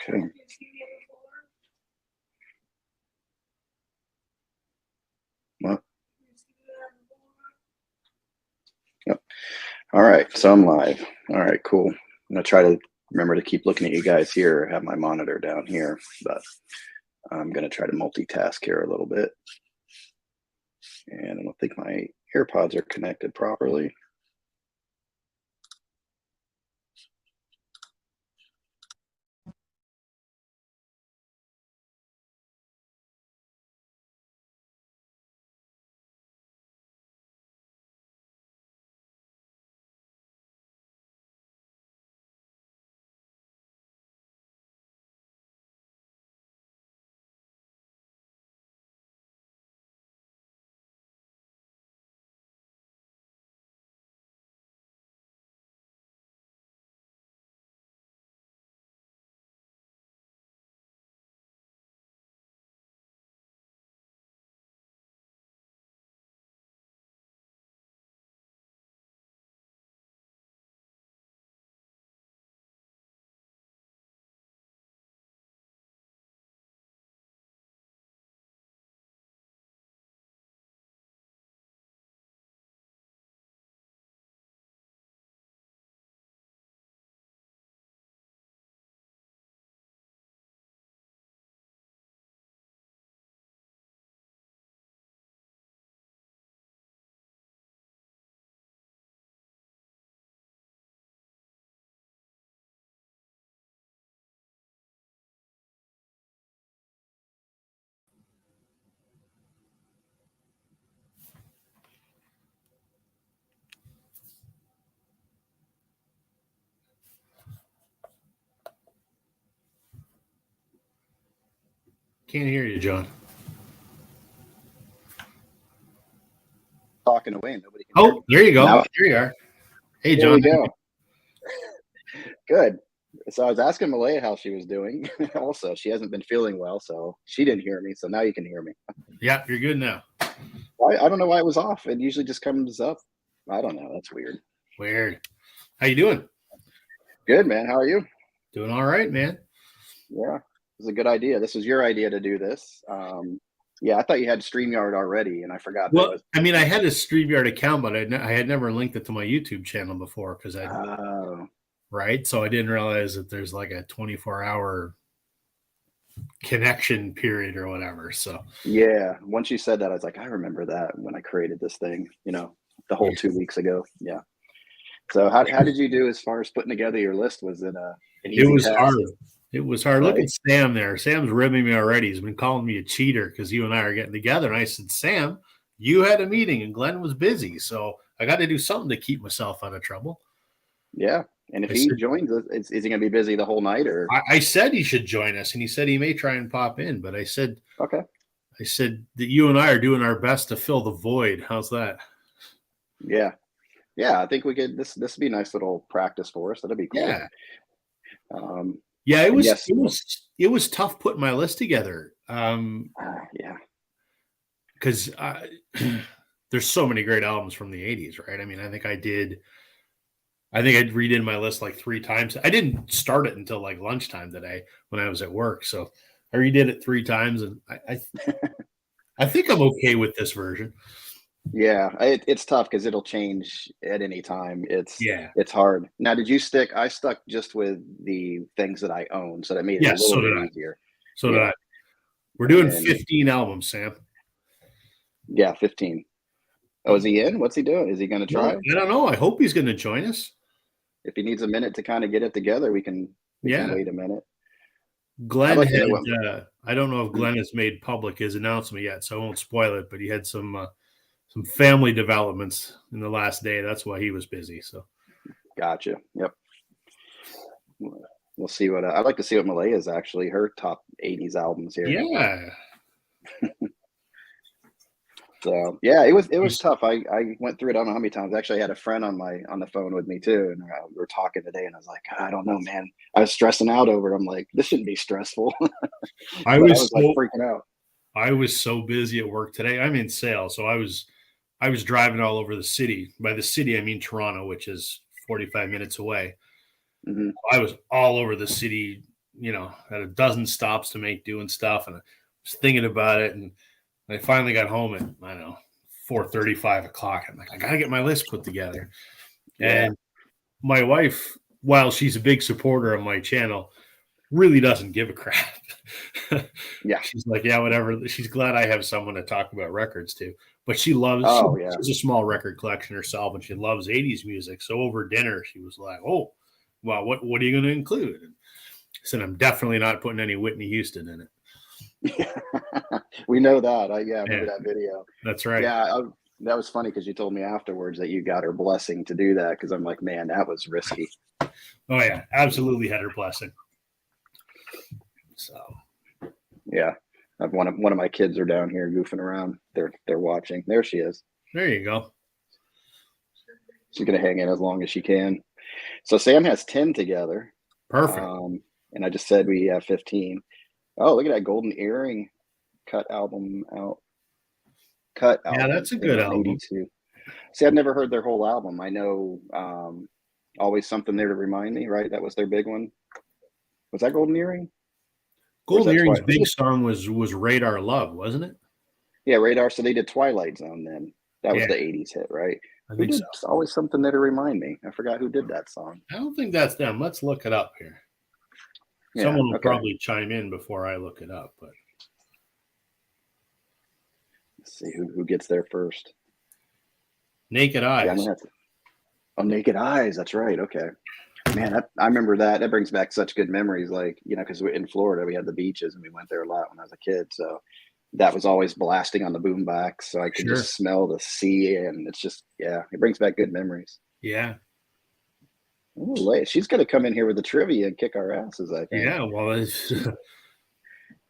Okay. Well, yep. All right. So I'm live. All right, cool. I'm going to try to remember to keep looking at you guys here, have my monitor down here, but I'm going to try to multitask here a little bit. And I don't think my AirPods are connected properly. Can't hear you, John. Talking away and nobody can Oh, there you go. Now, there you are. Hey, there John. we go. Good. So I was asking Malaya how she was doing. Also, she hasn't been feeling well, so she didn't hear me. So now you can hear me. Yeah, you're good now. I don't know why it was off. It usually just comes up. I don't know. That's weird. Weird. How you doing? Good, man. How are you? Doing all right, man. Yeah, it was a good idea. This was your idea to do this. Yeah, I thought you had StreamYard already, and I forgot. Well, I mean, I had a StreamYard account, but I had never linked it to my YouTube channel before because right. So I didn't realize that there's like a 24-hour connection period or whatever. So yeah, once you said that, I was like, I remember that when I created this thing. The whole 2 weeks ago. Yeah. So how did you do as far as putting together your list? Was it an easy it was task? hard. It was hard. Right? Look at Sam there. Sam's ribbing me already. He's been calling me a cheater because you and I are getting together. And I said, Sam, you had a meeting and Glenn was busy. So I got to do something to keep myself out of trouble. Yeah. And if he joins us, is he going to be busy the whole night? Or I said he should join us, and he said he may try and pop in. But I said, okay. I said that you and I are doing our best to fill the void. How's that? Yeah. Yeah, I think we could. This would be a nice little practice for us. That'd be cool. Yeah. Yeah, it was tough putting my list together. Yeah. Because there's so many great albums from the 80s, right? I mean, I think I redid my list like 3 times. I didn't start it until like lunchtime today when I was at work. So I redid it 3 times, and I think I'm okay with this version. Yeah, it's tough because it'll change at any time. It's hard. Now, did you stick? I stuck just with the things that I own, so that made it a little bit easier. So did I. We're doing 15 albums, Sam. Yeah, 15. Oh, is he in? What's he doing? Is he going to try? I don't know. I hope he's going to join us. If he needs a minute to kind of get it together, we can wait a minute. Glenn I don't know if Glenn has made public his announcement yet, so I won't spoil it, but he had some family developments in the last day. That's why he was busy. So, gotcha. Yep. We'll see what I'd like to see what Malaya's actually her top 80s albums here. Yeah. So yeah, it was tough. I went through it. I don't know how many times. Actually, I had a friend on the phone with me too, and we were talking today. And I was like, I don't know, man. I was stressing out over it. I'm like, this shouldn't be stressful. I was like freaking out. I was so busy at work today. I'm in sales, so I was driving all over the city. By the city, I mean Toronto, which is 45 minutes away. Mm-hmm. I was all over the city had a dozen stops to make doing stuff, and I was thinking about it, and I finally got home at, I don't know, 4:30, 5 o'clock. I'm like, I got to get my list put together. Yeah. And my wife, while she's a big supporter of my channel, really doesn't give a crap. Yeah. She's like, yeah, whatever. She's glad I have someone to talk about records to. But she loves, she's a small record collection herself, and she loves 80s music. So over dinner, she was like, oh, well, what are you going to include? And I said, I'm definitely not putting any Whitney Houston in it. We know that. I remember that video. That's right. Yeah, that was funny because you told me afterwards that you got her blessing to do that, because I'm like, man, that was risky. Oh yeah, absolutely had her blessing. So yeah, one of my kids are down here goofing around. They're watching. There she is. There you go. She's gonna hang in as long as she can. So Sam has 10 together. Perfect. And I just said we have 15. Oh, look at that Golden Earring cut album out. Yeah, that's a good album. 82. See, I've never heard their whole album. I know Always Something There to Remind Me, right? That was their big one. Was that Golden Earring? Golden Earring's big song was Radar Love, wasn't it? Yeah, Radar. So they did Twilight Zone then. That was the 80s hit, right? I think so. Always Something There to Remind Me. I forgot who did that song. I don't think that's them. Let's look it up here. Someone will probably chime in before I look it up, but let's see who gets there first. Naked Eyes. Naked Eyes. That's right. Okay. Man, I remember that. That brings back such good memories. Like, because in Florida, we had the beaches and we went there a lot when I was a kid. So that was always blasting on the boombox. So I could just smell the sea. And it's just, it brings back good memories. Yeah. Ooh, she's going to come in here with the trivia and kick our asses, I think. Yeah, well,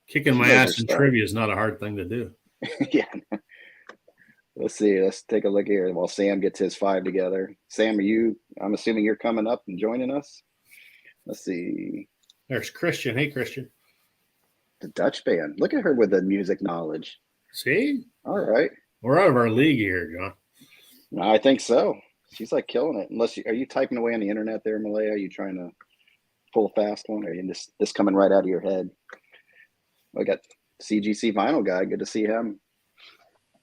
kicking my ass in trivia is not a hard thing to do. Yeah. Let's see. Let's take a look here while Sam gets his 5 together. Sam, I'm assuming you're coming up and joining us. Let's see. There's Christian. Hey, Christian. The Dutch band. Look at her with the music knowledge. See? All right. We're out of our league here, John. I think so. She's like killing it. Are you typing away on the internet there, Malaya? Are you trying to pull a fast one? Or are you just coming right out of your head? I got CGC Vinyl Guy. Good to see him.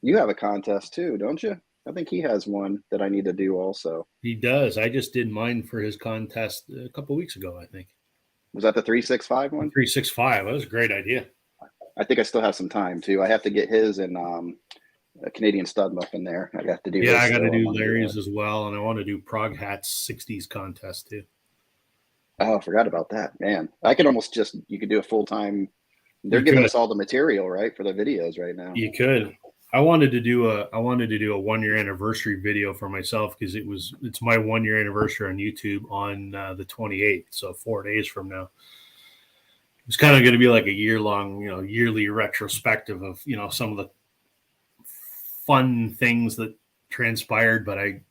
You have a contest too, don't you? I think he has one that I need to do also. He does. I just did mine for his contest a couple of weeks ago, I think. Was that the 365 one? 365. That was a great idea. I think I still have some time too. I have to get his and a Canadian stud up in there. I got to do. Yeah, I got to do Larry's as well, and I want to do Prog Hat's 60s contest too. Oh, I forgot about that, man. I could almost you could do a full time. They're giving us all the material, right, for the videos right now. You could. I wanted to do a 1-year anniversary video for myself because it's my 1-year anniversary on YouTube on the 28th, so 4 days from now. It's kind of going to be like a year-long, yearly retrospective of some of the fun things that transpired. But I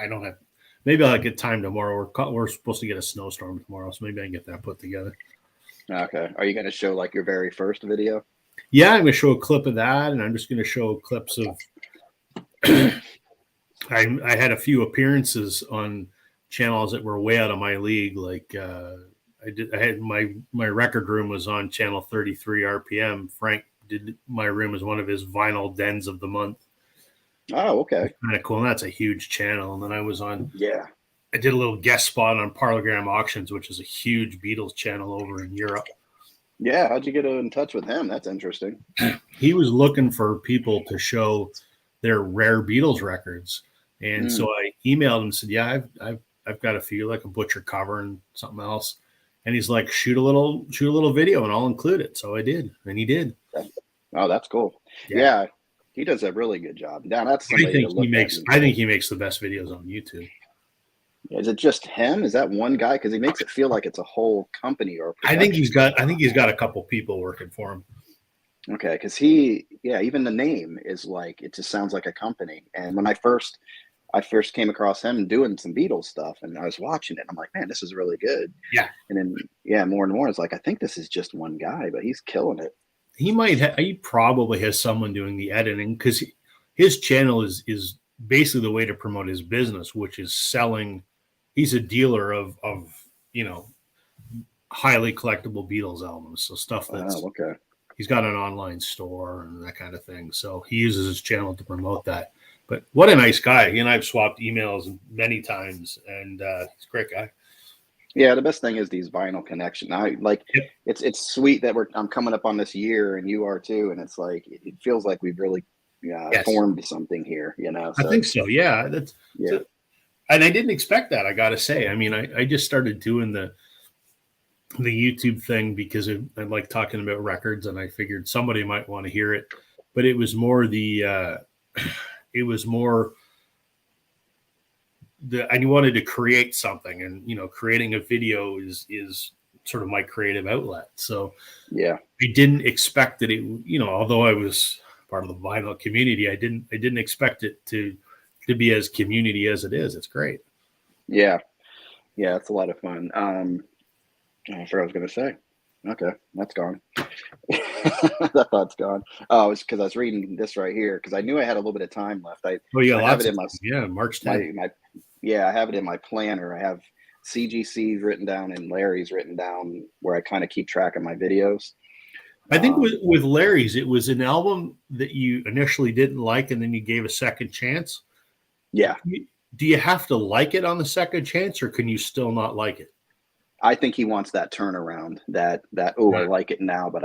don't have. Maybe I'll get time tomorrow. We're supposed to get a snowstorm tomorrow, so maybe I can get that put together. Okay. Are you going to show like your very first video? Yeah, I'm going to show a clip of that, and I'm just going to show clips of. I had a few appearances on channels that were way out of my league. Like I had my record room was on channel 33 RPM. Frank did my room as one of his vinyl dens of the month. Oh, okay. Kind of cool. And that's a huge channel. And then I was on. Yeah. I did a little guest spot on Parlogram Auctions, which is a huge Beatles channel over in Europe. Yeah, how'd you get in touch with him? That's interesting. He was looking for people to show their rare Beatles records, and so I emailed him and said, "Yeah, I've got a few, like a Butcher cover and something else." And he's like, "Shoot a little video, and I'll include it." So I did, and he did. Oh, that's cool. Yeah, he does a really good job. Now that's I think he makes the best videos on YouTube. Is it just him? Is that one guy? Because he makes it feel like it's a whole company or. I think he's got a couple people working for him. Okay, because even the name is like it just sounds like a company. And when I first came across him doing some Beatles stuff, and I was watching it, I'm like, man, this is really good. Yeah. And then more and more, it's like I think this is just one guy, but he's killing it. He probably has someone doing the editing because his channel is basically the way to promote his business, which is selling. He's a dealer of highly collectible Beatles albums. So stuff that's Oh, okay. he's got an online store and that kind of thing. So he uses his channel to promote that. But what a nice guy. He and I've swapped emails many times, and he's a great guy. Yeah, the best thing is these vinyl connection. I like Yep. it's sweet that I'm coming up on this year and you are too, and it's like it feels like we've really Yes. formed something here, you know. I think so. Yeah. That's yeah. and I didn't expect that, I gotta say. I mean, I just started doing the YouTube thing because I like talking about records, and I figured somebody might want to hear it. But it was more it was more I wanted to create something, and creating a video is sort of my creative outlet. So yeah, I didn't expect that it, although I was part of the vinyl community, I didn't expect it to be as community as it is. It's great. yeah, it's a lot of fun. I forgot what I was gonna say. Okay, that's gone. That thought's gone. Oh, it's because I was reading this right here because I knew I had a little bit of time left. I have it in my March 10th. I have it in my planner. I have CGC's written down and Larry's written down where I kind of keep track of my videos. I think with Larry's, it was an album that you initially didn't like, and then you gave a second chance. Yeah. Do you have to like it on the second chance, or can you still not like it? I think he wants that turnaround. That I like it now, but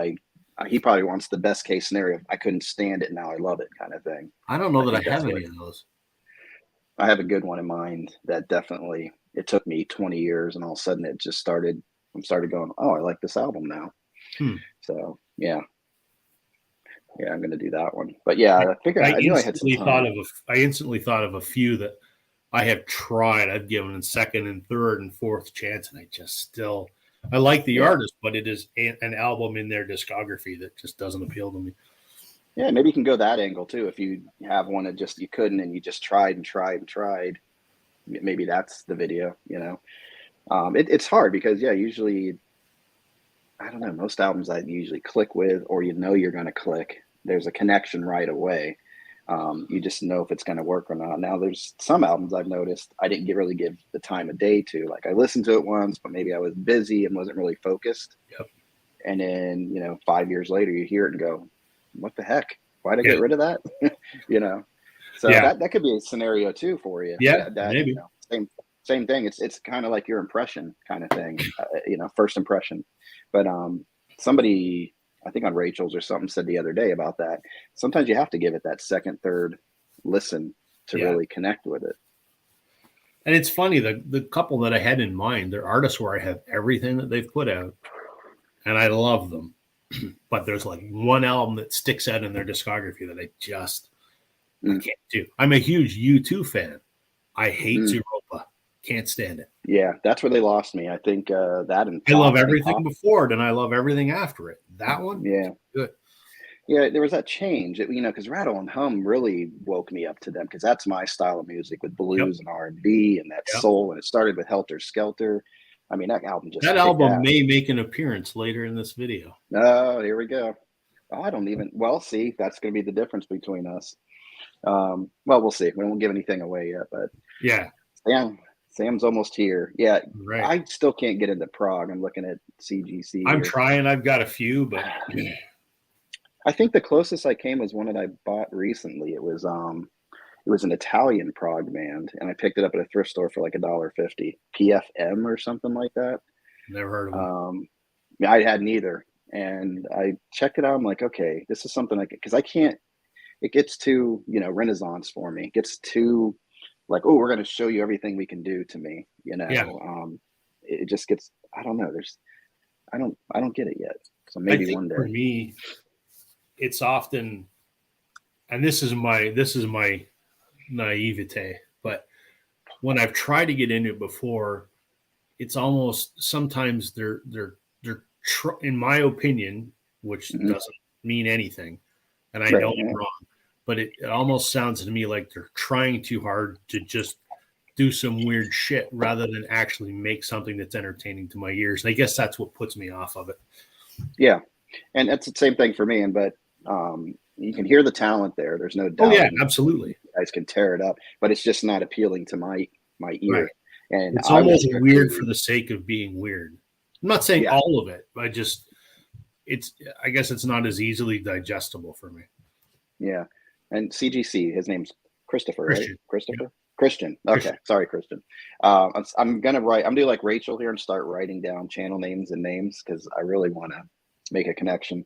he probably wants the best case scenario. I couldn't stand it, now I love it, kind of thing. I don't know that I have any of those. I have a good one in mind that definitely, it took me 20 years, and all of a sudden it just started going, oh, I like this album now. So yeah, I'm going to do that one. But yeah, I figured I knew I had some time. I instantly thought of a few that I have tried. I've given in second and third and fourth chance, and I like the artist, but it is an album in their discography that just doesn't appeal to me. Yeah, maybe you can go that angle too. If you have one that just you couldn't, and you just tried and tried and tried, maybe that's the video. It's hard because usually, I don't know, most albums I usually click with, or you're going to click. There's a connection right away. You just know if it's going to work or not. Now, there's some albums I've noticed I didn't really give the time of day to. Like, I listened to it once, but maybe I was busy and wasn't really focused. Yep. And then 5 years later, you hear it and go, what the heck? Why'd I get rid of that? So that could be a scenario too for you. Yeah, that maybe. Same thing. It's kind of like your impression kind of thing, first impression. But somebody, I think on Rachel's or something, said the other day about that. Sometimes you have to give it that second, third listen to really connect with it. And it's funny, the couple that I had in mind, they're artists where I have everything that they've put out, and I love them. But there's like one album that sticks out in their discography that I can't do. I'm a huge U2 fan. I hate Zooropa. Can't stand it. Yeah, that's where they lost me. I think that and I love everything before it, and I love everything after it. That one, good. Yeah, there was that change, because Rattle and Hum really woke me up to them, because that's my style of music, with blues and R&B and that soul. And it started with Helter Skelter. I mean, that album may make an appearance later in this video. Oh, here we go. See, that's going to be the difference between us. Well, we'll see. We won't give anything away yet, but Sam's almost here. Yeah, right. I still can't get into prog. I'm looking at CGC. I'm trying. I've got a few, but I think the closest I came was one that I bought recently. It was an Italian prog band, and I picked it up at a thrift store for like $1.50. PFM or something like that. Never heard of them. I had neither, and I checked it out. I'm like, okay, this is something because I can't. It gets too Renaissance for me. It gets too like, oh, we're going to show you everything we can do to me. It just gets. I don't know. I don't get it yet. So maybe one day. For me, it's often, and this is my naivete, but when I've tried to get into it before, it's almost sometimes they're in my opinion, which doesn't mean anything, and I know I'm wrong, but it almost sounds to me like they're trying too hard to just do some weird shit rather than actually make something that's entertaining to my ears. And I guess that's what puts me off of it. Yeah, and that's the same thing for me. But you can hear the talent there. There's no doubt. Oh yeah, absolutely. You guys can tear it up, but it's just not appealing to my ear. Right. And it's almost weird for the sake of being weird. I'm not saying Yeah. all of it, but I guess it's not as easily digestible for me. Yeah. And CGC, his name's Christopher, right? Christian. Christopher? Christian. Okay. Christian. Sorry, Christian. I'm going to I'm do like Rachel here and start writing down channel names and names because I really want to make a connection.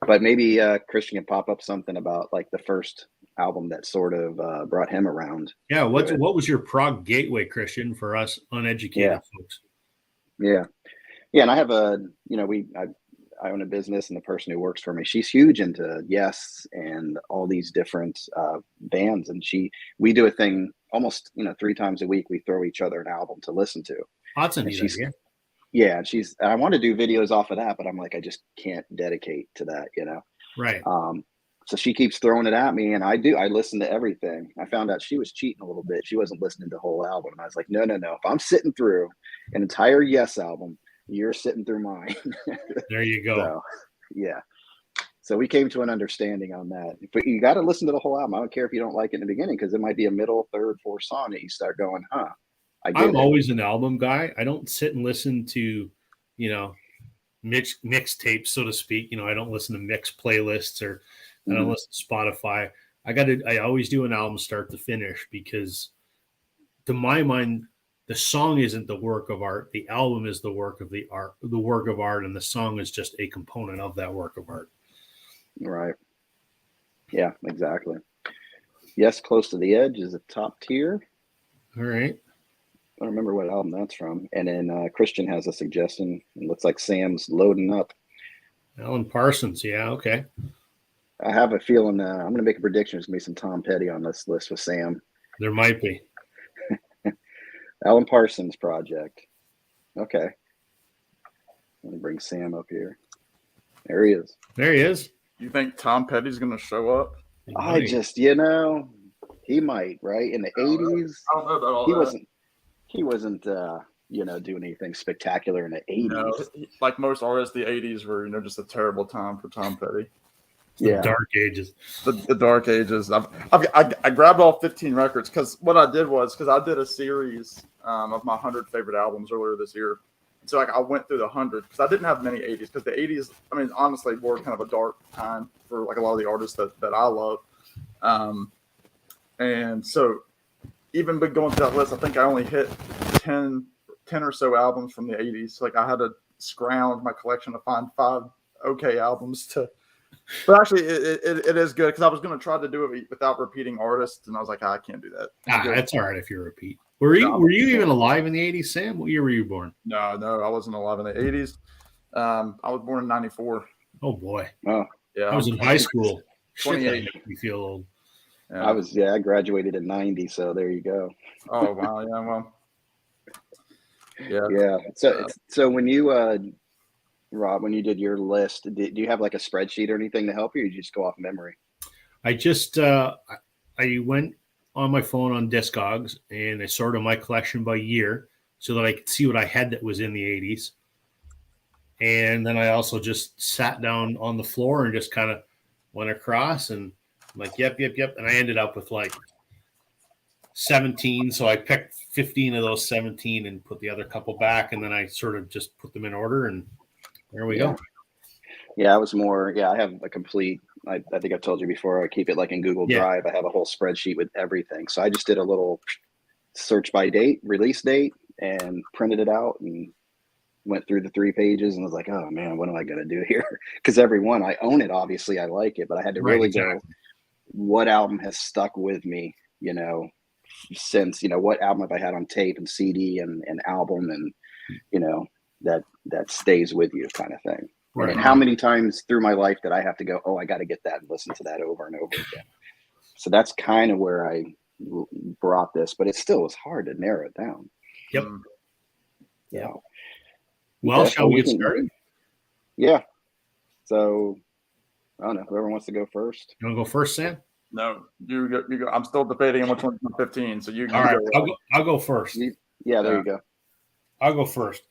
But maybe Christian can pop up something about like the first album that sort of brought him around. Yeah. What was your prog gateway, Christian, for us uneducated folks? Yeah. Yeah. And I have I own a business, and the person who works for me, she's huge into Yes and all these different bands. And we do a thing almost, 3 times a week. We throw each other an album to listen to. That's a neat idea. Yeah. And I want to do videos off of that, but I'm like, I just can't dedicate to that, Right. So she keeps throwing it at me, and I listen to everything. I found out she was cheating a little bit. She wasn't listening to the whole album. And I was like, no. If I'm sitting through an entire Yes album, you're sitting through mine. There you go. So, yeah. So we came to an understanding on that. But you got to listen to the whole album. I don't care if you don't like it in the beginning, because it might be a middle, third, fourth song that you start going, I'm always an album guy. I don't sit and listen to, mixtapes, so to speak. I don't listen to mix playlists, or I don't listen to Spotify. I always do an album start to finish, because to my mind, the song isn't the work of art. The album is the work of art, and the song is just a component of that work of art. Right. Yeah, exactly. Yes, Close to the Edge is a top tier. All right. I don't remember what album that's from. And then Christian has a suggestion. It looks like Sam's loading up. Alan Parsons. Yeah. Okay. I have a feeling I'm going to make a prediction. There's going to be some Tom Petty on this list with Sam. There might be. Alan Parsons Project. Okay. Let me bring Sam up here. There he is. There he is. You think Tom Petty's going to show up? I just, he might, right? In the 80s. I don't know about all that. He wasn't doing anything spectacular in the 80s. No, like most artists, the 80s were, just a terrible time for Tom Petty. The dark ages. The dark ages. I grabbed all 15 records, because what I did was, I did a series of my 100 favorite albums earlier this year. So I went through the 100, because I didn't have many 80s, because the 80s, honestly, were kind of a dark time for like a lot of the artists that I love. And so even going through that list, I think I only hit 10 or so albums from the 80s. Like, I had to scrounge my collection to find 5 okay albums to. But actually, it is good, because I was going to try to do it without repeating artists, and I was like, I can't do that. That's all right if you repeat. Were you even alive in the 80s, Sam? What year were you born? No, I wasn't alive in the 80s. I was born in 94. Oh, boy. Oh, yeah. I was in high school. 28. Shit, that made me feel old. Yeah. I graduated in 90, so there you go. Oh, wow. Yeah, well. Yeah. So when you, Rob, when you did your list, do you have like a spreadsheet or anything to help you, or you just go off memory? I just I went on my phone on Discogs, and I sorted my collection by year so that I could see what I had that was in the 80s. And then I also just sat down on the floor and just kind of went across, and I'm like, yep. And I ended up with like 17. So I picked 15 of those 17 and put the other couple back. And then I sort of just put them in order, and there we go. Yeah, I was more, I have a complete, I think I've told you before, I keep it like in Google Drive. I have a whole spreadsheet with everything. So I just did a little search by date, release date, and printed it out and went through the 3 pages and was like, oh man, what am I going to do here? Because every one, I own it, obviously I like it, but I had to really go, what album has stuck with me, since, what album have I had on tape and CD and album, and, that stays with you kind of thing. Right. And how many times through my life did I have to go, oh, I got to get that and listen to that over and over again. So that's kind of where I brought this, but it still was hard to narrow it down. Yep. Yeah. Well, shall we get started? Yeah. So, I don't know. Whoever wants to go first. You want to go first, Sam? No, you go. I'm still debating on which one's 15. So you. All right. I'll go first. Yeah, there you go. I'll go first.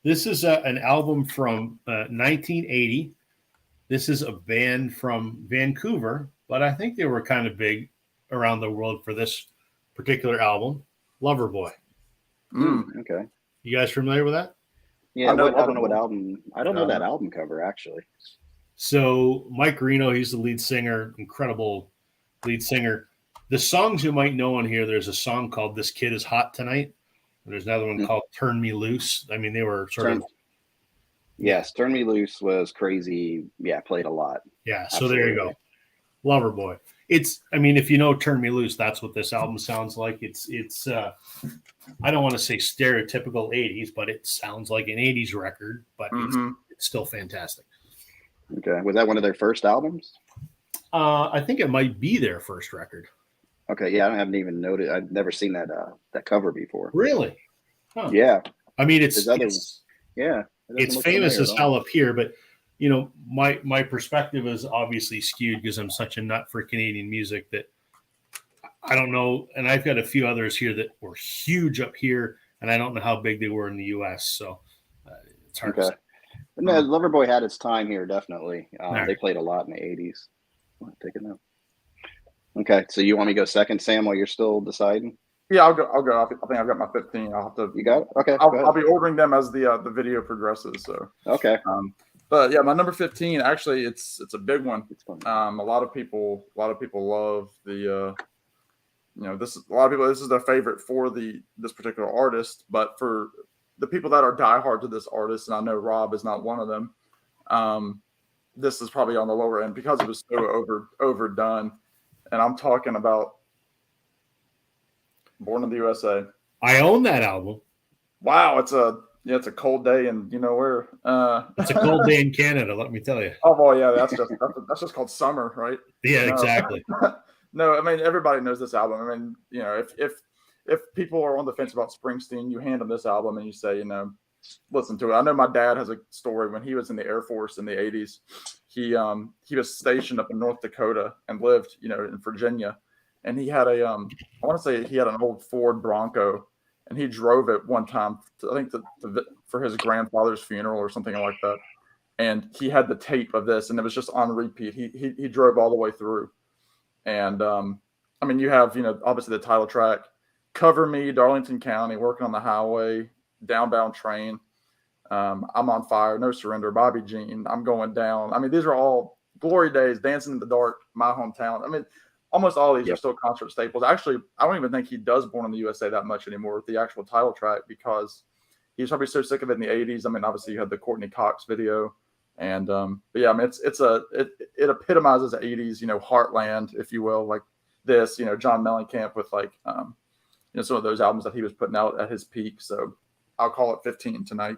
This is an album from 1980. This is a band from Vancouver, but I think they were kind of big around the world for this particular album, Loverboy. Okay. You guys familiar with that? Yeah, I know I don't know what Loverboy. album. I don't know that album cover actually. So Mike Reno, he's the lead singer, incredible lead singer. The songs you might know on here, there's a song called "This Kid Is Hot Tonight." And there's another one Mm. called "Turn Me Loose." I mean, they were sort of Yes, Turn Me Loose was crazy. Yeah, played a lot. yeah. So there you go, Loverboy. It's I mean, if you know "Turn Me Loose," that's what this album sounds like. It's I don't want to say stereotypical '80s, but it sounds like an '80s record, but it's still fantastic. Okay, was that one of their first albums? I think it might be their first record. Okay, yeah, I haven't even noted. I've never seen that cover before. Really? Huh. Yeah, I mean, it's famous as hell up here, but you know, my perspective is obviously skewed because I'm such a nut for Canadian music that I don't know. And I've got a few others here that were huge up here, and I don't know how big they were in the U.S. So it's hard to say. No, Loverboy had its time here, definitely. Right. They played a lot in the 80s. Take it now. Okay, so you want me to go second, Sam, while you're still deciding? Yeah, I'll go. I think I've got my 15. I'll have to. You got it? Okay. I'll be ordering them as the video progresses. So okay. But yeah, my number 15. Actually, it's a big one. A lot of people love the. This is their favorite for this particular artist, but for the people that are diehard to this artist, and I know Rob is not one of them. This is probably on the lower end because it was so overdone, and I'm talking about Born in the USA. I own that album. Wow, it's a cold day, and you know where. It's a cold day in Canada, let me tell you. Oh well, yeah, that's just called summer, right? Yeah, exactly. No, I mean everybody knows this album. I mean, if people are on the fence about Springsteen, you hand them this album and you say, listen to it. I know my dad has a story when he was in the Air Force in the 80s. He was stationed up in North Dakota and lived, in Virginia. And he had I want to say he had an old Ford Bronco, and he drove it one time, for his grandfather's funeral or something like that. And he had the tape of this, and it was just on repeat. He drove all the way through. And I mean, you have, obviously the title track, Cover Me, Darlington County, Working on the Highway, Downbound Train, I'm on Fire, No Surrender, Bobby Jean, I'm Going Down. I mean, these are all Glory Days, Dancing in the Dark, My Hometown. I mean, almost all of these are still concert staples. Actually, I don't even think he does Born in the USA that much anymore with the actual title track, because he's probably so sick of it in the 80s. I mean, obviously you had the Courtney Cox video. And but yeah, I mean, it epitomizes the 80s, heartland, if you will, like this, John Mellencamp with like some of those albums that he was putting out at his peak. So I'll call it 15 tonight.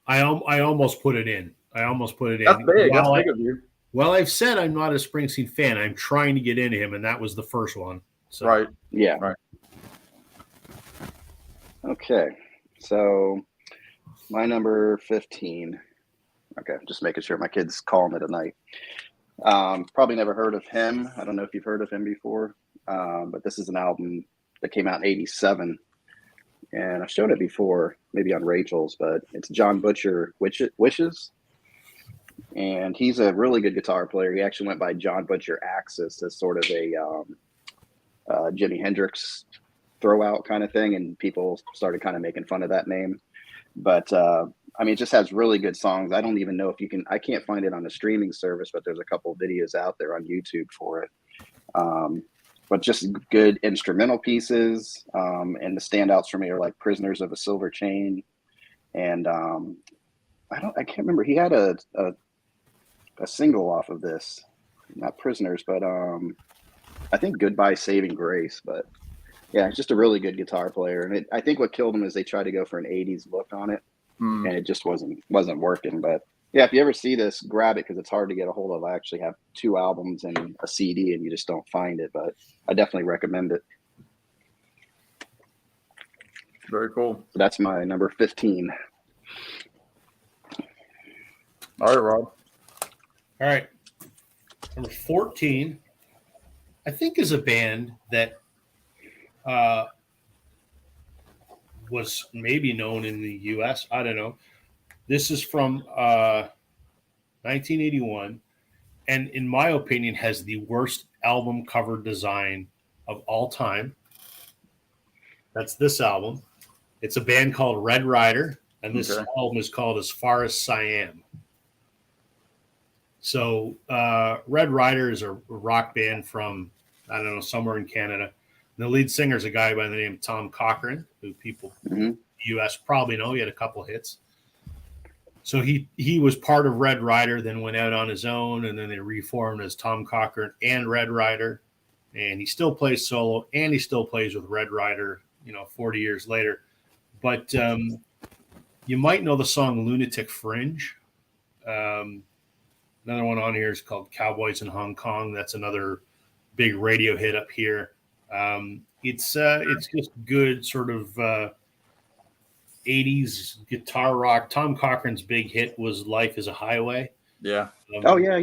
I almost put it in. That's big. That's big of you. Well, I've said I'm not a Springsteen fan. I'm trying to get into him, and that was the first one. So. Right. Yeah. Right. Okay. So my number 15. Okay, just making sure my kid's calling it a night. Probably never heard of him. I don't know if you've heard of him before, but this is an album that came out in '87, and I've shown it before, maybe on Rachel's, but it's John Butcher Wishes, and he's a really good guitar player. He actually went by John Butcher Axis as sort of a Jimi Hendrix throwout kind of thing, and people started kind of making fun of that name. But I mean, it just has really good songs. I don't even know if I can't find it on a streaming service, but there's a couple of videos out there on YouTube for it. But just good instrumental pieces. And the standouts for me are like Prisoners of a Silver Chain. And I can't remember. He had a single off of this, not Prisoners, but I think Goodbye Saving Grace. But yeah, it's just a really good guitar player. And I think what killed him is they tried to go for an 80s look on it. And it just wasn't working. But yeah, if you ever see this, grab it, because it's hard to get a hold of. I actually have 2 albums and a CD, and you just don't find it. But I definitely recommend it. Very cool. So that's my number 15. All right, Rob. All right. Number 14, I think, is a band that was maybe known in the U.S. I don't know. This is from 1981, and in my opinion, has the worst album cover design of all time. That's this album. It's a band called Red Rider. and this Okay. album is called As Far as Siam. So Red Rider is a rock band from, I don't know, somewhere in Canada. And the lead singer is a guy by the name of Tom Cochrane, who people Hmm. in the U.S. probably know. He had a couple hits. So he was part of Red Rider, then went out on his own, and then they reformed as Tom Cochrane and Red Rider. And he still plays solo, and he still plays with Red Rider, 40 years later. But you might know the song Lunatic Fringe. Another one on here is called Cowboys in Hong Kong. That's another big radio hit up here. It's just good sort of 80s guitar rock. Tom Cochrane's big hit was Life is a Highway. Yeah. Oh yeah.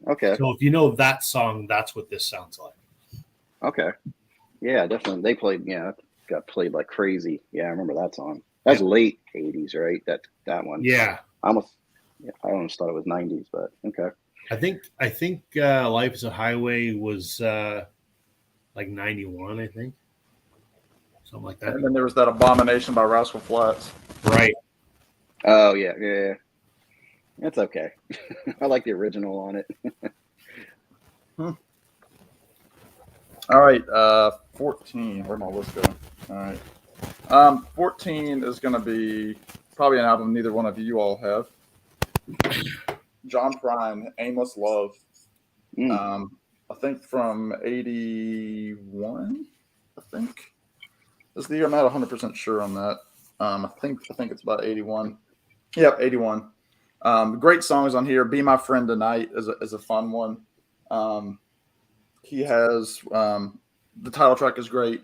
Okay. So if you know that song, that's what this sounds like. Okay. Yeah, definitely. They played. Yeah, got played like crazy. Yeah, I remember that song. That's late '80s, right? That one. Yeah. I almost thought it was '90s, but okay. I think Life is a Highway was like 91, I think. Something like that. And then there was that Abomination by Rascal Flatts. Right. Oh yeah. That's okay. I like the original on it. All right, 14. Where'd my list go? All right. 14 is going to be probably an album neither one of you all have. John Prine, Aimless Love. I think from 81, I think. Is the year. I'm not 100% sure on that. I think it's about 81. Yep, 81. Great songs on here. Be My Friend Tonight is a fun one. He has the title track is great.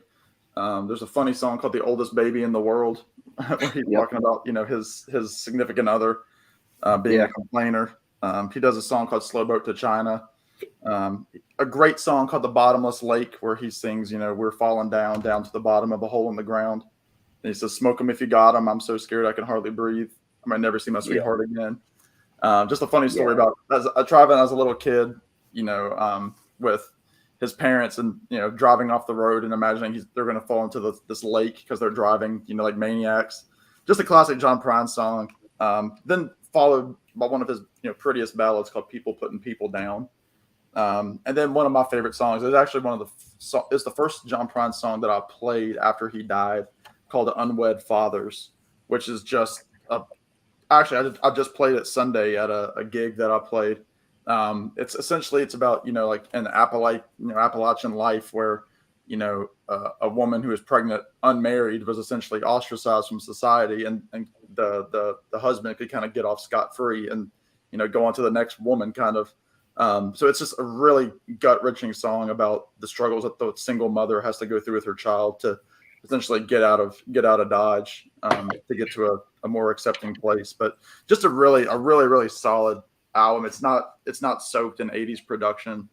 There's a funny song called "The Oldest Baby in the World," where he's talking about his significant other being a complainer. He does a song called "Slow Boat to China." A great song called "The Bottomless Lake," where he sings, "We're falling down to the bottom of a hole in the ground." And he says, "Smoke 'em if you got 'em. I'm so scared I can hardly breathe. I might never see my sweetheart again." Just a funny story about driving as a little kid, with his parents and driving off the road and imagining they're going to fall into this lake because they're driving like maniacs. Just a classic John Prine song. Then followed by one of his prettiest ballads called "People Putting People Down." And then one of my favorite songs is actually it's the first John Prine song that I played after he died, called "Unwed Fathers," which is just actually I just played it Sunday at a gig that I played. It's about like an Appalachian life where a woman who is pregnant unmarried was essentially ostracized from society, and the husband could kind of get off scot-free and go on to the next woman kind of. So it's just a really gut-wrenching song about the struggles that the single mother has to go through with her child to essentially get out of Dodge to get to a more accepting place. But just a really solid album. It's not soaked in 80s production.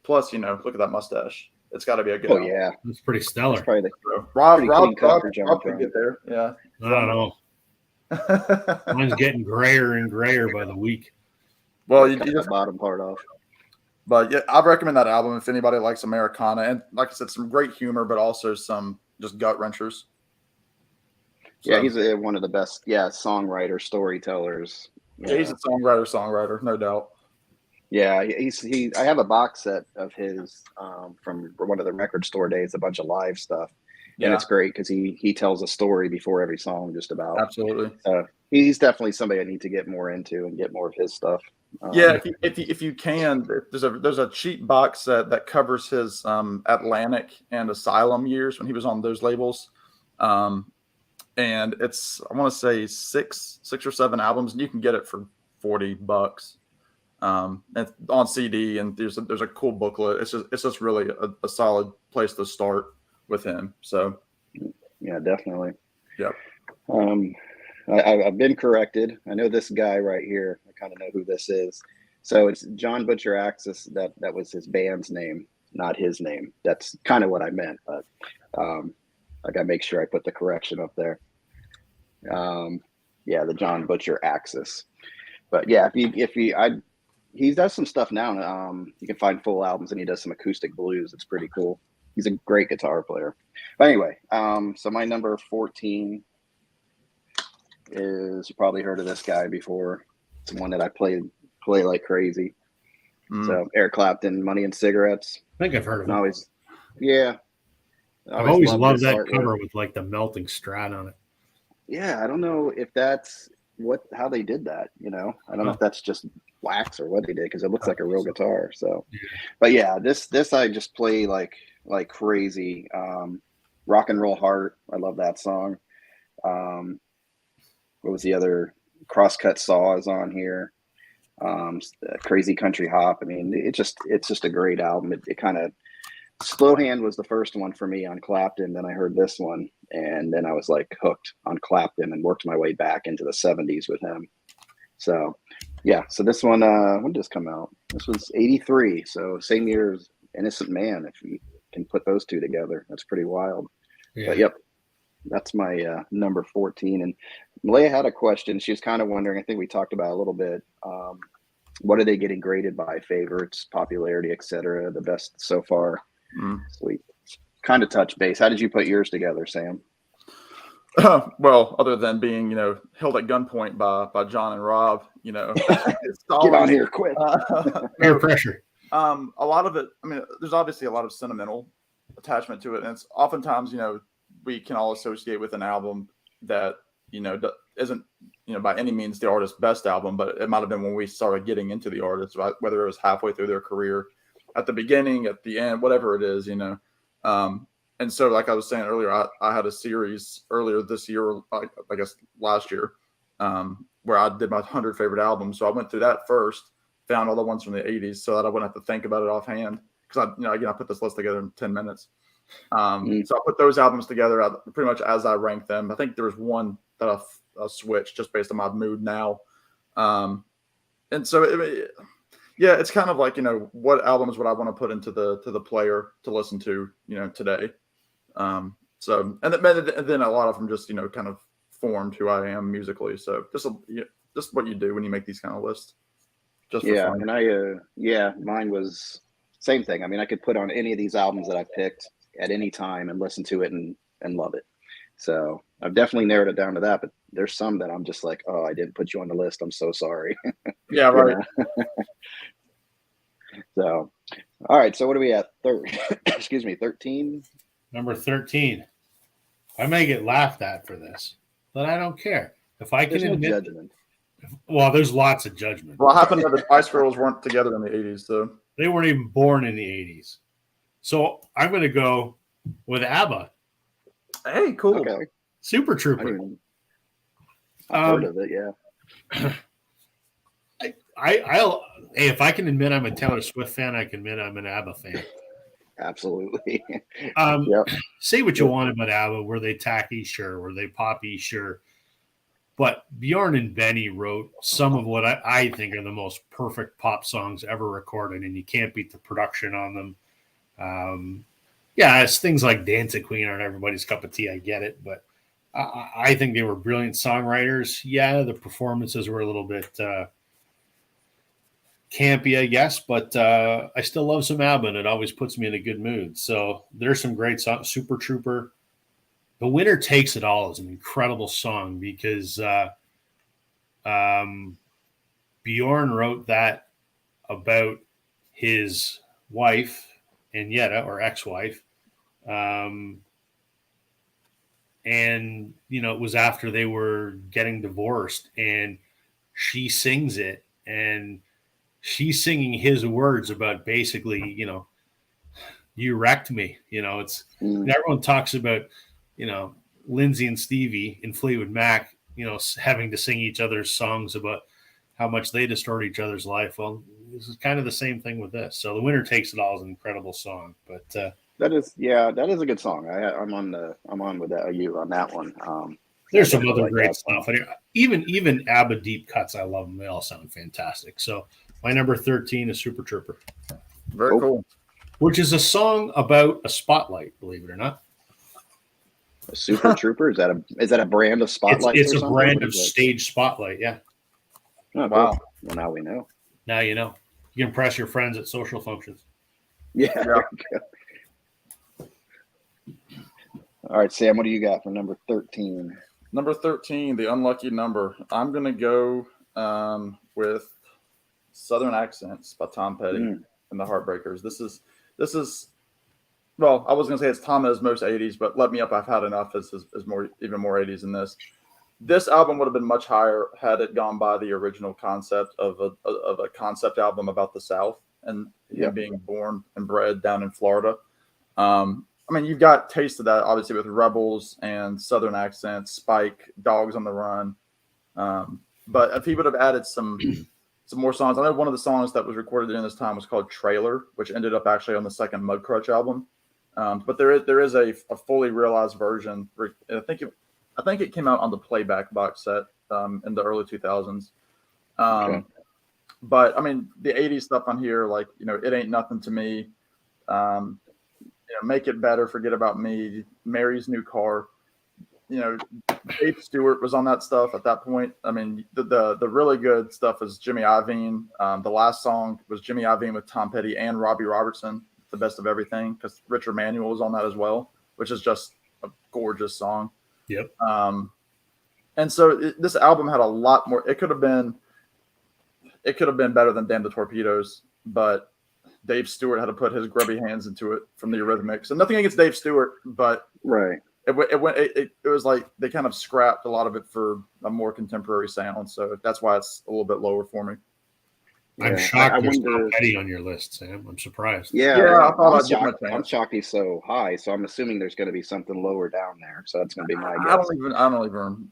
Plus, look at that mustache. It's got to be a good album. Yeah, It's pretty stellar. probably the So, Rob clean cut for John could Prine. get there. Yeah. I don't know. Mine's getting grayer and grayer by the week. Well, you cut just the bottom part off. But yeah, I'd recommend that album if anybody likes Americana. And like I said, some great humor, but also some just gut wrenchers. Yeah, he's one of the best. Yeah, songwriter, storytellers. Yeah, he's a songwriter, no doubt. Yeah, I have a box set of his from one of the record store days, a bunch of live stuff, and it's great because he tells a story before every song, just about. Absolutely. He's definitely somebody I need to get more into and get more of his stuff. Yeah, if you can, there's a cheap box set that covers his Atlantic and Asylum years when he was on those labels, and it's I want to say six or seven albums, and you can get it for $40. And on CD, and there's a cool booklet. It's just really a solid place to start with him. So yeah, definitely. Yep. I've been corrected. I know this guy right here. I kind of know who this is. So it's John Butcher Axis. That was his band's name, not his name. That's kind of what I meant, but I got to make sure I put the correction up there. Yeah, the John Butcher Axis. But yeah, he does some stuff now. You can find full albums, and he does some acoustic blues. It's pretty cool. He's a great guitar player. But anyway, so my number 14 is, you probably heard of this guy before. It's one that I play like crazy. So Eric Clapton, Money and Cigarettes. I think I've heard of And it. always, yeah. I've always loved his that artwork. cover with like the melting Strat on it. Yeah, I don't know if that's how they did that. I don't know if that's just wax or what they did, because it looks like a real guitar. So, Yeah. but yeah, this I just play like crazy. Rock and Roll Heart, I love that song. What was the other? Crosscut Saw is on here. Crazy Country Hop. I mean, it's just a great album. It kind of, Slow Hand was the first one for me on Clapton. Then I heard this one, and then I was like hooked on Clapton and worked my way back into the 70s with him. So yeah, so this one, when did this come out? This was 83, so same year as Innocent Man, if you can put those two together. That's pretty wild. Yeah. But yep, that's my number 14. And Malaya had a question. She was kind of wondering, I think we talked about a little bit, what are they getting graded by? Favorites, popularity, etc. The best so far. So we kind of touch base. How did you put yours together, Sam? Well, other than being, held at gunpoint by John and Rob, it's Get on here quick. Air pressure. A lot of it, I mean, there's obviously a lot of sentimental attachment to it. And it's oftentimes, we can all associate with an album that, isn't, by any means the artist's best album, but it might have been when we started getting into the artist, right? Whether it was halfway through their career, at the beginning, at the end, whatever it is, and so, like I was saying earlier, I had a series earlier this year, I guess last year, where I did my 100 favorite albums. So I went through that first, found all the ones from the 80s so that I wouldn't have to think about it offhand. Because I put this list together in 10 minutes. So I put those albums together pretty much as I ranked them. I think there was one that I switched just based on my mood now. And so it's kind of like, what albums would I want to put into the player to listen to, today. So, and then a lot of them just, kind of formed who I am musically. So just what you do when you make these kind of lists. Just for fun. And mine was same thing. I mean, I could put on any of these albums that I picked at any time and listen to it and love it. So I've definitely narrowed it down to that, but there's some that I'm just like, oh, I didn't put you on the list. I'm so sorry. Yeah, right. So, all right. So what are we at? 13? Number 13. I may get laughed at for this, but I don't care. If I can admit, judgment. Well, there's lots of judgment. What happened to the Spice Girls weren't together in the 80s, though. They weren't even born in the 80s. So I'm going to go with ABBA. Hey, cool. Okay. Super Trooper. I've heard of it, yeah. Hey, if I can admit I'm a Taylor Swift fan, I can admit I'm an ABBA fan. Absolutely. Yep. Say what you want about ABBA. Were they tacky? Sure. Were they poppy? Sure. But Bjorn and Benny wrote some of what I think are the most perfect pop songs ever recorded, and you can't beat the production on them. It's things like Dancing Queen aren't everybody's cup of tea. I get it, but I think they were brilliant songwriters. Yeah, the performances were a little bit campy, I guess, but I still love some ABBA, and it always puts me in a good mood. So there's some great songs. Super Trooper. The Winner Takes It All is an incredible song because Bjorn wrote that about his wife, Agneta, or ex-wife. And, it was after they were getting divorced, and she sings it, and she's singing his words about basically, you wrecked me. Everyone talks about, Lindsay and Stevie in Fleetwood Mac, having to sing each other's songs about how much they distorted each other's life. Well, this is kind of the same thing with this. So The Winner Takes It All is an incredible song, but that is a good song. I'm on with you on that one. There's some other great stuff. Even ABBA deep cuts, I love them. They all sound fantastic. So my number 13 is Super Trooper. Very cool. Which is a song about a spotlight, believe it or not. A Super Trooper? Is that a brand of spotlight? It's a brand of stage spotlight, yeah. Oh, wow. Cool. Well, now we know. Now you know. You can impress your friends at social functions. Yeah. All right, Sam, what do you got for number 13? Number 13, the unlucky number. I'm gonna go with Southern Accents by Tom Petty and the Heartbreakers. This is well, I was gonna say it's Tom's most 80s, but Let Me Up, I've Had Enough is more even more 80s than this. This album would have been much higher had it gone by the original concept of a concept album about the South and him being born and bred down in Florida. I mean, you've got taste of that obviously with Rebels and Southern Accents, Spike, Dogs on the Run. But if he would have added some more songs, I know one of the songs that was recorded during this time was called Trailer, which ended up actually on the second Mudcrutch album. But there is a fully realized version. I think it came out on the playback box set in the early 2000s. Okay. But I mean, the 80s stuff on here, like, It Ain't Nothing to Me, Make It Better, Forget About Me, Mary's New Car. Dave Stewart was on that stuff at that point. I mean, the really good stuff is Jimmy Iovine. The last song was Jimmy Iovine with Tom Petty and Robbie Robertson, The Best of Everything, because Richard Manuel was on that as well, which is just a gorgeous song. Yep. And so this album had a lot more. It could have been better than Damn the Torpedoes, but Dave Stewart had to put his grubby hands into it from the Eurythmics. And nothing against Dave Stewart, but Right. it was like they kind of scrapped a lot of it for a more contemporary sound. So that's why it's a little bit lower for me. I'm shocked there's no Petty on your list, Sam. I'm surprised. Yeah, I thought I'd give him a chance. I'm shocked he's so high, so I'm assuming there's going to be something lower down there. So that's going to be my guess. I don't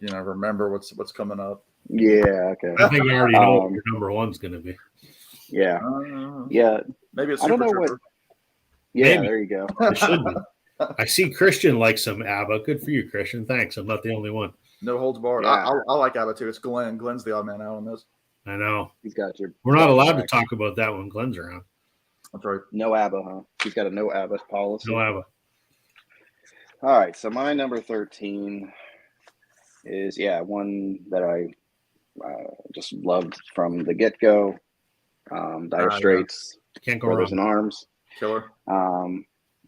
even remember what's coming up. Yeah, okay. I think I already know what your number one's going to be. Yeah, yeah. Maybe it's I don't know Super what. Yeah, Maybe. there you go. It should be. I see Christian likes some ABBA. Good for you, Christian. Thanks. I'm not the only one. No holds barred. Yeah. I like ABBA too. It's Glenn. Glenn's the odd man out on this. I know. He's got your. We're not allowed to talk about that when Glenn's around. That's right. No ABBA, huh? He's got a no ABBA policy. No ABBA. All right, so my number 13 is one that I just loved from the get-go. Dire Straits, Can't go Brothers wrong. in Arms. Killer.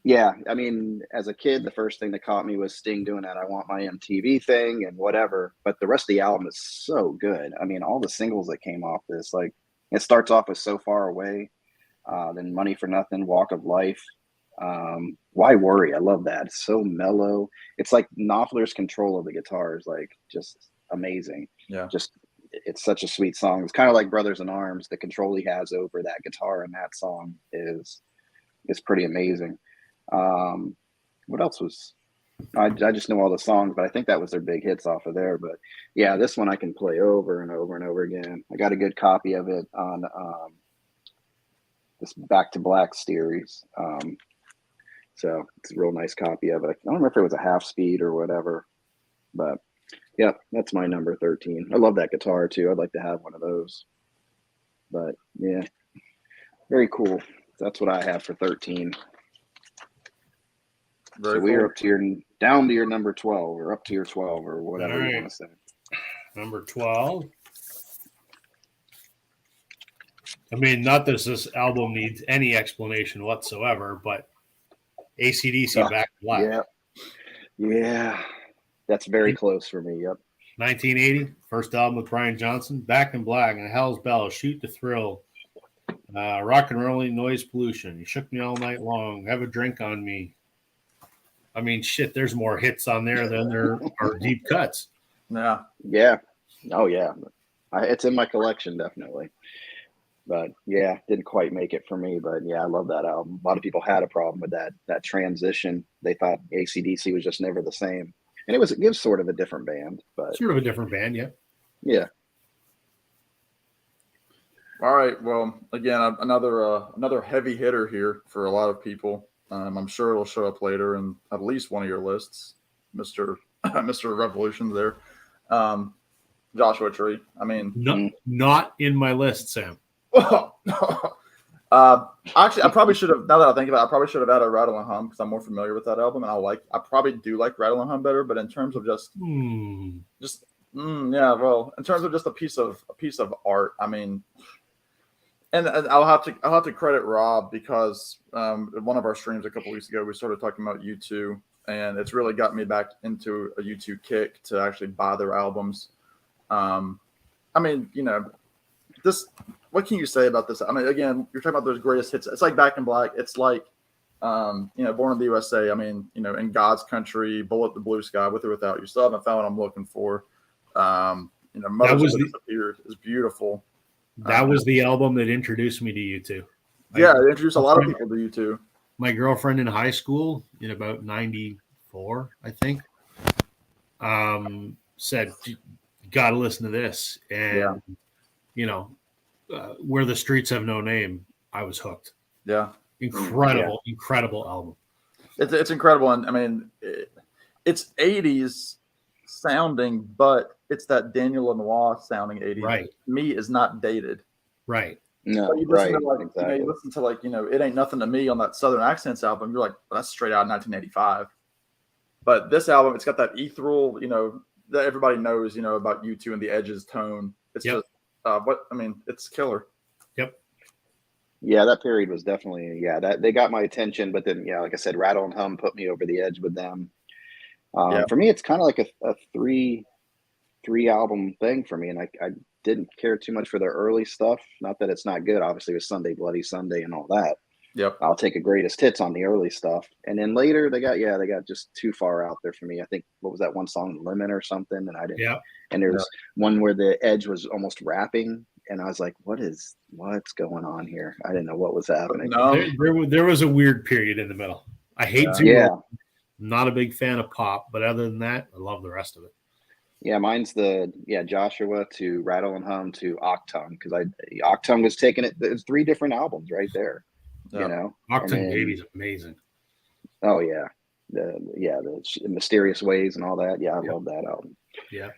Yeah, I mean, as a kid, the first thing that caught me was Sting doing that I Want My MTV thing and whatever. But the rest of the album is so good. I mean, all the singles that came off this, like, it starts off with So Far Away, then Money for Nothing, Walk of Life. Why Worry? I love that. It's so mellow. It's like Knopfler's control of the guitar is like just amazing. Yeah. It's such a sweet song. It's kind of like Brothers in Arms. The control he has over that guitar in that song is pretty amazing. What else was I just know all the songs, but I think that was their big hits off of there. But yeah, this one I can play over and over and over again. I got a good copy of it on this Back to Black series. So it's a real nice copy of it. I don't remember if it was a half speed or whatever, but yeah, that's my number 13. I love that guitar too. I'd like to have one of those, but yeah, very cool. That's what I have for 13. Very So we're up to down to your number 12 or up to your 12 or whatever you want to say. Number 12. I mean, not that this album needs any explanation whatsoever, but AC/DC Back to Black. Yeah. That's very close for me. Yep. 1980, first album with Brian Johnson. Back in Black and Hell's Bell, Shoot to Thrill, Rock and Rolling, Noise Pollution. You Shook Me All Night Long, Have a Drink on Me. I mean, shit, there's more hits on there than there are deep cuts. Yeah. Yeah. Oh, yeah. It's in my collection, definitely. But yeah, didn't quite make it for me. But yeah, I love that album. A lot of people had a problem with that transition. They thought AC/DC was just never the same. And it was sort of a different band. But Sort of a different band, yeah. Yeah. All right. Well, again, another heavy hitter here for a lot of people. I'm sure it'll show up later in at least one of your lists, Mr. Revolution there. Joshua Tree. I mean, not in my list, Sam. Actually, I probably should have. Now that I think about it, I probably should have added Rattle and Hum because I'm more familiar with that album, and I probably do like Rattle and Hum better. But in terms of yeah, well, in terms of just a piece of art, I mean, and I'll have to credit Rob because one of our streams a couple weeks ago we started talking about U2 and it's really got me back into a U2 kick to actually buy their albums. I mean, you know, this. What can you say about this? I mean, again, you're talking about those greatest hits. It's like Back in Black. It's like, you know, Born in the USA. I mean, you know, In God's Country, Bullet the Blue Sky, With or Without You. Still haven't found what I'm looking for. You know, Mother's was Love Disappeared is beautiful. That was the album that introduced me to U2. Yeah, it introduced a lot of people to U2. My girlfriend in high school in about 94, I think, said, "You got to listen to this." And, you know, Where the Streets Have No Name, I was hooked. Yeah. Incredible album. It's incredible. And I mean, it's 80s sounding, but it's that Daniel Lanois sounding 80s. Right. To me, is not dated. Right. No, But you listen right. to like, Exactly. you know, you listen to like, you know, It Ain't Nothing to Me on that Southern Accents album. You're like, well, that's straight out of 1985. But this album, it's got that ethereal, you know, that everybody knows, you know, about U2 and the Edge's tone. It's Yep. just, it's killer. Yeah, that period was definitely that they got my attention, but then like I said, Rattle and Hum put me over the edge with them. For me, it's kind of like a three album thing for me, and I didn't care too much for their early stuff. Not that it's not good, obviously, with Sunday Bloody Sunday and all that. Yep. I'll take a greatest hits on the early stuff, and then later they got just too far out there for me. I think what was that one song, Lemon or something, and I didn't. Yeah. And there was one where the Edge was almost rapping, and I was like, what's going on here? I didn't know what was happening. There was a weird period in the middle. I hate Zero. Yeah. Not a big fan of pop, but other than that, I love the rest of it. Yeah, mine's Joshua to Rattle and Hum to Octung, because Octung was taking it. There's 3 different albums right there. Yeah. You know, Octung Baby's amazing. Oh yeah, the Mysterious Ways and all that. Yeah, I love that album. Yeah.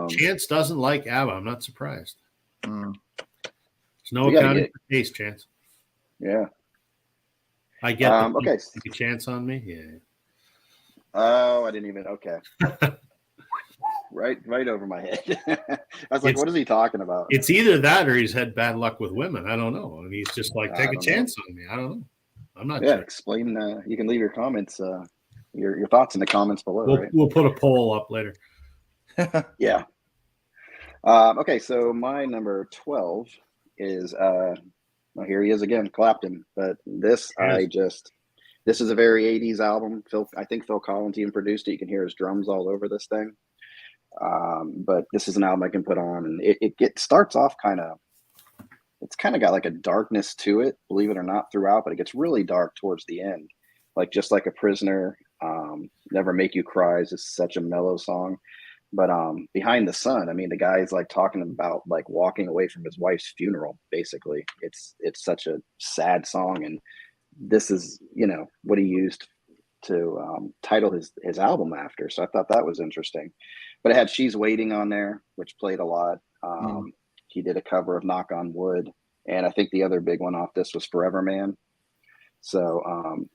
Chance doesn't like ABBA. I'm not surprised. Mm. There's no accounting for taste, Chance. Yeah. I get okay. Take a chance on me. Yeah. Oh, I didn't even. Okay. right over my head. I was like, what is he talking about? It's either that or he's had bad luck with women. I don't know. And he's just like, take a chance on me. I don't know. I'm not sure. Explain. You can leave your comments, your thoughts in the comments below. We'll put a poll up later. Yeah. Okay, so my number 12 is here he is again, Clapton. But this is a very 80s album. I think Phil Collins even produced it. You can hear his drums all over this thing. But this is an album I can put on, and it starts off it's kind of got like a darkness to it, believe it or not, throughout, but it gets really dark towards the end. Like Just Like a Prisoner, Never Make You Cry is such a mellow song. But Behind the Sun, I mean, the guy's like talking about like walking away from his wife's funeral, basically. It's such a sad song, and this is, what he used to title his album after. So I thought that was interesting. But it had She's Waiting on there, which played a lot. He did a cover of Knock on Wood, and I think the other big one off this was Forever Man. So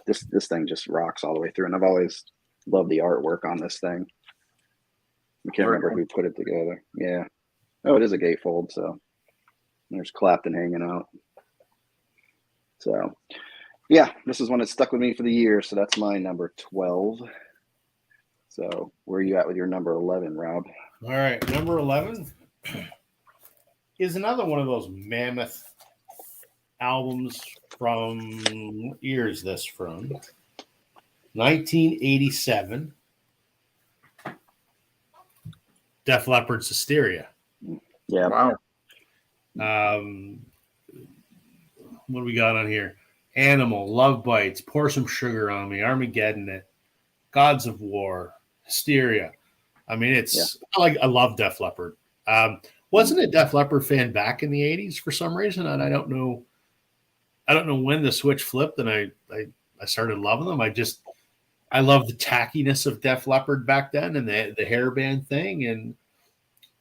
this thing just rocks all the way through, and I've always loved the artwork on this thing. I can't remember who put it together. Yeah. Oh, it is a gatefold. So there's Clapton hanging out. So yeah, this is one that stuck with me for the year. So that's my number 12. So where are you at with your number 11, Rob? All right. Number 11 is another one of those mammoth albums from, what year is this from? 1987. Def Leppard's Hysteria. Yeah. Wow. What do we got on here? Animal, Love Bites, Pour Some Sugar on Me, Armageddon It, Gods of War, Hysteria. I mean, I love Def Leppard. Wasn't a Def Leppard fan back in the 80s for some reason, and I don't know when the switch flipped and I started loving them. I love the tackiness of Def Leppard back then and the hairband thing. And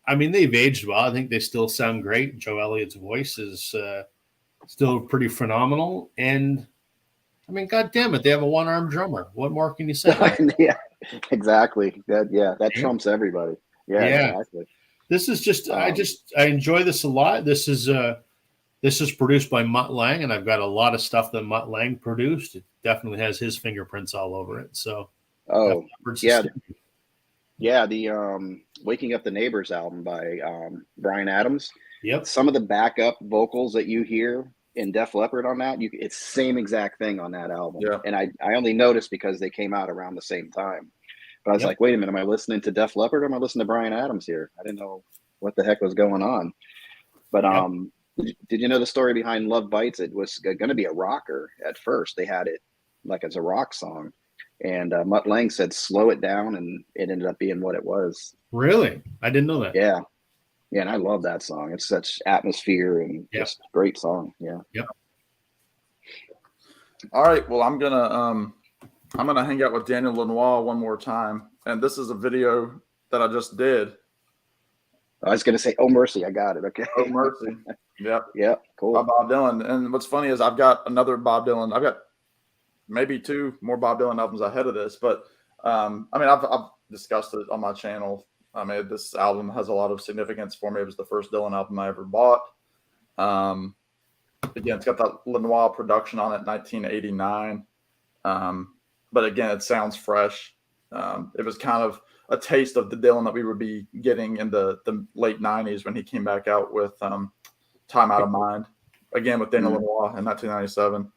I mean, they've aged well. I think they still sound great. Joe Elliott's voice is still pretty phenomenal. And I mean, God damn it, they have a one-armed drummer. What more can you say? Yeah, exactly. That trumps everybody. Yeah, exactly. This is just, I enjoy this a lot. This is produced by Mutt Lange, and I've got a lot of stuff that Mutt Lange produced. definitely has his fingerprints all over it. So Oh, Def Leppard's yeah. the- Yeah, the Waking Up the Neighbors album by Brian Adams. Yep. Some of the backup vocals that you hear in Def Leppard on that, it's same exact thing on that album. Yeah. And I only noticed because they came out around the same time. But I was Yep. like, wait a minute, am I listening to Def Leppard or am I listening to Brian Adams here? I didn't know what the heck was going on. But Yep. did you know the story behind Love Bites? It was going to be a rocker at first. They had it like as a rock song. And Mutt Lang said, slow it down. And it ended up being what it was. Really? I didn't know that. Yeah. Yeah. And I love that song. It's such atmosphere and Yep. just great song. Yeah. Yep. All right. Well, I'm gonna hang out with Daniel Lanois one more time, and this is a video that I just did. I was going to say, oh, mercy. I got it. Okay. Oh mercy. Yep. Yeah. By Cool. Bob Dylan. And what's funny is I've got another Bob Dylan. I've got maybe 2 more Bob Dylan albums ahead of this, but I mean, I've discussed it on my channel. I mean, this album has a lot of significance for me. It was the first Dylan album I ever bought. Again, it's got that Lanois production on it, 1989. But again, it sounds fresh. It was kind of a taste of the Dylan that we would be getting in the late 90s when he came back out with Time Out of Mind, again with Daniel Lanois in 1997.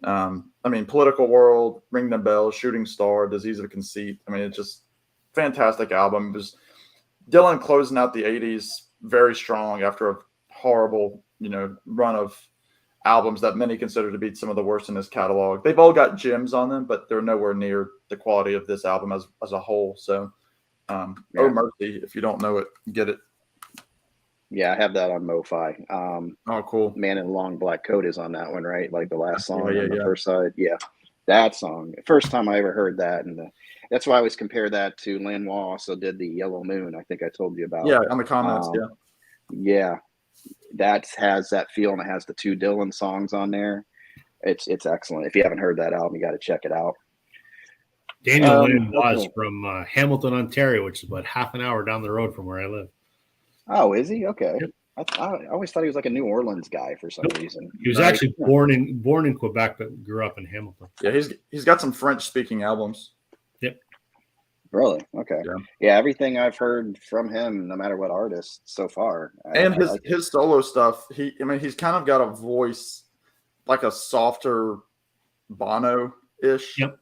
I mean, Political World, Ring the Bell, Shooting Star, Disease of Conceit. I mean, it's just fantastic album. It was Dylan closing out the 80s very strong after a horrible, run of albums that many consider to be some of the worst in his catalog. They've all got gems on them, but they're nowhere near the quality of this album as a whole. So, Oh Mercy, if you don't know it, get it. Yeah. I have that on MoFi. Oh, cool. Man in a Long Black Coat is on that one, right? Like the last song Yeah, on the yeah. first side. Yeah. That song. First time I ever heard that. And that's why I always compare that to Lanois also did the Yellow Moon. I think I told you about. Yeah, on the comments. Yeah. That has that feel, and it has the 2 Dylan songs on there. It's excellent. If you haven't heard that album, you got to check it out. Daniel Lanois was okay. from Hamilton, Ontario, which is about half an hour down the road from where I live. Oh, is he? Okay. Yep. I always thought he was like a New Orleans guy for some reason. He was actually born in Quebec, but grew up in Hamilton. Yeah, he's got some French speaking albums. Really? Okay. Yeah. Yeah, everything I've heard from him, no matter what artist so far. And I like it. his solo stuff, he's kind of got a voice like a softer Bono-ish. Yep.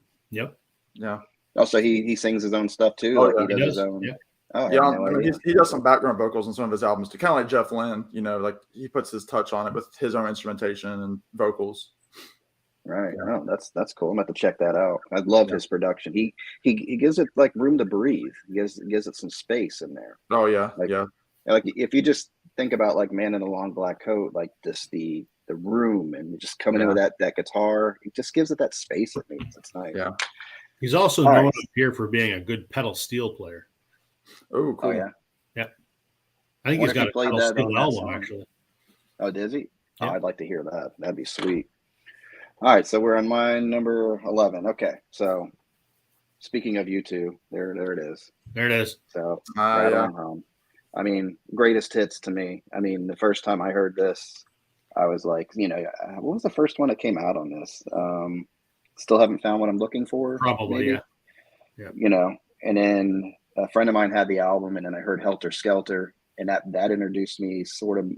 Yeah. Also, he sings his own stuff too. Oh, like yeah, he does his does. own. Yeah. Oh, Yeah, I had no idea. he does some background vocals in some of his albums too, kind of like Jeff Lynne. Like he puts his touch on it with his own instrumentation and vocals. Right. Yeah. Oh, that's cool. I'm gonna have to check that out. I love his production. He gives it like room to breathe. He gives it some space in there. Oh yeah, Like- yeah, Like if you just think about like Man in a Long Black Coat, like just the room and just coming in with that guitar, it just gives it that space it needs. It's nice. Yeah. He's also All known right. up here for being a good pedal steel player. Oh, cool. Oh yeah. I think What he's if got he a played pedal that steel on that album, song? actually. Oh, does he? Oh, Yeah. I'd like to hear that. That'd be sweet. All right, so we're on my number 11. Okay, so speaking of U2, there it is. There it is. So right Yeah. on home. I mean, greatest hits to me. I mean, the first time I heard this, I was like, what was the first one that came out on this? Still haven't found what I'm looking for. Probably, maybe? yeah. And then a friend of mine had the album, and then I heard Helter Skelter, and that introduced me sort of.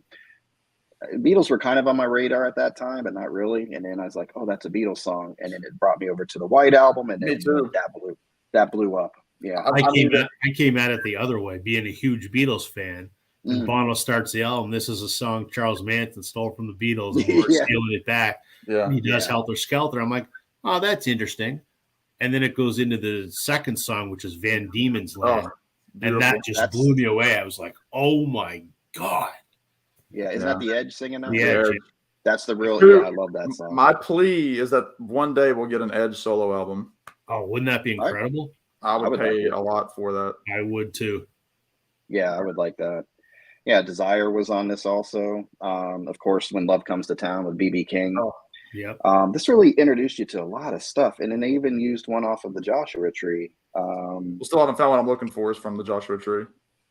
Beatles were kind of on my radar at that time, but not really. And then I was like, oh, that's a Beatles song. And then it brought me over to the White Album, and Me then too. that blew up. Yeah. I came at it the other way, being a huge Beatles fan. And Mm. Bono starts the album. This is a song Charles Manson stole from the Beatles, and we're Yeah. stealing it back. Yeah. He does Yeah. Helter Skelter. I'm like, oh, that's interesting. And then it goes into the second song, which is Van Diemen's Land. And that just That's- blew me away. I was like, oh my God. Yeah. Isn't that the Edge singing that? Yeah. That's the real. Dude, Yeah, I love that song. My plea is that one day we'll get an Edge solo album. Oh, wouldn't that be incredible? I would would pay like it. a lot for that. I would too. Yeah, I would like that. Yeah, Desire was on this also. Of course, When Love Comes to Town with BB King. Oh. Yep. This really introduced you to a lot of stuff, and then they even used one off of the Joshua Tree. Still haven't found what I'm looking for is from the Joshua Tree.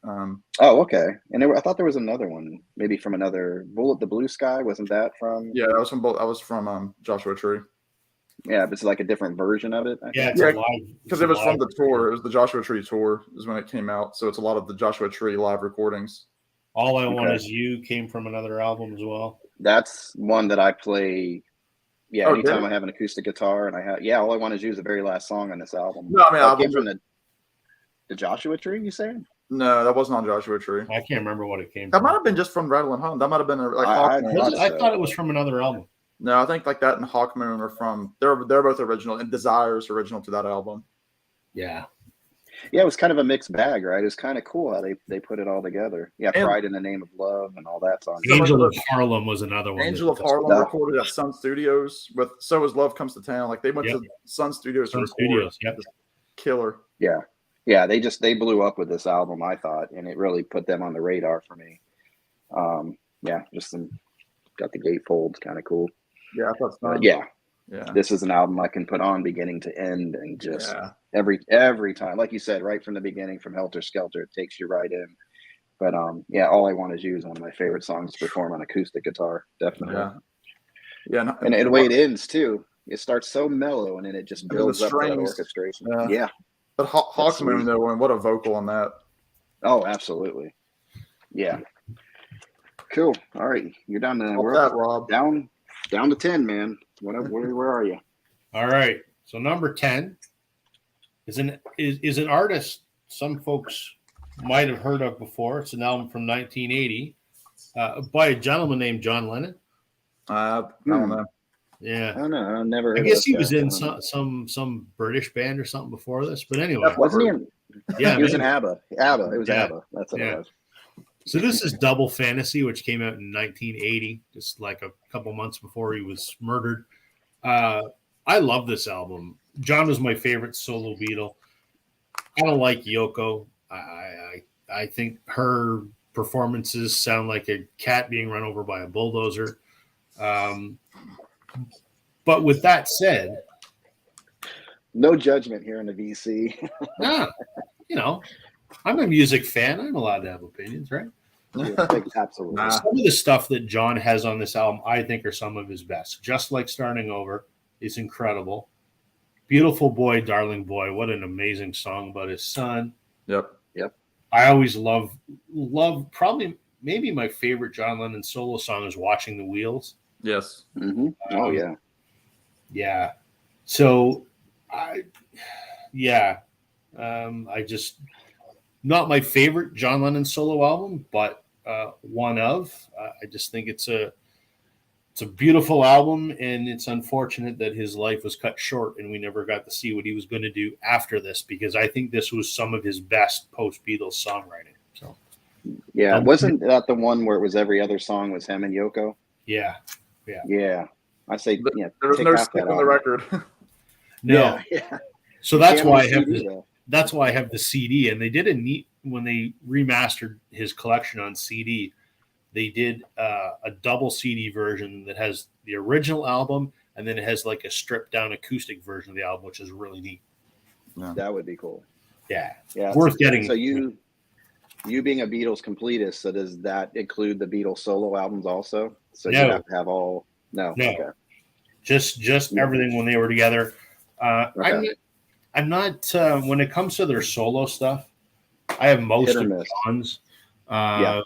Oh, okay. And I thought there was another one, maybe from another Bullet the Blue Sky. Wasn't that from? Yeah, that was from Joshua Tree. Yeah, but it's like a different version of it. I Yeah, think. it's Yeah, a live because it's a it was from live the recording. tour. It was the Joshua Tree tour is when it came out. So it's a lot of the Joshua Tree live recordings. All I Want Okay. Is You came from another album as well. That's one that I play. Yeah, Oh, did anytime it? I have an acoustic guitar and I have, All I Want Is You is the very last song on this album. No, I mean, Oh, I it came was from the Joshua Tree, you saying? no, that wasn't on Joshua Tree. I can't remember what it came That from. might have been just from Rattle and Hum. That might have been like I Hawkmoon. Was it? I so. thought it was from another album. No, I think like that and Hawkmoon are from. They're both original, and Desire's original to that album. Yeah. Yeah, it was kind of a mixed bag, right? It's kind of cool how they put it all together. Yeah, And- Pride in the Name of Love and all that song. So- Angel of Harlem was another one. Angel of that- Harlem that- recorded at Sun Studios with So As Love Comes to Town. Like they went Yep. to Sun Studios Sun to record. Studios, yep. Just killer. Yeah, they blew up with this album, I thought, and it really put them on the radar for me. Yeah, just some got the gatefolds, kind of cool. Yeah, I thought so. Yeah, Yeah. this is an album I can put on beginning to end and just Yeah. every time, like you said, right from the beginning, from Helter Skelter, it takes you right in. But yeah, All I Want Is You is one of my favorite songs to perform on acoustic guitar, definitely. Yeah. Yeah. And the way it ends too, it starts so mellow and then it just And the builds up to that strings. orchestration. Yeah. Yeah. But That's Hawkmoon sweet. though, and what a vocal on that. Oh, absolutely. Yeah. Cool. All right, you're down to What's we're that, up, Rob? down to 10, man. Where are you? All right. So number 10 is an artist some folks might have heard of before. It's an album from 1980 by a gentleman named John Lennon. I don't know. Yeah. I don't know. I never heard I of guess this he guy. was I in don't know. some British band or something before this. But anyway, Wasn't he in? yeah. He was in maybe. ABBA. ABBA. It was Yeah. ABBA. That's what Yeah. it was. So this is Double Fantasy, which came out in 1980, just like a couple months before he was murdered. I love this album. John was my favorite solo Beatle. I don't like Yoko. I think her performances sound like a cat being run over by a bulldozer. But with that said, No judgment here in the VC. nah, you know, I'm a music fan. I'm allowed to have opinions, right? Yeah, absolutely. Nah. Some of the stuff that John has on this album, I think, are some of his best. Just Like Starting Over is incredible. Beautiful Boy, Darling Boy. What an amazing song about his son. Yep. I always love probably maybe my favorite John Lennon solo song is Watching the Wheels. Yes. Mm-hmm. Oh yeah. Yeah. So I just not my favorite John Lennon solo album, but one of. I just think it's a beautiful album, and it's unfortunate that his life was cut short and we never got to see what he was going to do after this, because I think this was some of his best post-Beatles songwriting. So Yeah. Wasn't that the one where it was every other song was him and Yoko? yeah. Yeah. I say yeah. There was take no half skip that on the out. record. No. Yeah. So that's Can't why on I have CD, the, though. that's why I have the CD, and they did a neat when they remastered his collection on CD. They did a double CD version that has the original album, and then it has like a stripped down acoustic version of the album, which is really neat. That would be cool. Yeah, Yeah. worth getting. So you being a Beatles completist, so does that include the Beatles solo albums also? So No. you have to have all. No. No. Okay. just everything when they were together. Okay. I'm not when it comes to their solo stuff. I have most Hit or of miss. John's, Yeah.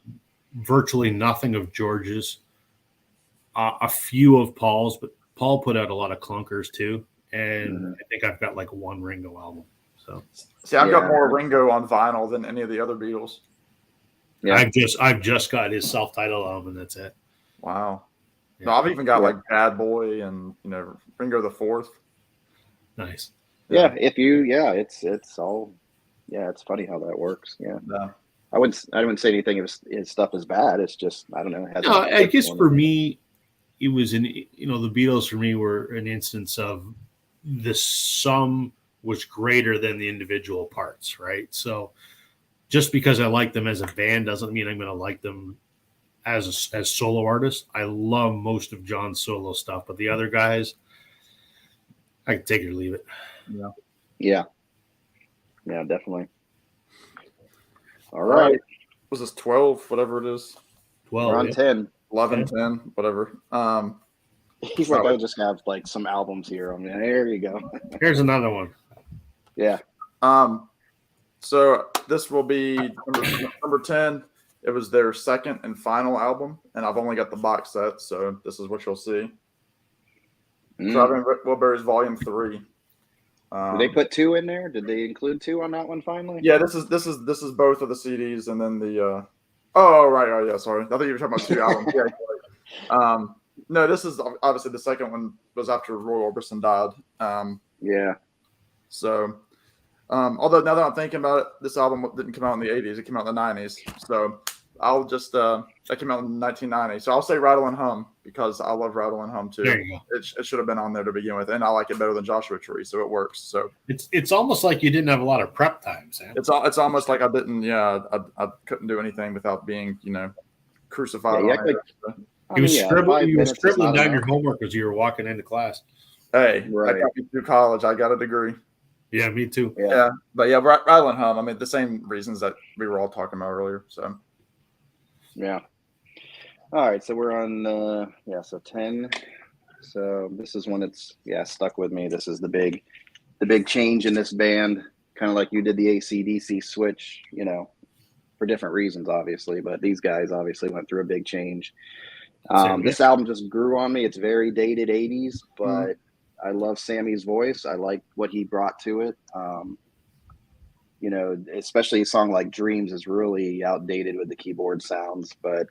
virtually nothing of George's, a few of Paul's, but Paul put out a lot of clunkers too, and Mhm. I think I've got like one Ringo album. So See, I've got Yeah. more Ringo on vinyl than any of the other Beatles. Yeah. I've just got his self-titled album, and that's it. Wow. Yeah. No, I've even got Yeah. like Bad Boy and Ringo the Fourth. Nice. Yeah. If you, it's all. Yeah, it's funny how that works. Yeah. Yeah. I wouldn't say anything of his stuff is bad. It's just I don't know. it hasn't No, I clicked guess for for me, it was the Beatles for me were an instance of the sum was greater than the individual parts, right? So just because I like them as a band doesn't mean I'm going to like them as solo artists. I love most of John's solo stuff, but the other guys, I can take it or leave it. Yeah, definitely. All right, Was this 12, whatever it is? we're 12. on yeah. 10. 11, Yeah. 10, whatever. He's like, I just have like some albums here. I mean, there you go. Here's another one. Yeah. So this will be number 10. It was their second and final album, and I've only got the box set, so this is what you'll see. Traveling Wilburys Volume 3. Did they put 2 in there? Did they include 2 on that one finally? Yeah, this is both of the CDs, and then the oh right, oh yeah, sorry, I thought you were talking about 2 albums. Yeah. No, this is obviously the second one was after Roy Orbison died. Yeah. So, although now that I'm thinking about it, this album didn't come out in the 80s; it came out in the 90s. So I'll just that came out in 1990. So I'll say Rattle and Hum because I love Rattle and Hum too. There you go. It should have been on there to begin with, and I like it better than Joshua Tree, so it works. So it's almost like you didn't have a lot of prep time, Sam. it's almost like I didn't. Yeah, I couldn't do anything without being crucified. Yeah, You were scribbling down enough. your homework as you were walking into class. Hey, Right. that got me through college. I got a degree. Yeah, me too. Yeah, but yeah, Rattle and Hum. I mean, the same reasons that we were all talking about earlier. So Yeah. All right, so we're on so 10. So this is one that's stuck with me. This is the big change in this band, kind of like you did the AC/DC switch, for different reasons, obviously, but these guys obviously went through a big change. This album just grew on me. It's very dated 80s, but I love Sammy's voice. I like what he brought to it. Especially a song like Dreams is really outdated with the keyboard sounds, but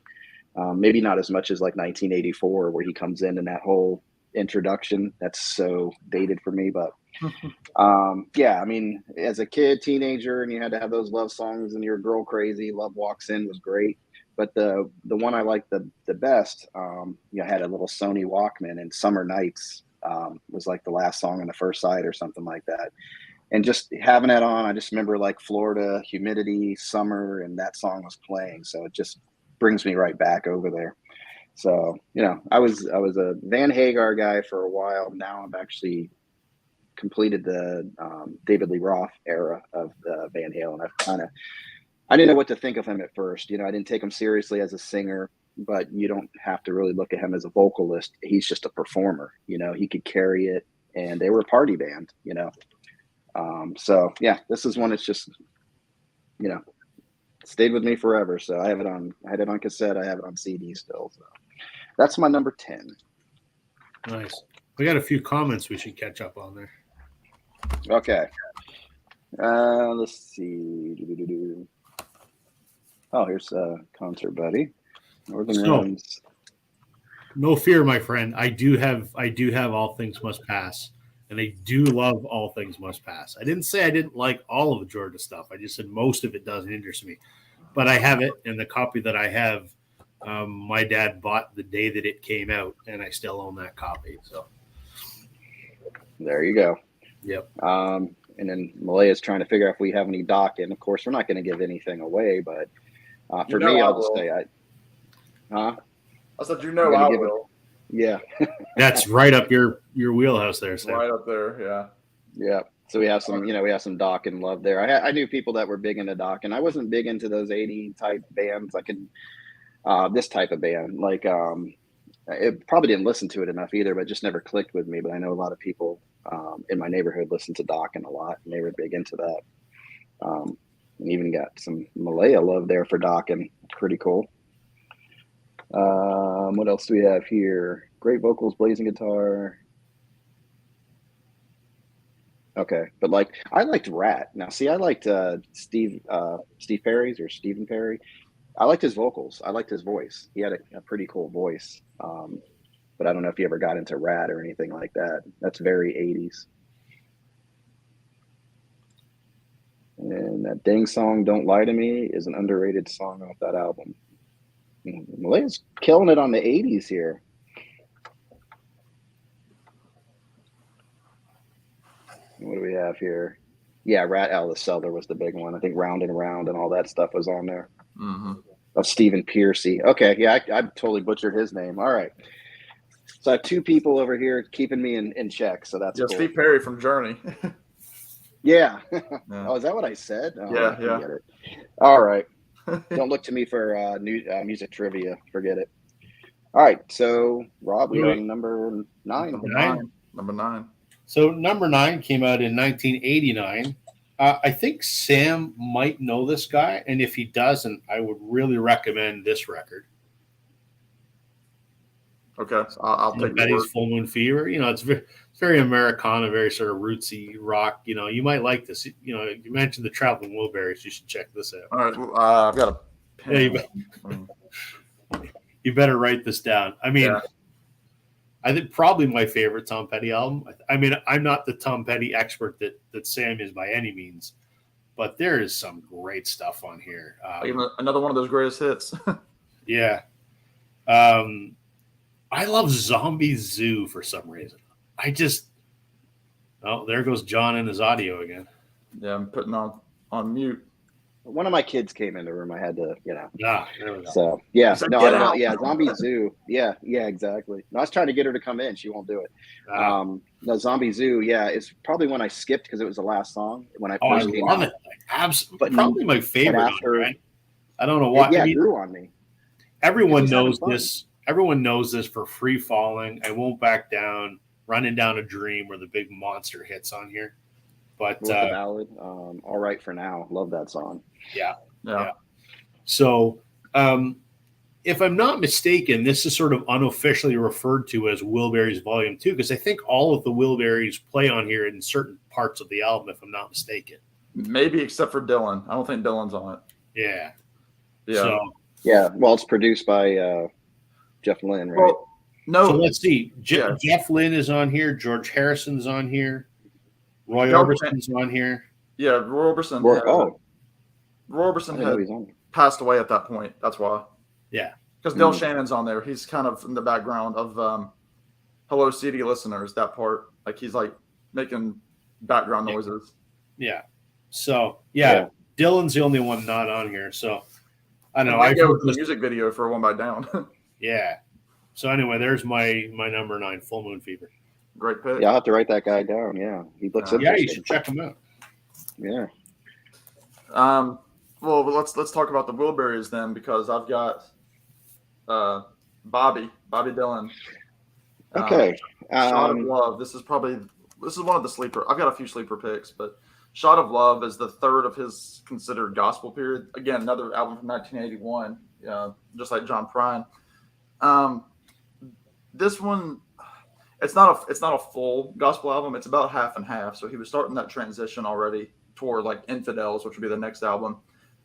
maybe not as much as like 1984 where he comes in and that whole introduction. That's so dated for me, but I mean, as a kid, teenager, and you had to have those love songs and you're girl crazy, Love Walks In was great. But the one I liked the best, I had a little Sony Walkman, and Summer Nights was like the last song on the first side or something like that. And just having that on, I just remember like Florida, humidity, summer, and that song was playing. So it just brings me right back over there. So, I was a Van Hagar guy for a while. Now I've actually completed the David Lee Roth era of Van Halen. I didn't know what to think of him at first. I didn't take him seriously as a singer, but you don't have to really look at him as a vocalist. He's just a performer. He could carry it, and they were a party band. So yeah, this is one that's just, stayed with me forever. So I had it on cassette. I have it on CD still. So that's my number 10. Nice. We got a few comments we should catch up on there. Okay. Let's see. Oh, here's Concert Buddy. Northern Rhymes. No fear, my friend. I do have All Things Must Pass, and I do love All Things Must Pass. I didn't say I didn't like all of the Georgia stuff. I just said most of it doesn't interest me. But I have it, and the copy that I have, my dad bought the day that it came out, and I still own that copy. So there you go. Yep. And then Malaya's trying to figure out if we have any doc in. Of course, we're not going to give anything away, but for me, I'll just say I said, I will. Yeah. That's right up your wheelhouse there, Sam. Right up there, yeah. Yeah. So we have some, we have some Doc and love there. I knew people that were big into Doc, and I wasn't big into those 80 type bands. This type of band, it probably didn't listen to it enough either, but just never clicked with me. But I know a lot of people in my neighborhood listened to Dokken a lot, and they were big into that. And even got some Malaya love there for Dokken. Pretty cool. What else do we have here? Great vocals, blazing guitar. Okay, but I liked Rat. Now, see, I liked Steve Perry's or Stephen Perry. I liked his vocals. I liked his voice. He had a pretty cool voice. But I don't know if you ever got into Rat or anything like that. That's very 80s. And that dang song, Don't Lie to Me, is an underrated song off that album. Malaya's killing it on the 80s here. What do we have here? Yeah, Rat Out of the Cellar was the big one. I think Round and Round and all that stuff was on there. Mm-hmm. Of Stephen Pearcy. Okay, yeah, I totally butchered his name. All right. So I have two people over here keeping me in check, so that's cool. Steve Perry from Journey. Yeah. Yeah. Oh, is that what I said? Oh, Yeah. Get it. All right. Don't look to me for new music trivia. Forget it. All right, so Rob, we Wait. on number 9. Number Nine. 9. Number 9. So number 9 came out in 1989. I think Sam might know this guy, and if he doesn't, I would really recommend this record. Okay, so I'll take your Betty's word. Full Moon Fever. It's very Americana, very sort of rootsy rock. You might like this. You mentioned the Traveling Wilburys. You should check this out. All right, I've got a pen. Yeah, you better write this down. I mean, Yeah. I think probably my favorite Tom Petty album. I mean, I'm not the Tom Petty expert that Sam is by any means, but there is some great stuff on here. Even another one of those greatest hits. Yeah. I love Zombie Zoo for some reason. There goes John and his audio again. Yeah, I'm putting on mute. One of my kids came in the room. I had to, There we go. So yeah, He's like, no, "Get I don't know. out." Yeah, Zombie Zoo. Yeah, exactly. No, I was trying to get her to come in. She won't do it. No, Zombie Zoo. Yeah, it's probably one I skipped because it was the last song when I I first came love out. it. Absolutely, But probably my favorite. after- Right? I don't know why. Yeah, I it mean, grew on me. everyone He's having knows fun. this. Everyone knows this for Free Falling. I Won't Back Down. Running Down a Dream were the big monster hits on here. But With the ballad, All Right for Now. Love that song. yeah. Yeah. So, if I'm not mistaken, this is sort of unofficially referred to as Wilburys Volume 2 because I think all of the Wilburys play on here in certain parts of the album, if I'm not mistaken. Maybe except for Dylan. I don't think Dylan's on it. Yeah. Yeah. So, Yeah, well, it's produced by Jeff Lynne, right? Well, no. so let's see. Yeah. Jeff Lynne is on here. George Harrison's on here. Roy George- Orbison's on here. Yeah, Roy Orbison. Roy Roy I Orbison didn't know had he's on. passed away at that point. That's why. Yeah. Because Del Shannon's on there. He's kind of in the background of Hello CD Listeners, that part. Like he's like making background noises. Yeah. So, yeah, Dylan's the only one not on here. So, I don't know. I I've go heard with the this- music video for One Bite Down. Yeah. So, anyway, there's my number 9, Full Moon Fever. Great pick. Yeah, I'll have to write that guy down. Yeah, he looks Yeah, Yeah, you interesting. should check him out. Yeah. Well, let's talk about the Wilburys then, because I've got Bobby Dylan. Okay. Shot of Love. This is one of the sleeper. I've got a few sleeper picks, but Shot of Love is the third of his considered gospel period. Again, another album from 1981, just like John Prine. This one, it's not a full gospel album. It's about half and half. So he was starting that transition already toward like Infidels, which would be the next album.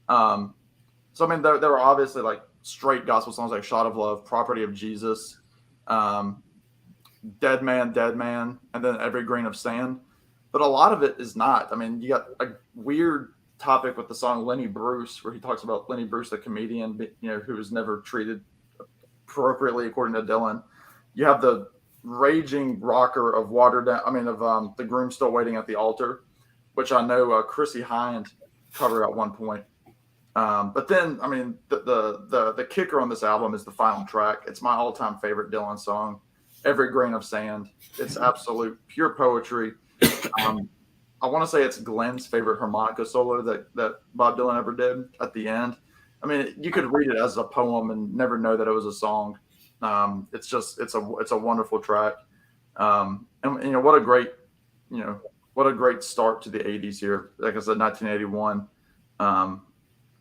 So I mean, there were obviously like straight gospel songs like Shot of Love, Property of Jesus, Dead Man, and then Every Grain of Sand. But a lot of it is not. I mean, you got a weird topic with the song Lenny Bruce, where he talks about Lenny Bruce, the comedian, who was never treated appropriately according to Dylan. You have the raging rocker of The Groom Still Waiting at the Altar, which I know Chrissy Hind covered at one point. But then, I mean, the kicker on this album is the final track. It's my all-time favorite Dylan song, Every Grain of Sand. It's absolute pure poetry. I want to say it's Glenn's favorite harmonica solo that Bob Dylan ever did at the end. I mean, you could read it as a poem and never know that it was a song. It's a wonderful track. And what a great start to the 80s here. Like I said, 1981.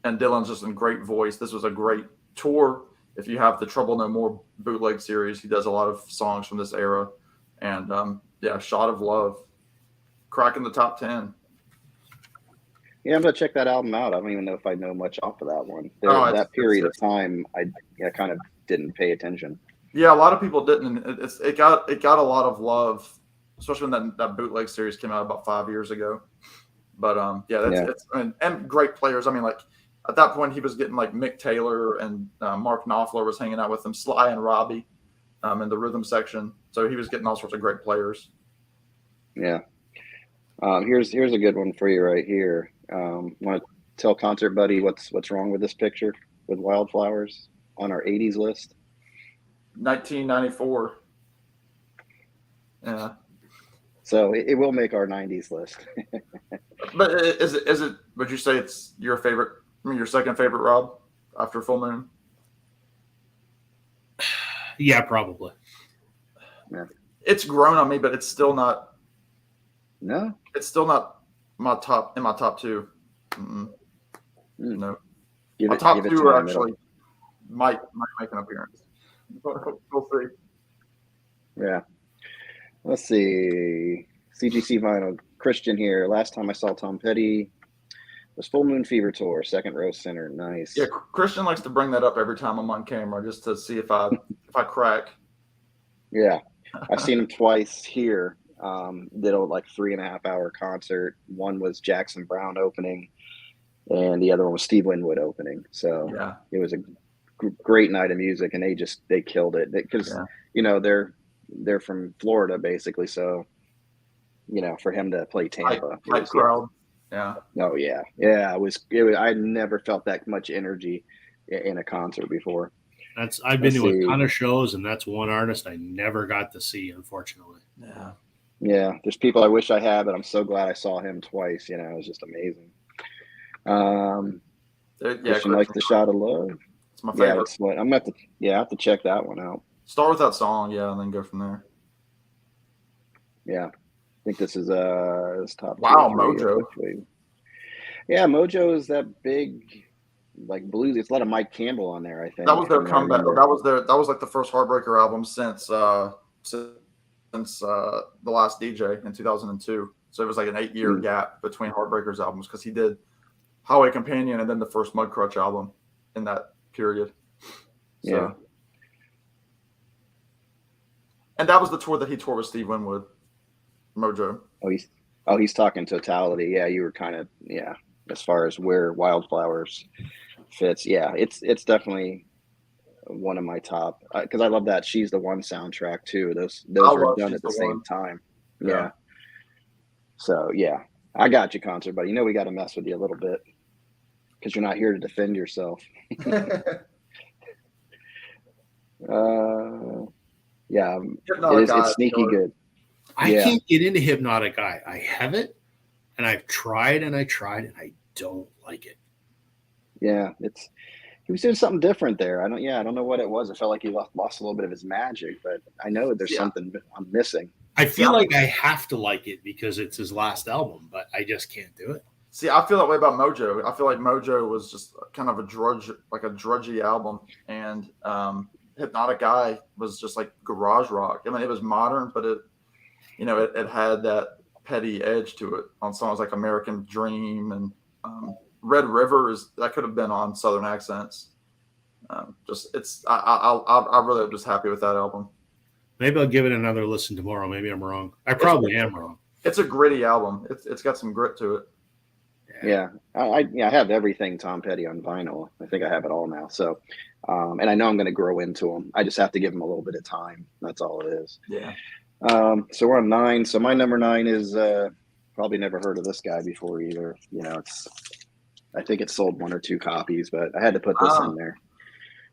And Dylan's just in great voice. This was a great tour. If you have the Trouble No More bootleg series, he does a lot of songs from this era. And Shot of Love, cracking the top 10. Yeah, I'm gonna check that album out. I don't even know if I know much off of that one. That period of time, I kind of didn't pay attention. Yeah, a lot of people didn't. It got a lot of love, especially when that bootleg series came out about 5 years ago. But and great players. I mean, like at that point, he was getting like Mick Taylor and Mark Knopfler was hanging out with him, Sly and Robbie, in the rhythm section. So he was getting all sorts of great players. Yeah. Here's a good one for you right here. Want to tell Concert Buddy what's wrong with this picture with Wildflowers on our 80s list? 1994. Yeah. So it will make our 90s list. But is it? Would you say it's your second favorite, Rob, after Full Moon? Yeah, probably. It's grown on me, but it's still not. No. It's still not my top two. Mm-mm. No, Give my it, top give it two are time. actually might make an appearance. We'll see. Yeah. Let's see. CGC Vinyl. Christian here. Last time I saw Tom Petty was Full Moon Fever Tour, second row center. Nice. Yeah, Christian likes to bring that up every time I'm on camera, just to see if I crack. Yeah. I've seen him twice here. Did a like 3.5 hour concert. One was Jackson Brown opening, and the other one was Steve Winwood opening. So Yeah, it was a great night of music, and they killed it because they're from Florida basically. So for him to play Tampa, hype crowd. Yeah. Oh yeah. It was. I never felt that much energy in a concert before. I've been to a ton of shows, and that's one artist I never got to see, unfortunately. Yeah. Yeah, there's people I wish I had, but I'm so glad I saw him twice. It was just amazing. Christian likes The Shot of Love. It's my favorite. Yeah, I'm gonna have to check that one out. Start with that song, and then go from there. Yeah, I think this is his top. Wow, Mojo. Yeah, Mojo is that big, like blues. It's a lot of Mike Campbell on there. I think that was their comeback. That was like the first Heartbreaker album since The Last DJ in 2002. So it was like an 8-year gap between Heartbreakers albums because he did Highway Companion and then the first Mudcrutch album in that period. So, yeah. And that was the tour that he toured with Steve Winwood, Mojo. Oh, he's talking totality. Yeah, you were kind of as far as where Wildflowers fits. Yeah, it's definitely one of my top because I love that She's the One soundtrack too. Those were done at the same time. Yeah. So yeah, I got you, concert, but we got to mess with you a little bit because you're not here to defend yourself. Yeah, it's sneaky good. I can't get into Hypnotic Eye. I have it, and I've tried and I don't like it. Yeah, he was doing something different there. I don't know what it was. It felt like he lost a little bit of his magic, but I know there's something I'm missing. I feel like I have to like it because it's his last album, but I just can't do it. See, I feel that way about Mojo. I feel like Mojo was just kind of a drudgy album, and Hypnotic Eye was just like garage rock. I mean, it was modern, but it had that Petty edge to it on songs like American Dream and Red River that could have been on Southern Accents. I really am just happy with that album. Maybe I'll give it another listen tomorrow. Maybe I'm wrong. I probably am wrong. It's a gritty album. It's got some grit to it. Yeah, I have everything Tom Petty on vinyl. I think I have it all now. So, and I know I'm going to grow into them. I just have to give them a little bit of time. That's all it is. Yeah. So we're on 9. So my number 9 is probably never heard of this guy before either. I think it sold 1 or 2 copies, but I had to put this in there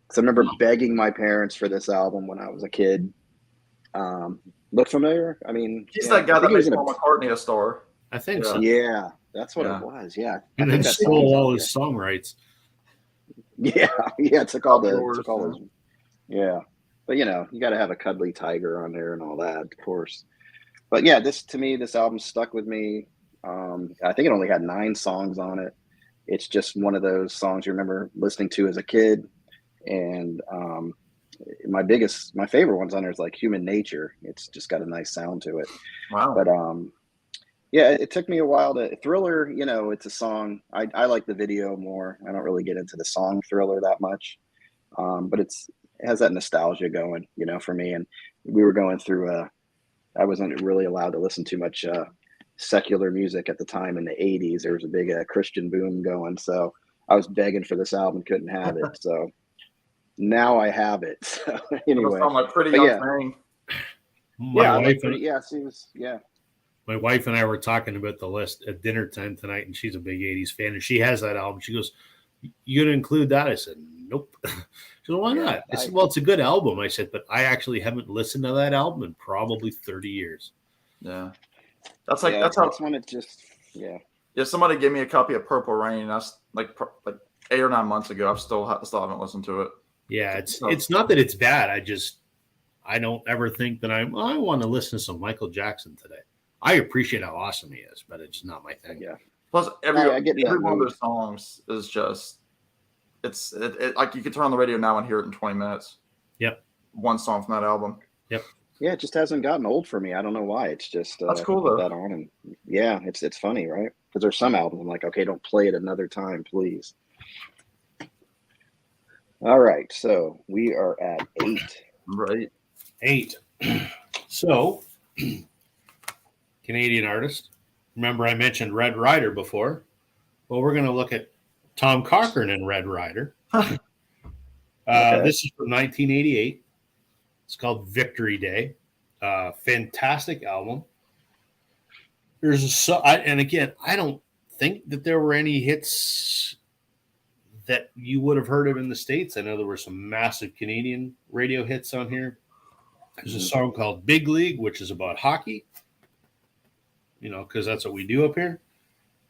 because I remember begging my parents for this album when I was a kid. Look familiar? I mean, he's that guy that made Paul McCartney a star. I think so. Yeah, that's what it was. Yeah, and then stole all his song rights. Yeah, it took all his. Yeah, but you got to have a cuddly tiger on there and all that, of course. But yeah, this album stuck with me. I think it only had 9 songs on it. It's just one of those songs you remember listening to as a kid, and my favorite ones on there is like Human Nature. It's just got a nice sound to it. Wow. But yeah, it took me a while to Thriller. It's a song. I like the video more. I don't really get into the song Thriller that much, but it has that nostalgia going, for me. And we were going through I wasn't really allowed to listen too much secular music at the time in the 80s. There was a big Christian boom going, so I was begging for this album, couldn't have it. So now I have it. So anyway, my pretty young thing. My wife and I were talking about the list at dinner time tonight, and she's a big 80s fan, and she has that album. She goes, "You gonna include that?" I said, "Nope." She said, "Why not?" I said, "Well, it's a good album." I said, "But I actually haven't listened to that album in probably 30 years." Yeah, that's when it just Yeah, somebody gave me a copy of Purple Rain. That's like 8 or 9 months ago. I still haven't listened to it. Yeah, it's not that it's bad. I just I don't ever think that I want to listen to some Michael Jackson today. I appreciate how awesome he is, but it's not my thing. Yeah. Plus, I get in that every one of mood. those songs is just it like you could turn on the radio now and hear it in 20 minutes. Yep. One song from that album. Yep. Yeah, it just hasn't gotten old for me. I don't know why. It's just That's I cool, put though. that on, and yeah, it's funny, right? Because there's some albums I'm like, okay, don't play it another time, please. All right, so we are at 8. Right. 8. So, Canadian artist. Remember, I mentioned Red Rider before. Well, we're going to look at Tom Cochrane and Red Rider. Okay. This is from 1988. It's called Victory Day. Fantastic album. And again, I don't think that there were any hits that you would have heard of in the States. I know there were some massive Canadian radio hits on here. There's a song called Big League, which is about hockey, because that's what we do up here.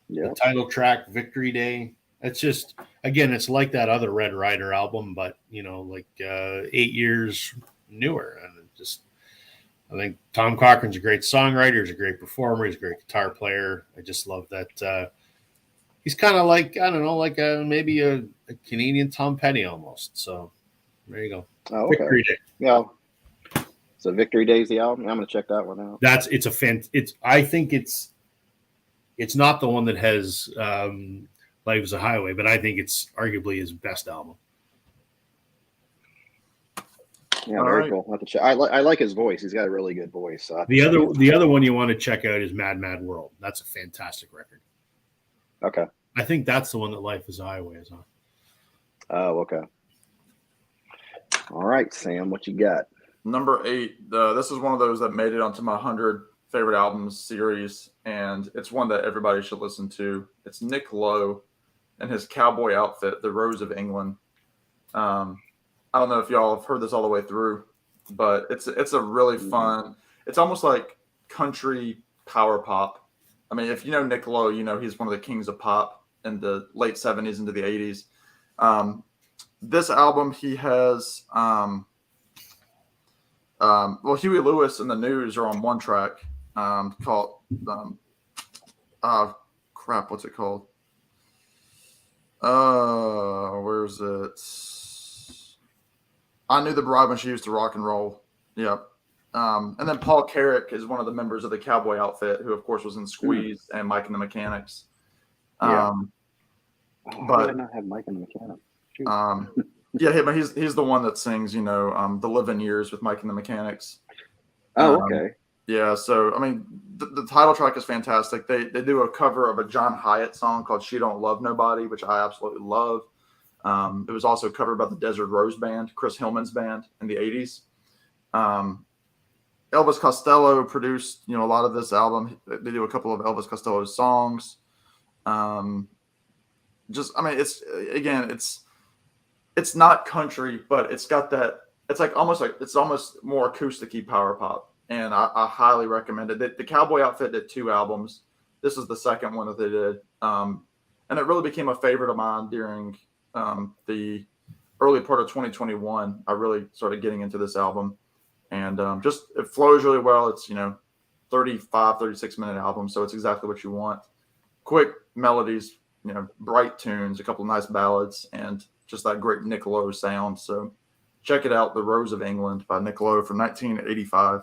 Yeah. The title track, Victory Day. It's just, again, it's like that other Red Rider album, but, 8 years newer. And I think Tom Cochrane's a great songwriter. He's a great performer. He's a great guitar player. I just love that. He's kind of like, I don't know, like maybe a Canadian Tom Petty almost. So there you go. Oh, okay. Victory Day. Yeah. So Victory Day's the album. I'm gonna check that one out. I think it's not the one that has Life is a Highway, but I think it's arguably his best album. Yeah, very cool. I'll have to check. I like his voice. He's got a really good voice. So The other one you want to check out is Mad Mad World. That's a fantastic record. Okay. I think that's the one that Life is a Highway is on. Oh, okay. All right, Sam, what you got? Number 8. This is one of those that made it onto my 100 favorite albums series, and it's one that everybody should listen to. It's Nick Lowe and his cowboy outfit, The Rose of England. I don't know if y'all have heard this all the way through, but it's a really fun. It's almost like country power pop. I mean, if you know Nick Lowe, he's one of the kings of pop in the late 70s into the 80s. This album, he has Huey Lewis and the News are on one track called what's it called? Where's it? I Knew the Bride When She Used to Rock and Roll. Yep. And then Paul Carrick is one of the members of the cowboy outfit, who of course was in Squeeze and Mike and the Mechanics. Yeah. But I did not have Mike and the Mechanics. but he's the one that sings, The Living Years with Mike and the Mechanics. Oh, okay. Yeah, so I mean, the title track is fantastic. They do a cover of a John Hyatt song called "She Don't Love Nobody," which I absolutely love. It was also covered by the Desert Rose Band, Chris Hillman's band in the 80s. Elvis Costello produced, a lot of this album. They do a couple of Elvis Costello's songs. It's not country, but it's got that. It's almost more acoustic-y power pop, and I highly recommend it. The Cowboy Outfit did 2 albums. This is the second one that they did, and it really became a favorite of mine during the early part of 2021. I really started getting into this album, and it flows really well. It's 36-minute album, so it's exactly what you want. Quick melodies, bright tunes, a couple of nice ballads, and just that great Nick Lowe sound. So check it out, The Rose of England by Nick Lowe from 1985.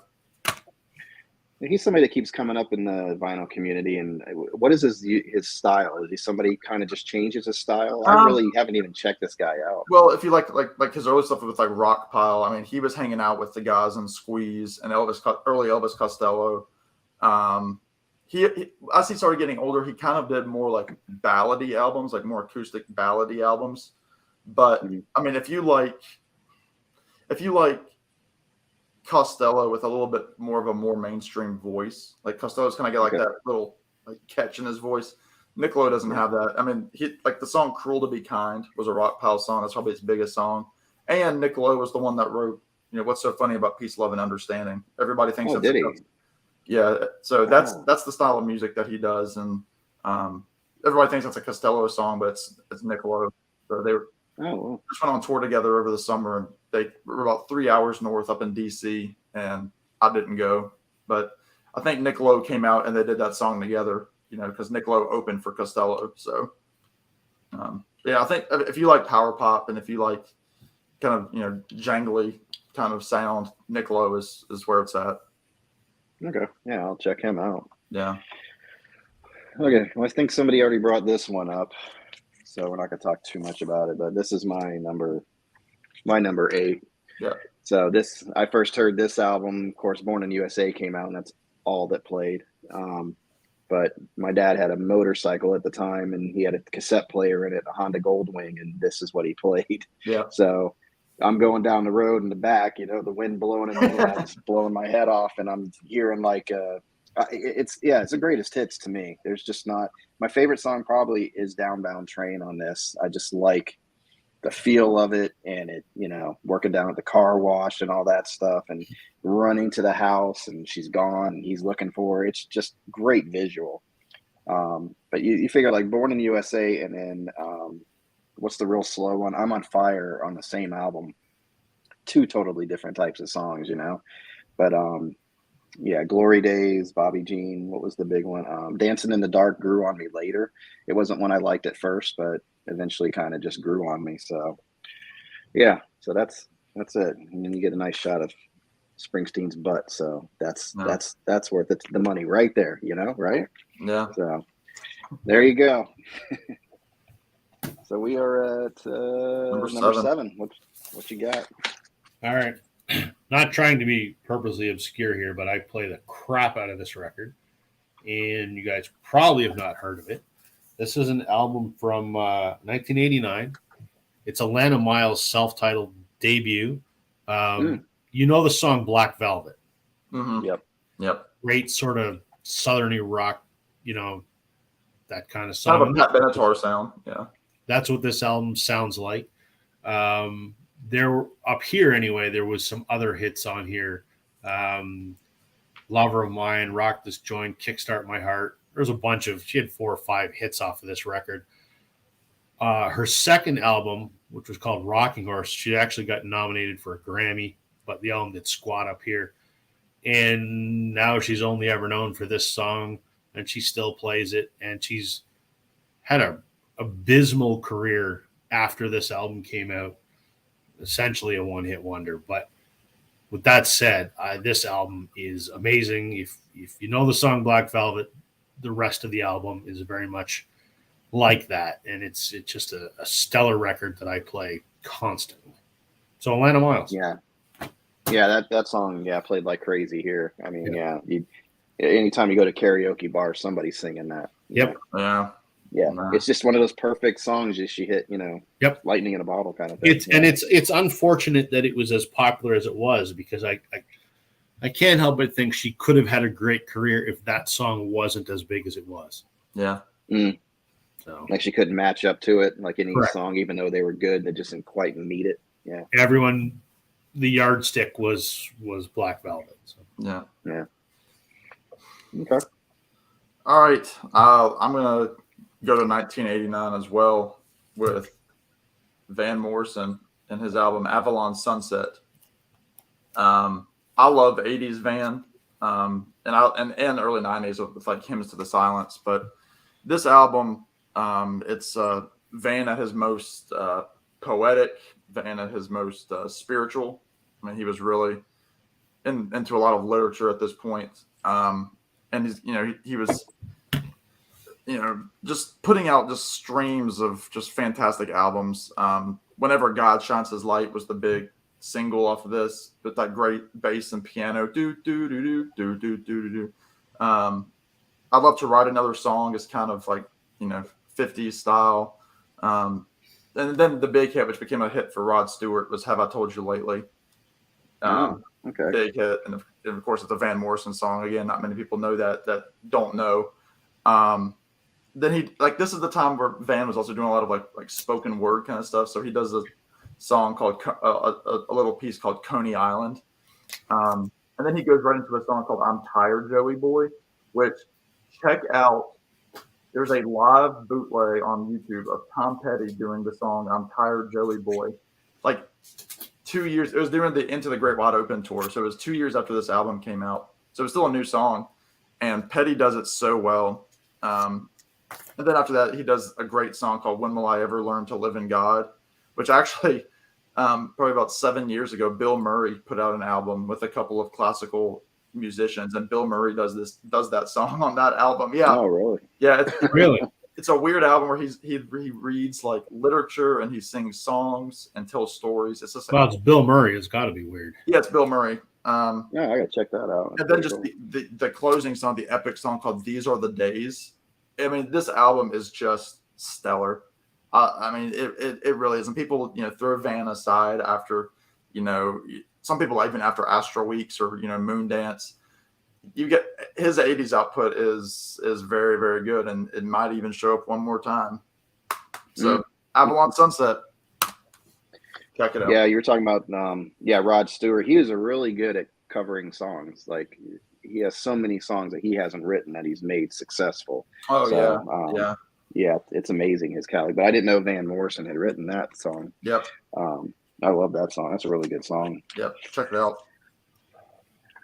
He's somebody that keeps coming up in the vinyl community. And what is his style? Is he somebody kind of just changes his style? I really haven't even checked this guy out. Well, if you like his early stuff with like Rockpile, I mean, he was hanging out with the guys in Squeeze and early Elvis Costello. As he started getting older, he kind of did more like ballady albums, like more acoustic ballady albums. But I mean, if you like Costello with a little bit more of a more mainstream voice, like Costello's kind of got like that little like catch in his voice. Nick Lowe doesn't have that. I mean, the song "Cruel to Be Kind" was a Rockpile song. That's probably his biggest song. And Nick Lowe was the one that wrote, What's So Funny About Peace, Love, and Understanding. Everybody thinks did he? Yeah. So that's the style of music that he does, and everybody thinks that's a Costello song, but it's Nick Lowe. So they were just went on tour together over the summer, and they were about 3 hours north up in DC, and I didn't go. But I think Nick Lowe came out and they did that song together, because Nick Lowe opened for Costello. So, yeah, I think if you like power pop and if you like kind of, jangly kind of sound, Nick Lowe is where it's at. Okay. Yeah, I'll check him out. Yeah. Okay. Well, I think somebody already brought this one up, so we're not going to talk too much about it, but this is my number 8. Yeah. So I first heard this album, of course, Born in USA came out, and that's all that played. But my dad had a motorcycle at the time, and he had a cassette player in it, a Honda Goldwing, and this is what he played. Yeah. So I'm going down the road in the back, the wind blowing in my head, it's blowing my head off, and I'm hearing like it's the greatest hits to me. There's just not my favorite song probably is Downbound Train on this. I just like the feel of it, and it, working down at the car wash and all that stuff, and running to the house, and she's gone, and he's looking for her. It's just great visual. But you figure like Born in the USA, and then what's the real slow one? I'm on Fire on the same album. 2 totally different types of songs, But yeah, Glory Days, Bobby Jean. What was the big one? Dancing in the Dark grew on me later. It wasn't one I liked at first, but eventually kind of just grew on me. So yeah, so that's it. And then you get a nice shot of Springsteen's butt. So that's worth it. The money right there, right? Yeah. So there you go. So we are at number 7. What you got? All right. Not trying to be purposely obscure here, but I play the crap out of this record, and you guys probably have not heard of it. This is an album from 1989. It's Alana Miles' self-titled debut. You know the song Black Velvet. Mm-hmm. Yep. Great sort of southerny rock, that kind of song. Kind of a Pat Benatar sound. Yeah. That's what this album sounds like. There up here anyway, there was some other hits on here. Lover of Mine, Rock This Joint, Kickstart My Heart. There's a bunch she had 4 or 5 hits off of this record. Her second album, which was called Rocking Horse, she actually got nominated for a Grammy, but the album did squat up here. And now she's only ever known for this song, and she still plays it. And she's had a abysmal career after this album came out. Essentially a one-hit wonder. But with that said, this album is amazing. If you know the song Black Velvet, the rest of the album is very much like that, and it's just a stellar record that I play constantly. So Alana Miles. Yeah, that song played like crazy here. I mean, anytime you go to karaoke bar, somebody's singing that. Yep. Yeah. It's just one of those perfect songs that she hit, lightning in a bottle kind of thing. It's unfortunate that it was as popular as it was, because I can't help but think she could have had a great career if that song wasn't as big as it was. Yeah. So like she couldn't match up to it, like any song, even though they were good, they just didn't quite meet it. Yeah. Everyone, the yardstick was Black Velvet. So. Yeah. Okay. All right. I'm gonna go to 1989 as well with Van Morrison and his album Avalon Sunset. I love 80s Van, and early 90s with like Hymns to the Silence. But this album, it's Van at his most poetic, Van at his most spiritual. I mean, he was really into a lot of literature at this point, and he was just putting out just streams of just fantastic albums. Whenever God Shines His Light was the big single off of this, with that great bass and piano. Do do do do do do do do. I'd love to write another song. It's kind of like 50s style. And then the big hit, which became a hit for Rod Stewart, was Have I Told You Lately? Okay. Big hit, and of course it's a Van Morrison song. Again, not many people know that don't know. Then this is the time where Van was also doing a lot of like spoken word kind of stuff. So he does a song called a little piece called Coney Island, and then he goes right into a song called I'm Tired, Joey Boy, which check out. There's a live bootleg on YouTube of Tom Petty doing the song I'm Tired, Joey Boy, like 2 years. It was during the Into the Great Wide Open tour, so it was 2 years after this album came out. So it was still a new song, and Petty does it so well. And then after that, he does a great song called "When Will I Ever Learn to Live in God," which actually, probably about 7 years ago, Bill Murray put out an album with a couple of classical musicians, and Bill Murray does that song on that album. Yeah, Oh, really? yeah, Really? it's a weird album where he reads like literature and he sings songs and tells stories. It's just Well, it's Bill Murray. It's got to be weird. yeah, it's Bill Murray. Yeah, I gotta check that out. And then just the closing song, the epic song called "These Are the Days." I mean, this album is just stellar. I mean, it really is. And people, throw Van aside after, some people even after Astro Weeks or Moondance. You get his '80s output is very, very good, and it might even show up one more time. So Avalon Sunset, check it out. Yeah, you were talking about Rod Stewart. He was really good at covering songs. Like he has so many songs that he hasn't written that he's made successful. Oh So, yeah, it's amazing his catalog. But I didn't know Van Morrison had written that song. Yep. I love that song. That's a really good song. Yep. Check it out.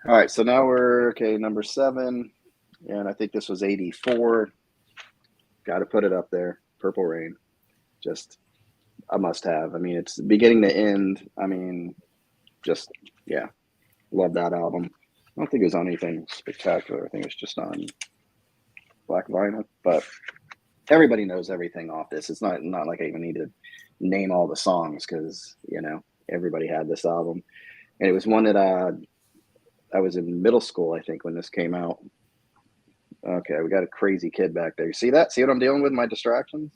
All right, so now we're number 7, and I think this was 84. Got to put it up there. Purple Rain, just a must-have. I mean, it's beginning to end. I mean, just love that album. I don't think it was on anything spectacular. I think it's just on Black Vinyl, but everybody knows everything off this. It's not like I even need to name all the songs because everybody had this album, and it was one that I was in middle school, I think, when this came out. Okay, we got a crazy kid back there. You see that? See what I'm dealing with? My distractions?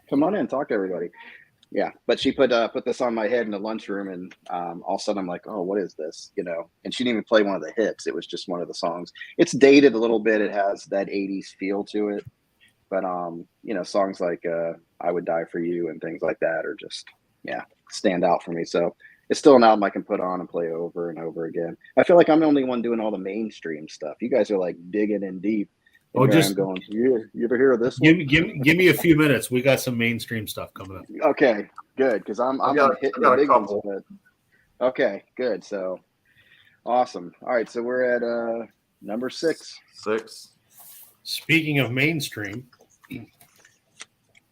Come on in, talk to everybody. Yeah, but she put this on my head in the lunchroom, and all of a sudden I'm like, oh, what is this? And she didn't even play one of the hits. It was just one of the songs. It's dated a little bit. It has that 80s feel to it. But, songs like I Would Die For You and things like that are just, stand out for me. So it's still an album I can put on and play over and over again. I feel like I'm the only one doing all the mainstream stuff. You guys are like digging in deep. Oh, I'm going, you ever hear of this one? Give me a few minutes. We got some mainstream stuff coming up. Okay, good. Because I'm hitting the big ones. But, okay, good. So awesome. All right, so we're at number 6. Speaking of mainstream,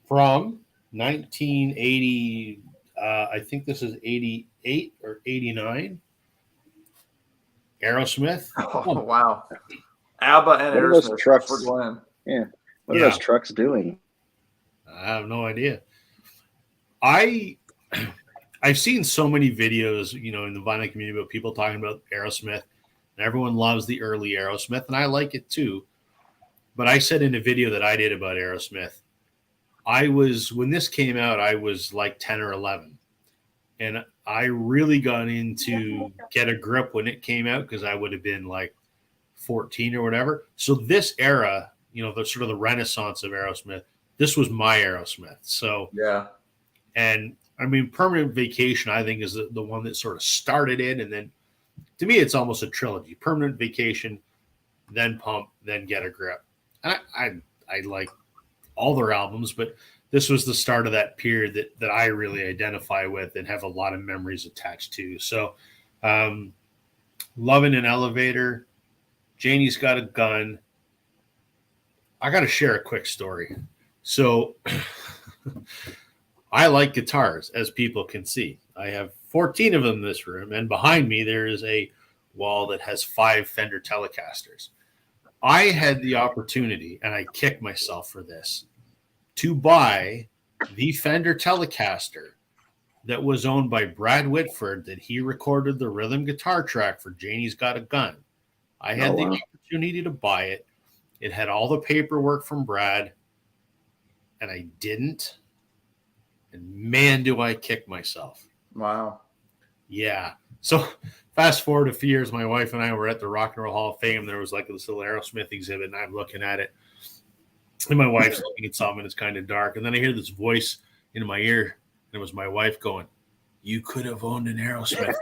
from 1980, I think this is 88 or 89. Aerosmith. Oh, wow. ABBA and What are those Aerosmith trucks? for Glenn. Yeah. What are those trucks doing? I have no idea. I've seen so many videos, in the vinyl community about people talking about Aerosmith, and everyone loves the early Aerosmith, and I like it too. But I said in a video that I did about Aerosmith, when this came out, I was like 10 or 11. And I really got into Get a Grip when it came out because I would have been like 14 or whatever. So this era, the sort of the renaissance of Aerosmith, this was my Aerosmith. So, yeah. And I mean, Permanent Vacation, I think, is the one that sort of started it. And then to me, it's almost a trilogy: Permanent Vacation, then Pump, then Get a Grip. And I like all their albums, but this was the start of that period that I really identify with and have a lot of memories attached to. So, Lovin' an Elevator, Janie's Got a Gun. I got to share a quick story. So, I like guitars, as people can see. I have 14 of them in this room, and behind me there is a wall that has 5 Fender Telecasters. I had the opportunity, and I kick myself for this, to buy the Fender Telecaster that was owned by Brad Whitford that he recorded the rhythm guitar track for Janie's Got a Gun. I had the opportunity to buy it. It had all the paperwork from Brad, and I didn't. And man, do I kick myself. Wow. Yeah. So fast forward a few years, my wife and I were at the Rock and Roll Hall of Fame. There was like this little Aerosmith exhibit, and I'm looking at it. And my wife's looking at something, and it's kind of dark. And then I hear this voice in my ear, and it was my wife going, "You could have owned an Aerosmith."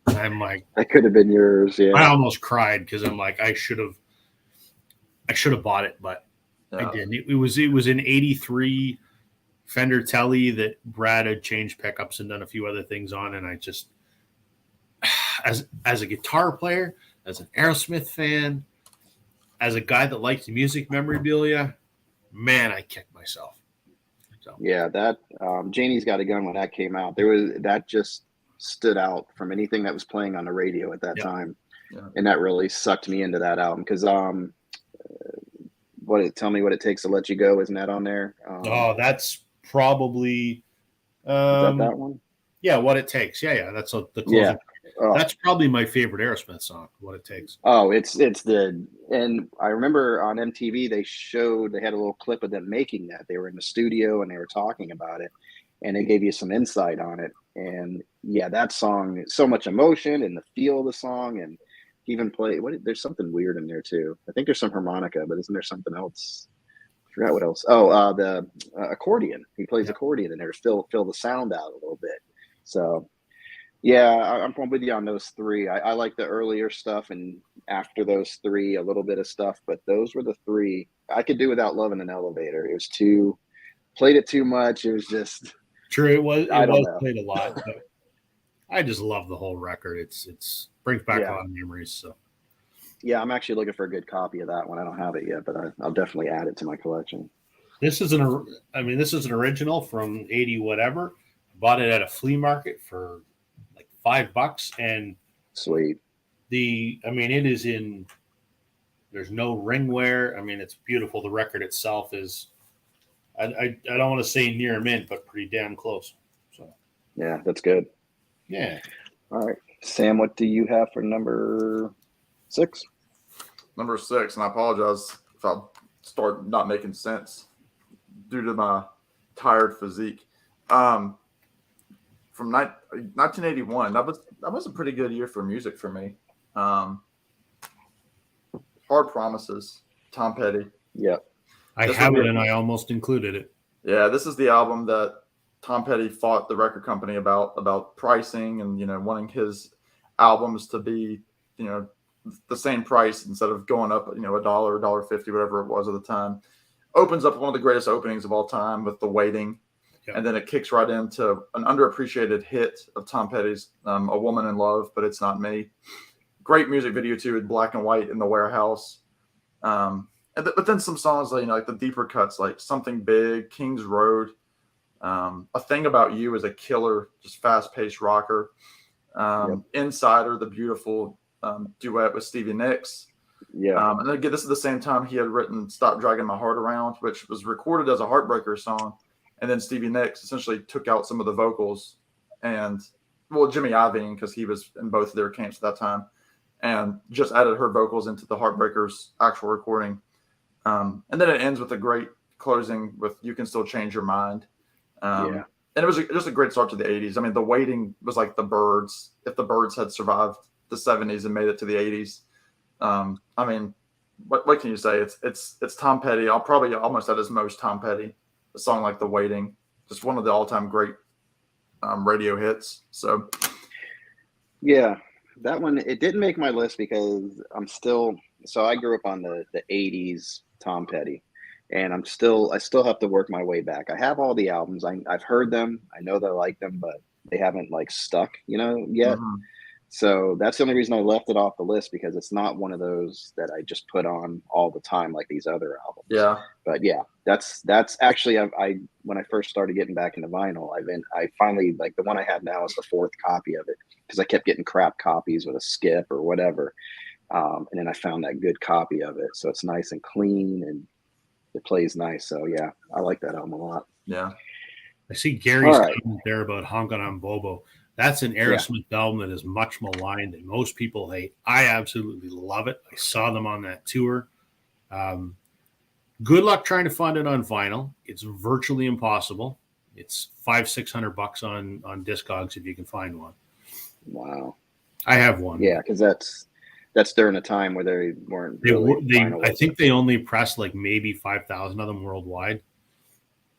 And I'm like, that could have been yours. Yeah. I almost cried because I'm like, I should have bought it, but I didn't. It was in 83 Fender Telly that Brad had changed pickups and done a few other things on, and I just, as a guitar player, as an Aerosmith fan, as a guy that likes music memorabilia, man, I kicked myself. So Yeah, that Janie's Got a Gun, when that came out, there was that just stood out from anything that was playing on the radio at that Yeah. time. Yeah. And that really sucked me into that album because Tell Me What It Takes to Let You Go, isn't that on there? that's probably Is that one? Yeah, What It Takes. Yeah, that's the closing. Yeah. Oh. That's probably my favorite Aerosmith song, What It Takes. Oh, it's and I remember on MTV they had a little clip of them making that. They were in the studio and they were talking about it, and they gave you some insight on it. And yeah, that song, so much emotion and the feel of the song, and even there's something weird in there too. I think there's some harmonica, but isn't there something else? I forgot what else. Oh, the accordion. He plays accordion in there to fill the sound out a little bit. So yeah, I'm with you on those three. I like the earlier stuff, and after those three, a little bit of stuff, but those were the three. I could do without Love in an Elevator. It was played it too much. It was just true. It was know. Played a lot, but I just love the whole record. It's brings back a lot of memories. So yeah, I'm actually looking for a good copy of that one. I don't have it yet, but I'll definitely add it to my collection. This is an original from 80 whatever. I bought it at a flea market for like $5, and sweet. It is in. There's no ring wear. I mean, it's beautiful. The record itself is. I don't want to say near mint, but pretty damn close. So yeah, that's good. Yeah. All right, Sam, what do you have for number 6? Number 6, and I apologize if I start not making sense due to my tired physique. From 1981, that was a pretty good year for music for me. Hard Promises, Tom Petty. Yep. I have it, and I almost included it. Yeah, this is the album that Tom Petty fought the record company about pricing and, wanting his albums to be, the same price instead of going up, $1, $1.50, whatever it was at the time. Opens up one of the greatest openings of all time with The Waiting. Yep. And then it kicks right into an underappreciated hit of Tom Petty's, A Woman in Love, But It's Not Me. Great music video too, in black and white in the warehouse. But then some songs like the deeper cuts, like Something Big, King's Road. A Thing About You is a killer, just fast-paced rocker. Insider, the beautiful duet with Stevie Nicks. Yeah. And then again, this is the same time he had written Stop Dragging My Heart Around, which was recorded as a Heartbreaker song. And then Stevie Nicks essentially took out some of the vocals and, Jimmy Iovine, because he was in both of their camps at that time, and just added her vocals into the Heartbreakers' actual recording. And then it ends with a great closing with You Can Still Change Your Mind. And it was just a great start to the 80s. I mean, The Waiting was like the Byrds, if the Byrds had survived the 70s and made it to the 80s. I mean, what can you say? It's Tom Petty. I'll probably almost at his most Tom Petty. A song like The Waiting, just one of the all-time great radio hits. So, yeah, that one, it didn't make my list because I grew up on the 80s Tom Petty, and I still have to work my way back. I have all the albums. I've heard them. I know that I like them, but they haven't stuck, yet. Mm-hmm. So that's the only reason I left it off the list, because it's not one of those that I just put on all the time like these other albums. Yeah. But yeah, that's actually when I first started getting back into vinyl, I finally, the one I have now is the 4th copy of it, because I kept getting crap copies with a skip or whatever. And then I found that good copy of it. So it's nice and clean and it plays nice. So yeah, I like that album a lot. Yeah. I see Gary's comment there about Honkin' on Bobo. That's an Aerosmith album that is much maligned and most people hate. I absolutely love it. I saw them on that tour. Good luck trying to find it on vinyl. It's virtually impossible. It's $500-$600 on Discogs if you can find one. Wow. I have one. Yeah, because that's during a time where they weren't. I think they only pressed maybe 5,000 of them worldwide.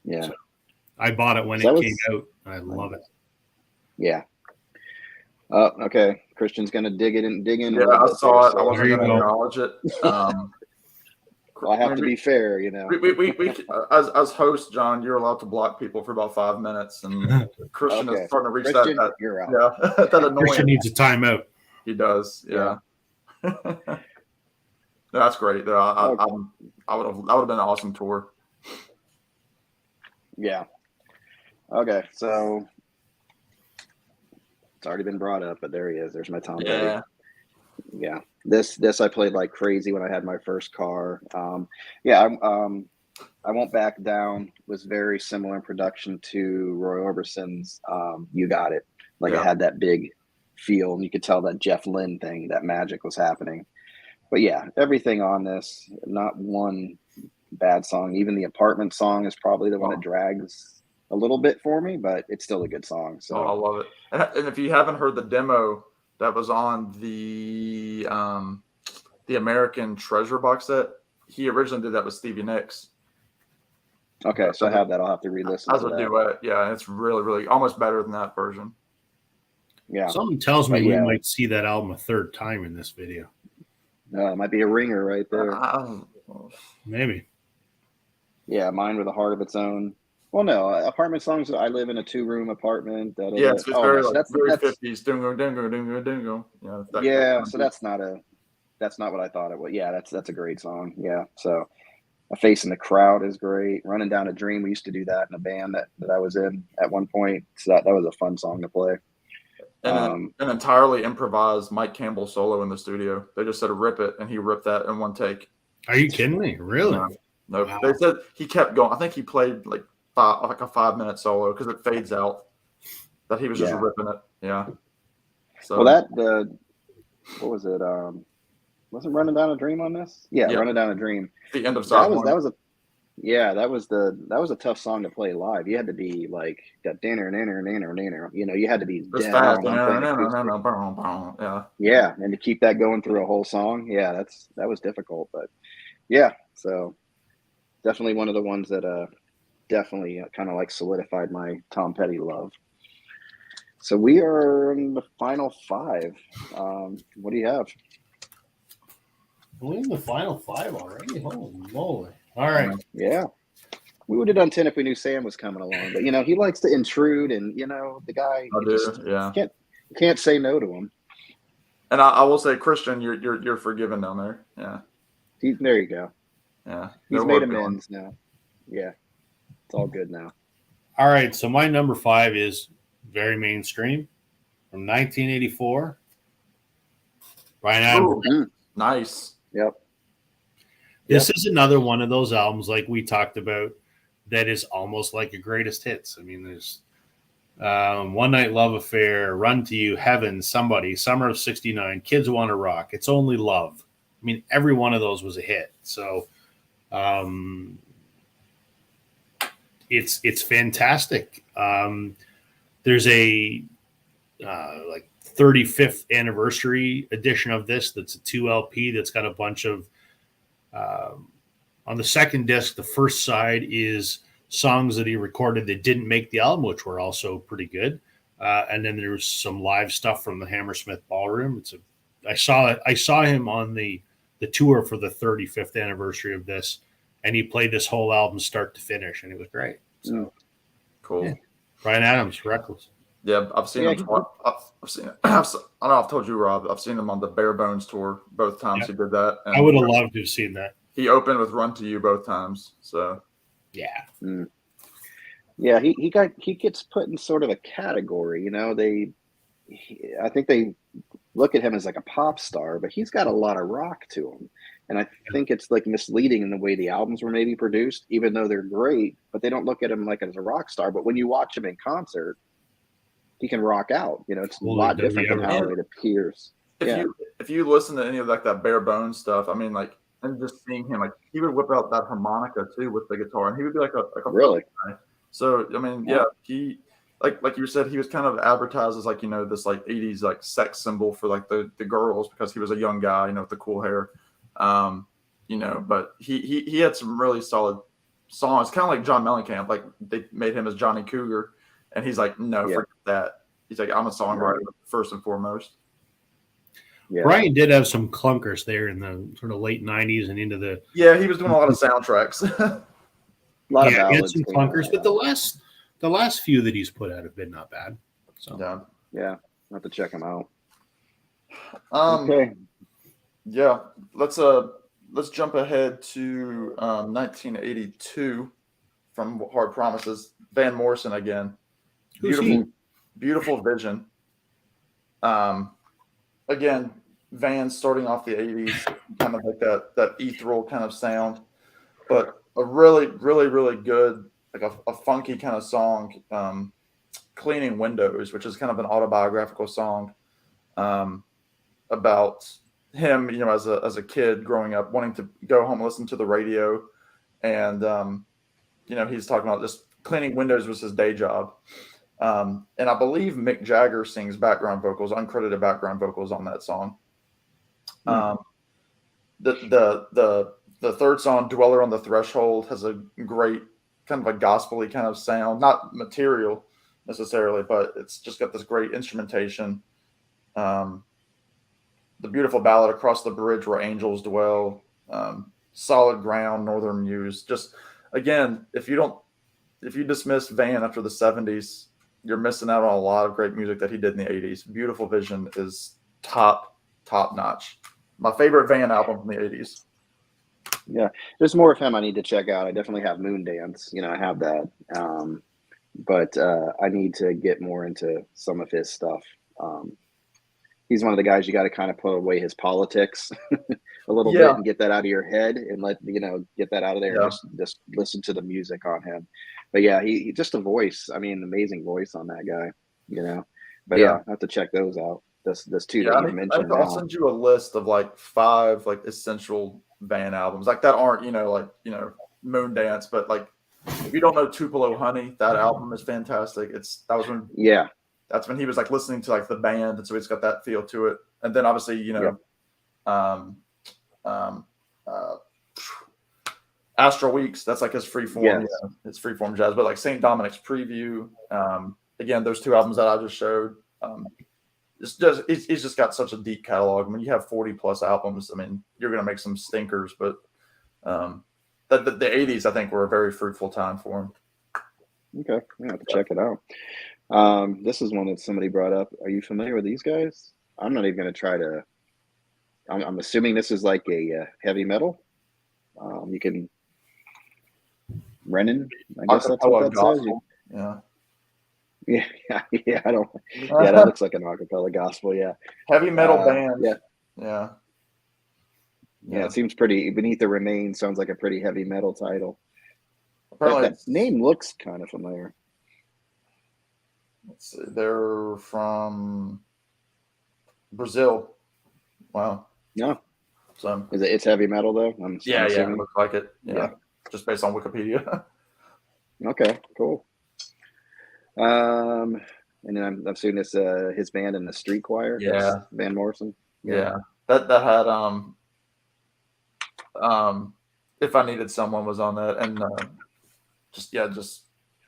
Yeah. So I bought it when it came out. And I love it. Yeah. Okay. Christian's gonna dig in. Yeah, I saw it. I wasn't going to acknowledge it. Well, I have to be fair, you know. We as host, John, you're allowed to block people for about 5 minutes, and Christian Okay. is starting to reach Christian, that you're out. yeah, that Christian annoying. needs a timeout. He does, yeah. No, that's great. I would have been an awesome tour. Yeah. Okay, so it's already been brought up, but there he is. There's my Tom Petty. Yeah. Yeah. This I played like crazy when I had my first car. Yeah, I Won't Back Down was very similar in production to Roy Orbison's You Got It. Like it had that big feel, and you could tell that Jeff Lynne thing, that magic was happening. But yeah, everything on this, not one bad song. Even the Apartment song is probably the one that drags a little bit for me, but it's still a good song. So I love it. And if you haven't heard the demo that was on the American Treasure box set, he originally did that with Stevie Nicks. Okay, so I have that. I'll have to re-listen as to a that. duet. Yeah, it's really, really almost better than that version. Yeah, Something tells me we might see that album a third time in this video. It might be a ringer right there. Maybe. Yeah, Mine with a Heart of Its Own. Well, no, Apartment songs. I live in a 2-room apartment. Yeah, it's very, so very 50s. Dingo, dingo, dingo, dingo. Yeah, so that's not what I thought it was. Yeah, that's a great song. Yeah, so A Face in the Crowd is great. Running Down a Dream. We used to do that in a band that I was in at one point. So that was a fun song to play. And an entirely improvised Mike Campbell solo in the studio. They just said rip it, and he ripped that in one take. Are you kidding me? Really? No. Wow. They said he kept going. I think he played like a 5-minute solo because it fades out. That he was just ripping it. Yeah. So what was it? Wasn't Running Down a Dream on this? Yeah, Running Down a Dream. The end of side one. That was a tough song to play live. You had to be like that dinner, you know, you had to be dead fast. on. Yeah, and to keep that going through a whole song, that was difficult. But yeah, so definitely one of the ones that definitely kind of like solidified my Tom Petty love. So we are in the final 5. What do you have? We're in the final 5 already. Holy moly! All right. Yeah. We would have done 10 if we knew Sam was coming along, but you know, he likes to intrude, and you know, the guy can't say no to him. And I will say, Christian, you're forgiven down there. Yeah. There you go. Yeah. He's made amends now. Yeah. It's all good now. All right. So my number 5 is very mainstream from 1984. Bryan Adams. Nice. Yep. This is another one of those albums like we talked about that is almost like a greatest hits. I mean, there's One Night Love Affair, Run to You, Heaven, Somebody, Summer of '69, Kids Want to Rock, It's Only Love. I mean, every one of those was a hit. So it's fantastic. There's a like 35th anniversary edition of this that's a 2 LP that's got a bunch of on the second disc. The first side is songs that he recorded that didn't make the album, which were also pretty good, and then there's some live stuff from the Hammersmith Ballroom. I saw him on the tour for the 35th anniversary of this, and he played this whole album start to finish, and it was great. So cool. Yeah. Bryan Adams, Reckless. Yeah, I've seen him. I've seen it. I don't know. I've told you, Rob. I've seen him on the Bare Bones tour both times he did that. And I would have loved to have seen that. He opened with Run to You both times. So yeah, yeah. He gets put in sort of a category. You know, I think they look at him as like a pop star, but he's got a lot of rock to him. And I think it's like misleading in the way the albums were maybe produced, even though they're great, but they don't look at him like as a rock star. But when you watch him in concert, he can rock out. You know, it's a lot different than how it appears. If you listen to any of like that Bare Bones stuff, I mean, like, and just seeing him, like, he would whip out that harmonica too with the guitar, and he would be like a really guy. So I mean, he like you said, he was kind of advertised as like, you know, this like 80s like sex symbol for like the girls because he was a young guy, you know, with the cool hair. You know, but he had some really solid songs, kind of like John Mellencamp. Like they made him as Johnny Cougar, and he's like, no, forget that. He's like, I'm a songwriter first and foremost. Yeah. Brian did have some clunkers there in the sort of late '90s and into the Yeah, he was doing a lot of soundtracks. A lot of he had ballads. some came out clunkers, of but that. the last few that he's put out have been not bad. So Yeah. Yeah, I'll have to check them out. Um, Okay. Yeah, let's jump ahead to 1982 from Hard Promises. Van Morrison again. Who's Beautiful, beautiful vision. Again, Van starting off the 80s, kind of like that ethereal kind of sound, but a really, really, really good, like a funky kind of song. Cleaning Windows, which is kind of an autobiographical song about him, as a kid growing up, wanting to go home and listen to the radio, and he's talking about just cleaning windows was his day job, and I believe Mick Jagger sings background vocals, uncredited background vocals on that song. The third song, Dweller on the Threshold, has a great kind of a gospel-y kind of sound, not material necessarily, but it's just got this great instrumentation. The beautiful ballad, Across the Bridge Where Angels Dwell, Solid Ground, Northern Muse. Just again, if you dismiss Van after the 70s, you're missing out on a lot of great music that he did in the 80s. Beautiful Vision is top notch. My favorite Van album from the 80s. Yeah, there's more of him I need to check out. I definitely have Moondance. I have that. But I need to get more into some of his stuff. He's one of the guys you got to kind of put away his politics a little bit and get that out of your head and get that out of there. Yeah. And just listen to the music on him. But yeah, he just a voice. I mean, amazing voice on that guy. But yeah, I have to check those out. This two that you mentioned. I'll send you a list of like 5 like essential Van albums like that aren't Moondance, but like if you don't know Tupelo Honey, that album is fantastic. That's when he was like listening to like the band, and so it's got that feel to it. And then obviously, Astral Weeks, that's like his freeform, it's freeform jazz. But like St. Dominic's Preview, again, those 2 albums that I just showed, he's just got such a deep catalog. I mean, you have 40 plus albums. I mean, you're gonna make some stinkers, but the 80s, I think, were a very fruitful time for him. Okay, I have to check it out. This is one that somebody brought up. Are you familiar with these guys? I'm not even going to try to. I'm assuming this is like a heavy metal. You can Renan. I guess that's what that says. Yeah. I don't. Yeah, that looks like an acapella gospel. Yeah. Heavy metal band. Yeah. It seems pretty. Beneath the Remains sounds like a pretty heavy metal title. That name looks kind of familiar. Let's see. They're from Brazil. Wow. Yeah. So it's heavy metal though? Yeah, it looks like it. Yeah. Just based on Wikipedia. Okay, cool. And then I'm assuming this his band in the Street Choir. Yeah. Van Morrison. Yeah. That had If I Needed Someone was on that, and just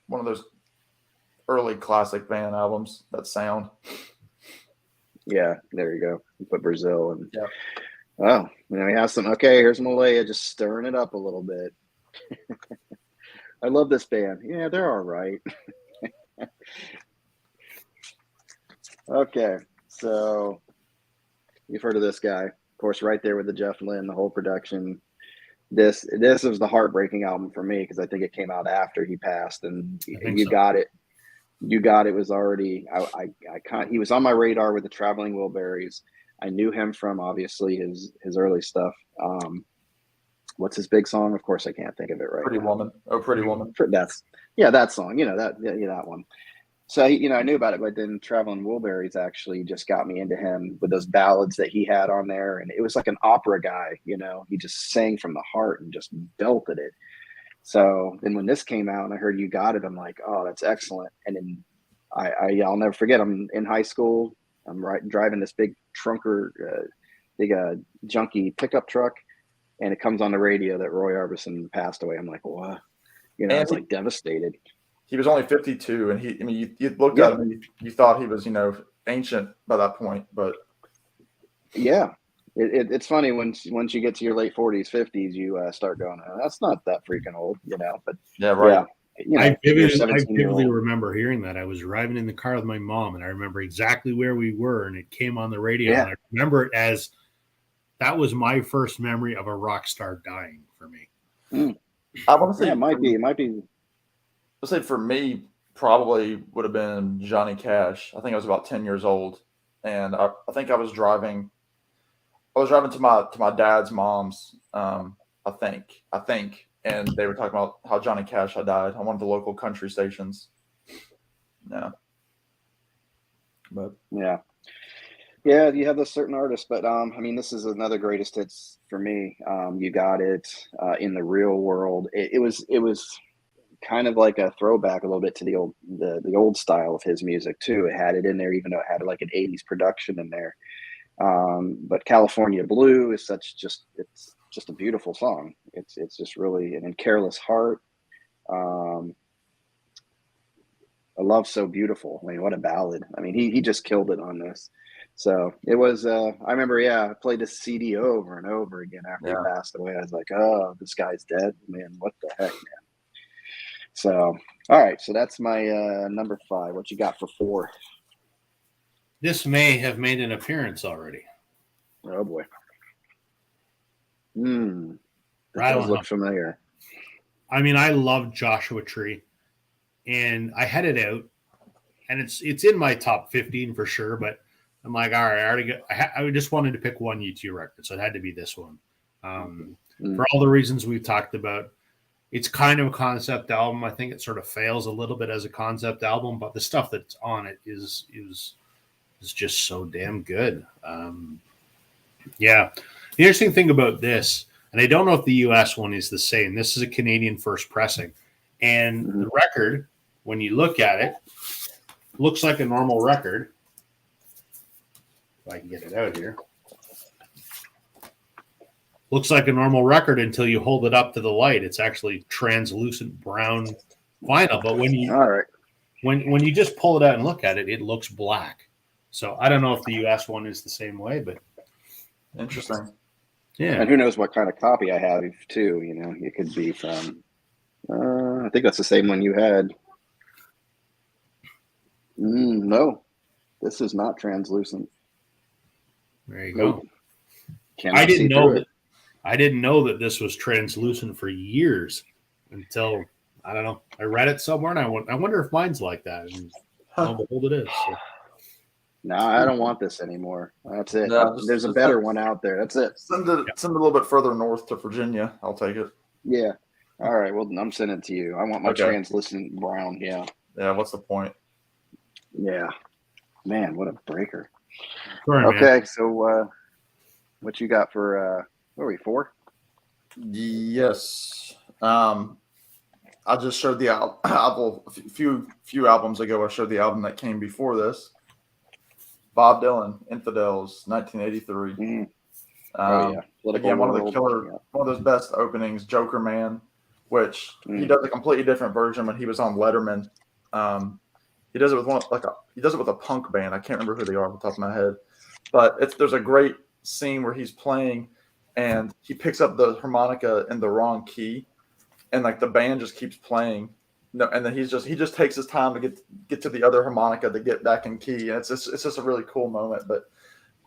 one of those early classic band albums. That sound. Yeah, there you go. You put Brazil and oh, we have some. Okay, here's Malaya just stirring it up a little bit. I love this band. Yeah, they're all right. Okay, so you've heard of this guy, of course, right there with the Jeff Lynne, the whole production. This was the heartbreaking album for me because I think it came out after he passed, and You Got It. You Got It was already. He was on my radar with the Traveling Wilburys. I knew him from obviously his early stuff. What's his big song? Of course, I can't think of it right. Pretty now. Woman. Oh, Pretty Woman. That song. That one. So I knew about it, but then Traveling Wilburys actually just got me into him with those ballads that he had on there, and it was like an opera guy. He just sang from the heart and just belted it. So then when this came out and I heard You Got It, I'm like, oh, that's excellent. And then I'll never forget. I'm in high school. I'm driving this big junky pickup truck, and it comes on the radio that Roy Orbison passed away. I'm like, what? I was like devastated. He was only 52, and you looked at him and you thought he was, ancient by that point, but Yeah. It's funny once you get to your late 40s, 50s, you start going, oh, that's not that freaking old, But Yeah, right. yeah, I your vividly 17-year-old. remember hearing that. I was driving in the car with my mom, and I remember exactly where we were, and it came on the radio. Yeah. And I remember it as that was my first memory of a rock star dying for me. I want to say Yeah, it might be. Let's say for me, probably would have been Johnny Cash. I think I was about 10 years old, and I think I was driving. I was driving to my dad's mom's. I think, and they were talking about how Johnny Cash had died on one of the local country stations. Yeah, but Yeah. Yeah, you have those certain artists, but I mean, this is another greatest hits for me. You got it in the real world. It was kind of like a throwback a little bit to the old style of his music too. It had it in there, even though it had like an '80s production in there. But California Blue is it's just a beautiful song. It's just really, and then Careless Heart. Um, A Love So Beautiful. I mean, what a ballad. I mean, he just killed it on this. So it was, I remember, I played this CD over and over again after he passed away. I was like, oh, this guy's dead. Man, what the heck, man? So, all right. So that's my number 5. What you got for 4? This may have made an appearance already. Oh, boy. That I does don't look know. familiar. I mean, I love Joshua Tree, and I had it out, and it's in my top 15 for sure. But I'm like, all right, I already got. I just wanted to pick one U2 record, so it had to be this one. For all the reasons we've talked about, it's kind of a concept album. I think it sort of fails a little bit as a concept album, but the stuff that's on it is just so damn good. Yeah, the interesting thing about this. And I don't know if the US one is the same. This is a Canadian first pressing. And the record, when you look at it, looks like a normal record. If I can get it out here. Looks like a normal record until you hold it up to the light. It's actually translucent brown vinyl. But when you all right. when you just pull it out and look at it, it looks black. So I don't know if the US one is the same way, but interesting. Yeah. And who knows what kind of copy I have too, it could be from, I think that's the same one you had. No, this is not translucent. There you go. I didn't know that this was translucent for years until, I don't know, I read it somewhere and I wonder if mine's like that. And lo and behold, it is. So. No, I don't want this anymore. That's it. No, there's a better one out there. That's it. Send it a little bit further north to Virginia. I'll take it. Yeah. All right. Well, I'm sending it to you. I want my translucent brown. Yeah. Yeah. What's the point? Yeah. Man, what a breaker. Sorry, okay. Man. So, what you got for, what are we, 4? Yes. I just showed the album a few albums ago. I showed the album that came before this. Bob Dylan, Infidels, 1983. Again, one of those best openings, Joker Man, which he does a completely different version when he was on Letterman. He does it with a punk band. I can't remember who they are off the top of my head, but there's a great scene where he's playing and he picks up the harmonica in the wrong key, and like the band just keeps playing. No, and then he just takes his time to get to the other harmonica to get back in key, and it's just a really cool moment. But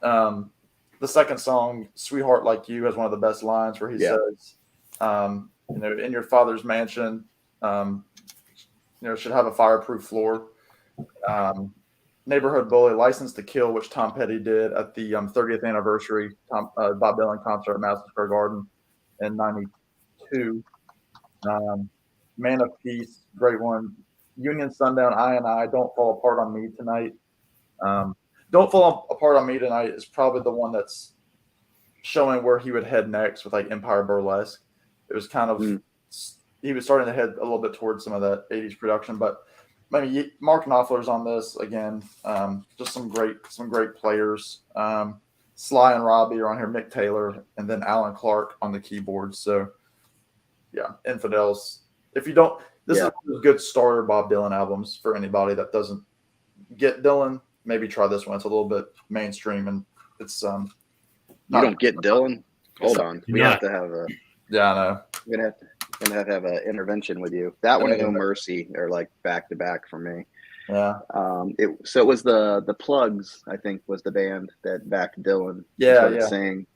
the second song, "Sweetheart Like You," has one of the best lines where he says, "In your father's mansion, should have a fireproof floor." Neighborhood Bully, License to Kill, which Tom Petty did at the 30th anniversary Bob Dylan concert at Madison Square Garden in '92. Man of Peace, great one. Union Sundown, I Don't Fall Apart on Me Tonight. Don't Fall Apart on Me Tonight is probably the one that's showing where he would head next with like Empire Burlesque. It was kind of he was starting to head a little bit towards some of that 80s production, but I mean, Mark Knopfler's on this again. Just some great players. Sly and Robbie are on here, Mick Taylor, and then Alan Clark on the keyboards. So yeah, Infidels. If you don't, this is a good starter Bob Dylan albums for anybody that doesn't get Dylan. Maybe try this one. It's a little bit mainstream and it's You don't get Dylan? Hold on. We Not. have to have a. Yeah, I know. We're gonna have an intervention with you. That one and No Yeah. Mercy are like back to back for me. Yeah. It was the Plugs, I think, was the band that backed Dylan. Yeah, started yeah. Saying.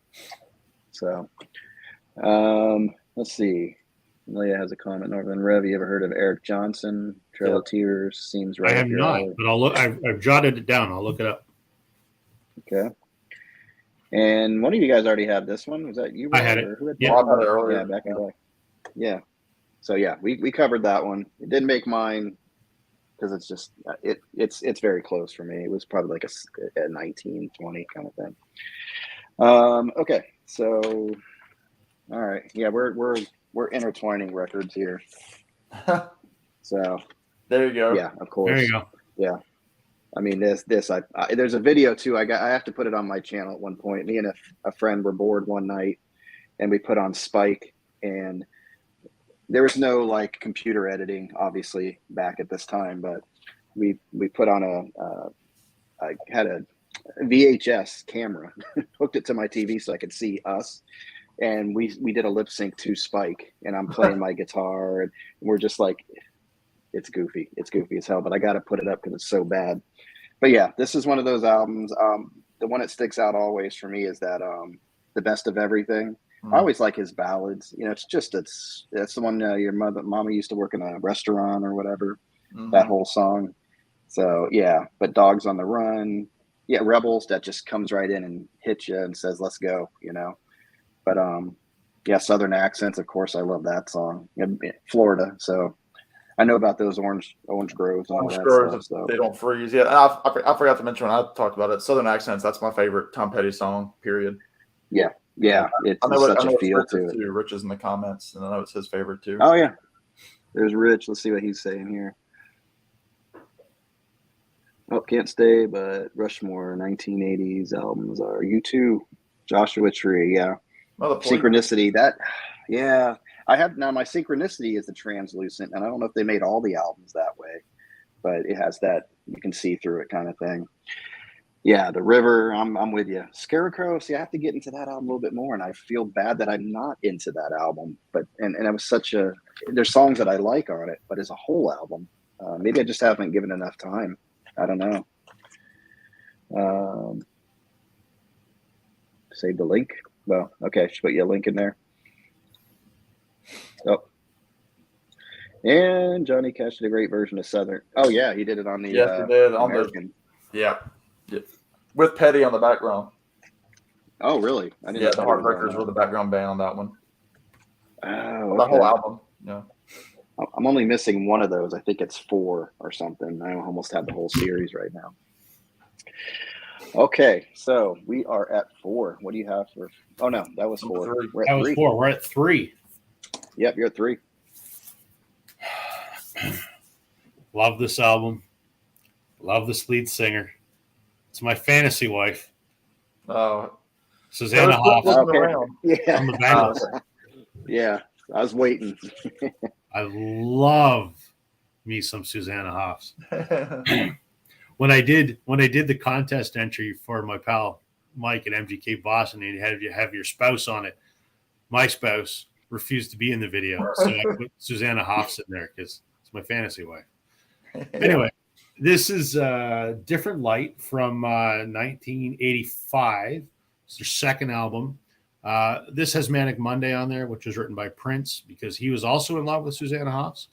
So, let's see. Amelia has a comment. Northern Rev, you ever heard of Eric Johnson? Trail of Tears seems right I up have your not, alley. but I'll look. I've jotted it down. I'll look it up. Okay. And one of you guys already had this one. Was that you? I had Rob, it. or who had Yeah. Rob had it earlier. Yeah, back in Black. Yeah. So yeah, we covered that one. It didn't make mine because it's just it's very close for me. It was probably like a 19, 20 kind of thing. Okay, so all right, yeah, we're intertwining records here. So There you go. yeah, of course. There you go. Yeah. I mean, there's a video too. I have to put it on my channel at one point. Me and a friend were bored one night, and we put on Spike, and there was no like computer editing, obviously, back at this time. But we put on I had a VHS camera, hooked it to my TV so I could see us, and we did a lip sync to Spike, and I'm playing my guitar, and we're just like, it's goofy as hell, but I got to put it up because it's so bad. But yeah, this is one of those albums. The one that sticks out always for me is that The Best of Everything. I always like his ballads. You know, that's the one your mama used to work in a restaurant or whatever. Mhm. That whole song. So yeah, but Dogs on the Run, yeah, Rebels, that just comes right in and hits you and says, "Let's go," you know. But yeah, Southern Accents, of course, I love that song. Florida, so I know about those orange groves and all Orange that Groves, stuff. So They Don't Freeze. Yeah, and I forgot to mention when I talked about it. Southern Accents. That's my favorite Tom Petty song. Period. yeah, it's I know, such I know a it's feel Rich's to it. too. Rich is in the comments, and I know it's his favorite too. Oh yeah, there's Rich. Let's see what he's saying here. Oh, can't stay, but Rushmore 1980s albums are U2, Joshua Tree, yeah. Well, the point- Synchronicity, that, yeah. I have now my Synchronicity is the translucent, and I don't know if they made all the albums that way, but it has that you can see through it kind of thing. Yeah, The River, I'm with you. Scarecrow, see, I have to get into that album a little bit more, and I feel bad that I'm not into that album. But and it was there's songs that I like on it, but as a whole album, maybe I just haven't given enough time. I don't know. Save the link. Well, okay, should put you a link in there. Oh. And Johnny Cash did a great version of Southern. Oh yeah, he did it on the Yes, he did on American. yeah, with Petty on the background. Oh really? I didn't Yeah, know the Petty was on Heartbreakers that. were the background band on that one. Oh, The okay. whole album. Yeah. I'm only missing one of those. I think it's 4 or something. I almost have the whole series right now. Okay, so we are at 4. What do you have for? Oh no, that was 4. Number 3. We're at That was 3. 4. We're at 3. Yep, you're at 3. Love this album. Love this lead singer. It's my fantasy wife, Susanna Hoff Flipping Okay. around. Yeah, from the Bengals. yeah. I was waiting. I love me some Susanna Hoffs. When I did the contest entry for my pal Mike at MGK Boston, and you have your spouse on it, my spouse refused to be in the video, so I put Susanna Hoffs in there because it's my fantasy wife. Anyway, this is Different Light from 1985. It's their second album. This has Manic Monday on there, which was written by Prince because he was also in love with Susanna Hoffs.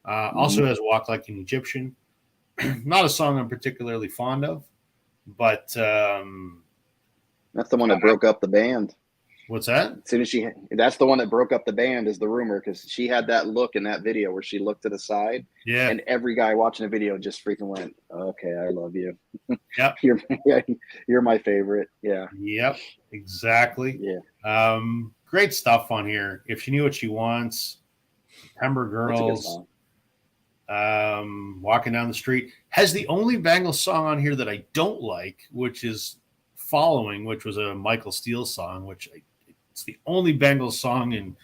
Also has Walk Like an Egyptian. Not a song I'm particularly fond of, but That's the one that broke up the band. what's that? As soon as that's the one that broke up the band, is the rumor, because she had that look in that video where she looked to the side, Yeah, and every guy watching the video just freaking went, "Okay, I love you. Yep. you're my favorite." Yeah, yep, exactly. yeah. Great stuff on here. If She Knew What She Wants, September That's a good Girls, song. Walking Down the Street has the only Bengals song on here that I don't like, which is Following, which was a Michael Steele song, it's the only Bengals song in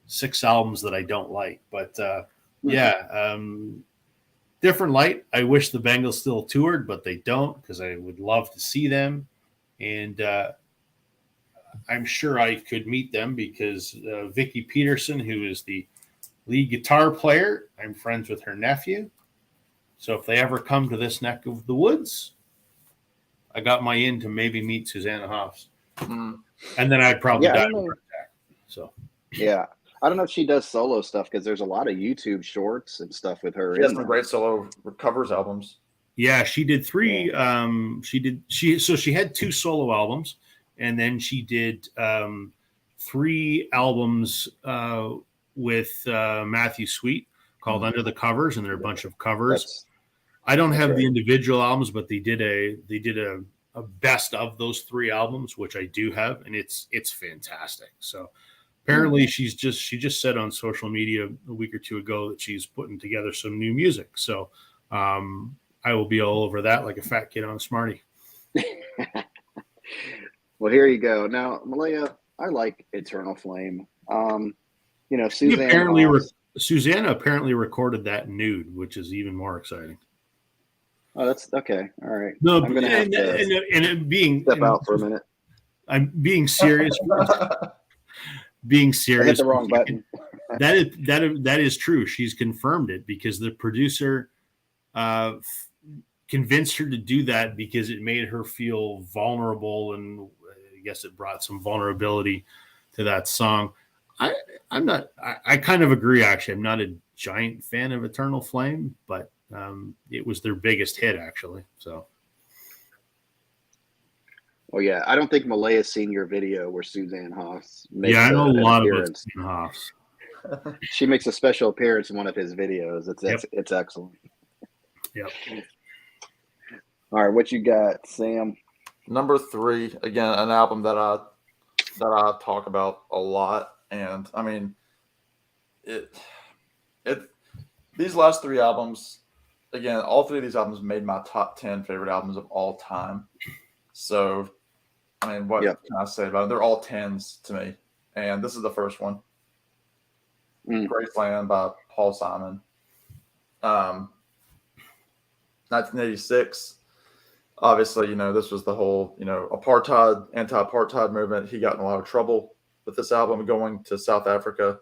6 albums that I don't like. But yeah, Different Light. I wish the Bengals still toured, but they don't, because I would love to see them. And I'm sure I could meet them because Vicky Peterson, who is the lead guitar player, I'm friends with her nephew. So if they ever come to this neck of the woods, I got my in to maybe meet Susanna Hoffs. Mm. And then I'd probably Yeah, I die don't of a know. heart attack. So Yeah. I don't know if she does solo stuff because there's a lot of YouTube shorts and stuff with her. She has in some there. great solo covers albums. yeah, she did three. She had 2 solo albums, and then she did 3 albums with Matthew Sweet called Under the Covers, and they're a bunch of covers. That's I don't have right. the individual albums, but they did a best of those 3 albums, which I do have, and it's fantastic. So apparently she just said on social media a week or 2 ago that she's putting together some new music. So I will be all over that like a fat kid on a Smartie. Well, here you go. Now, Malaya, I like Eternal Flame. Susanna apparently recorded that nude, which is even more exciting. Oh, that's okay. All right. No, I'm gonna have to and it being step out for a minute. I'm being serious. Being I hit serious. the wrong button. That is true. She's confirmed it because the producer convinced her to do that because it made her feel vulnerable, and I guess it brought some vulnerability to that song. I kind of agree. Actually, I'm not a giant fan of Eternal Flame, but it was their biggest hit actually. So. Oh yeah, I don't think Malaya's seen your video where Suzanne Haas makes I know a lot appearance. about Haas. She makes a special appearance in one of his videos. It's excellent. Yep. All right, what you got, Sam? Number 3, again, an album that I talk about a lot, and I mean, these last 3 albums, again, all 3 of these albums made my top 10 favorite albums of all time. So, I mean, what can I say about it? They're all 10s to me, and this is the first one. Graceland by Paul Simon. 1986. Obviously, this was the whole, anti-apartheid movement. He got in a lot of trouble with this album, going to South Africa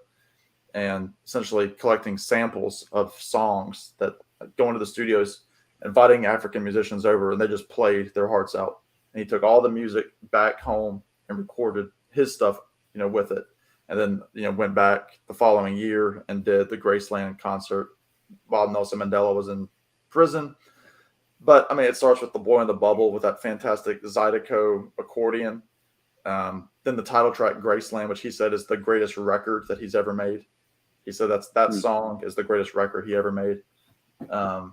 and essentially collecting samples of songs, that going to the studios, inviting African musicians over, and they just played their hearts out. And he took all the music back home and recorded his stuff, with it. And then, went back the following year and did the Graceland concert while Nelson Mandela was in prison. But, I mean, it starts with The Boy in the Bubble with that fantastic Zydeco accordion. Then the title track, Graceland, which he said is the greatest record that he's ever made. He said that song is the greatest record he ever made. Then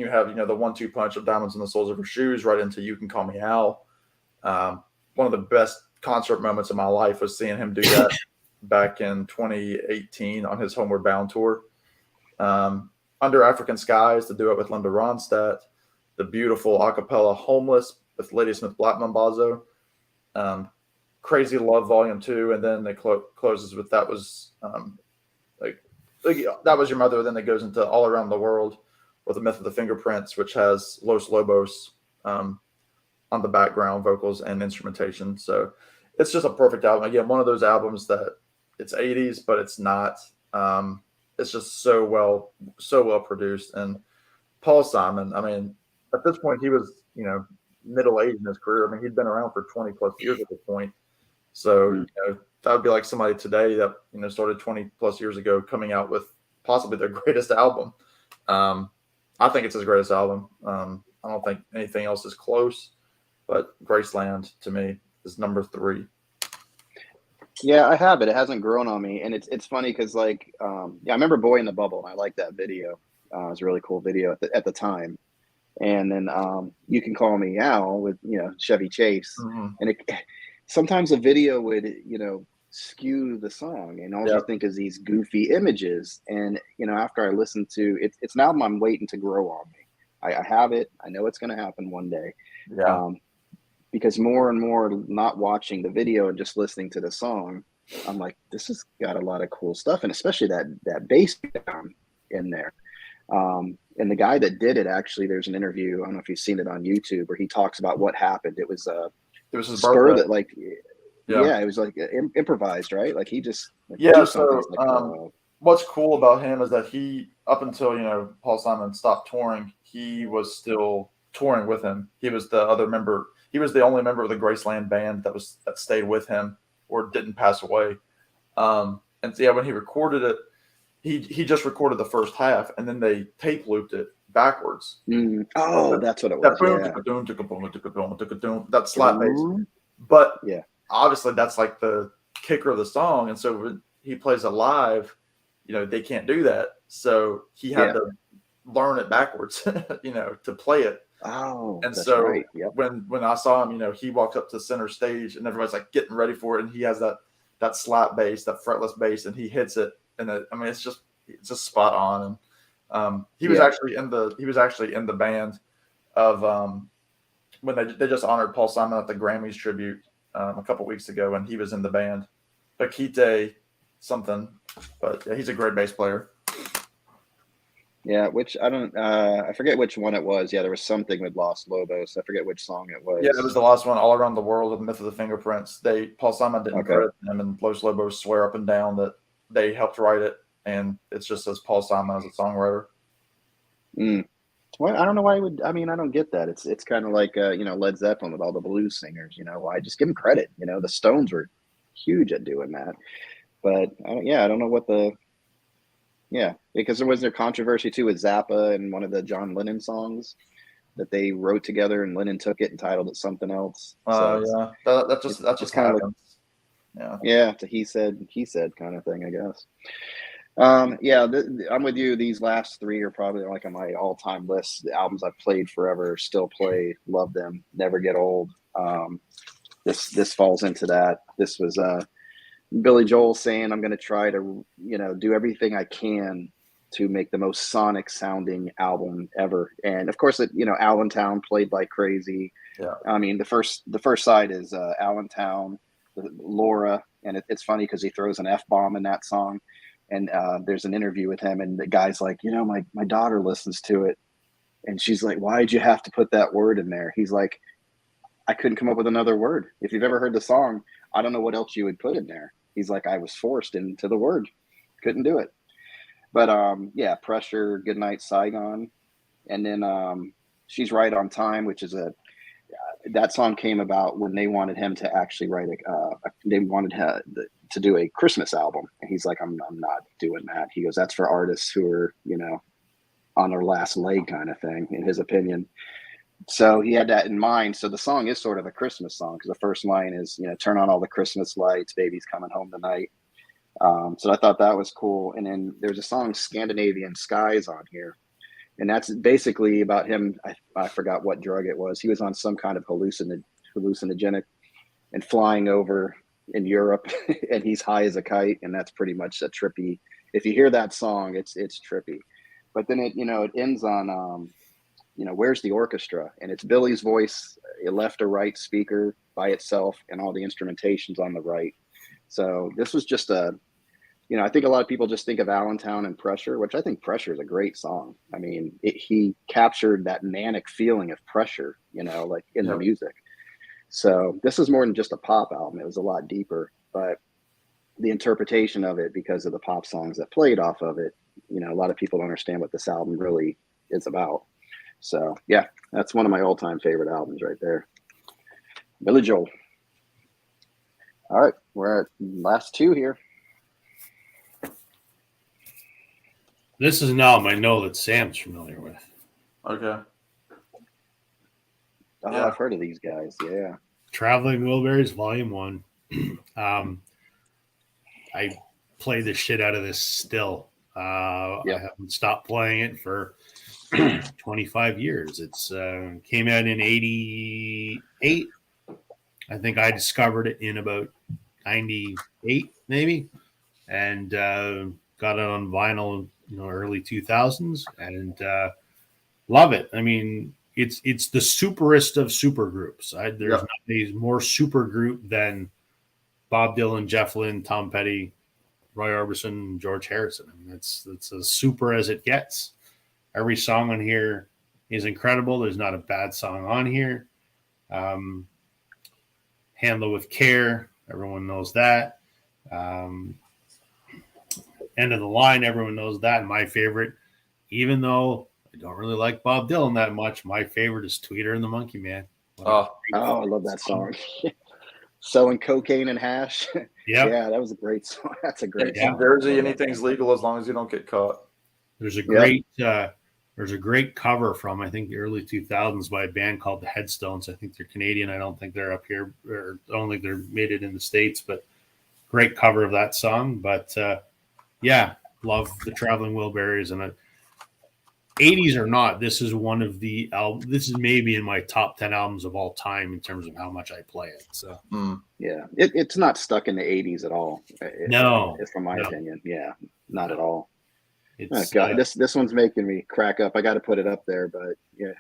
you have, the 1-2 punch of Diamonds in the Soles of Her Shoes right into You Can Call Me Al. One of the best concert moments of my life was seeing him do that back in 2018 on his Homeward Bound tour. Under African Skies, the duet with Linda Ronstadt, the beautiful a cappella Homeless with Ladysmith Black Mambazo, Crazy Love Volume 2, and then they closes with That Was That Was Your Mother. Then it goes into All Around the World with The Myth of the Fingerprints, which has Los Lobos on the background vocals and instrumentation. So it's just a perfect album. Again, one of those albums that it's 80s, but it's not. It's just so well produced. And Paul Simon, I mean, at this point, he was, middle-aged in his career. I mean, he'd been around for 20 plus years at this point. So, that would be like somebody today that, started 20 plus years ago coming out with possibly their greatest album. I think it's his greatest album. I don't think anything else is close, but Graceland to me is number 3. Yeah, I have it. It hasn't grown on me, and it's funny because I remember Boy in the Bubble, and I like that video. It was a really cool video at the time. And then You Can Call Me Al with Chevy Chase, and sometimes a video would skew the song, and all you think is these goofy images. And after I listen to it, it's an album I'm waiting to grow on me. I have it. I know it's going to happen one day. Yeah. Because more and more, not watching the video and just listening to the song, I'm like, this has got a lot of cool stuff, and especially that bass down in there. And the guy that did it, actually, there's an interview. I don't know if you've seen it on YouTube, where he talks about what happened. It was his spur birthday. that Yeah, it was like improvised, right? Like he just Yeah, do so, something. It's like, what's cool about him is that he, up until Paul Simon stopped touring, he was still touring with him. He was the other member. He was the only member of the Graceland band that stayed with him or didn't pass away. And so, yeah, when he recorded it, he just recorded the first half, and then they tape looped it backwards. Oh, that's what it That was. boom, Yeah. boom, boom, boom, boom, that slap bass. But Yeah. obviously, that's like the kicker of the song, and so when he plays it live, they can't do that. So he had to learn it backwards, to play it. Oh, And that's so right. Yep. when I saw him, he walked up to center stage, and everybody's like getting ready for it, and he has that slap bass, that fretless bass, and he hits it, and it's just spot on. And he was actually in the band of when they just honored Paul Simon at the Grammys tribute a couple weeks ago, and he was in the band. Paquite something, but yeah, he's a great bass player. Yeah, which I forget which one it was. Yeah, there was something with Los Lobos. I forget which song it was. Yeah, it was the last one, All Around the World with Myth of the Fingerprints. Paul Simon didn't credit them, and Los Lobos swear up and down that they helped write it, and it's just as Paul Simon as a songwriter. Well, I don't know why I don't get that. It's kind of like Led Zeppelin with all the blues singers. Why just give them credit? The Stones were huge at doing that, but I don't know what because there was controversy too with Zappa and one of the John Lennon songs that they wrote together, and Lennon took it and titled it something else. Yeah, that just kind of like, it's a he said kind of thing, I guess. I'm with you. These last three are probably like on my all-time list. The albums I've played forever, still play, love them, never get old. This falls into that. This was Billy Joel saying, I'm going to try to, do everything I can to make the most sonic sounding album ever. And of course, Allentown played like crazy. Yeah. I mean, the first side is Allentown, Laura. And it's funny because he throws an F-bomb in that song. And there's an interview with him, and the guy's like, my daughter listens to it. And she's like, why'd you have to put that word in there? He's like, I couldn't come up with another word. If you've ever heard the song, I don't know what else you would put in there. He's like, I was forced into the word. Couldn't do it. But Pressure, Goodnight Saigon. And then She's Right on Time, which is that song came about when they wanted him to actually write they wanted to do a Christmas album. And he's like, I'm not doing that. He goes, that's for artists who are, on their last leg kind of thing, in his opinion. So he had that in mind. So the song is sort of a Christmas song because the first line is, turn on all the Christmas lights, baby's coming home tonight. So I thought that was cool. And then there's a song, Scandinavian Skies, on here. And that's basically about him. I forgot what drug it was. He was on some kind of hallucinogenic and flying over in Europe, and he's high as a kite. And that's pretty much a trippy. If you hear that song, it's trippy. But then it ends on, Where's the Orchestra? And it's Billy's voice, a left or right speaker by itself, and all the instrumentation's on the right. So this was just I think a lot of people just think of Allentown and Pressure, which I think Pressure is a great song. I mean, he captured that manic feeling of Pressure, like in the music. So this is more than just a pop album. It was a lot deeper, but the interpretation of it, because of the pop songs that played off of it, a lot of people don't understand what this album really is about. So yeah, that's one of my all-time favorite albums right there. Billy Joel. All right, we're at last two here. This is an album I know that Sam's familiar with. Okay. Oh, yeah. I've heard of these guys. Yeah. Traveling Wilburys, Volume 1. I play the shit out of this still. I haven't stopped playing it for 25 years. It's came out in 88. I think I discovered it in about 98, maybe, and got it on vinyl, early 2000s, and love it. I mean, it's the superest of super groups. There's not a more super group than Bob Dylan, Jeff Lynne, Tom Petty, Roy Orbison, George Harrison. I mean, it's as super as it gets. Every song on here is incredible. There's not a bad song on here. Handle with Care, Everyone knows that. Um, End of the Line, everyone knows that. And my favorite, even though I don't really like Bob Dylan that much, my favorite is Tweeter and the Monkey Man. What a Oh, great Oh, I love that song. Selling cocaine and hash. Yep. Yeah, that was a great song. That's a great in song. Jersey, Love that anything's song. legal as long as you don't get caught. There's a great cover from I think the early 2000s by a band called the Headstones. I think they're Canadian. I don't think they're up here, or I don't think they're made it in the States, but great cover of that song. But yeah, love the Traveling Wilburys. And 80s or not, this is one of the this is maybe in my top 10 albums of all time in terms of how much I play it. So Yeah, it's not stuck in the '80s at all. No, from my no. opinion. Yeah, not at all. Oh, It's God, this one's making me crack up. I got to put it up there, but yeah,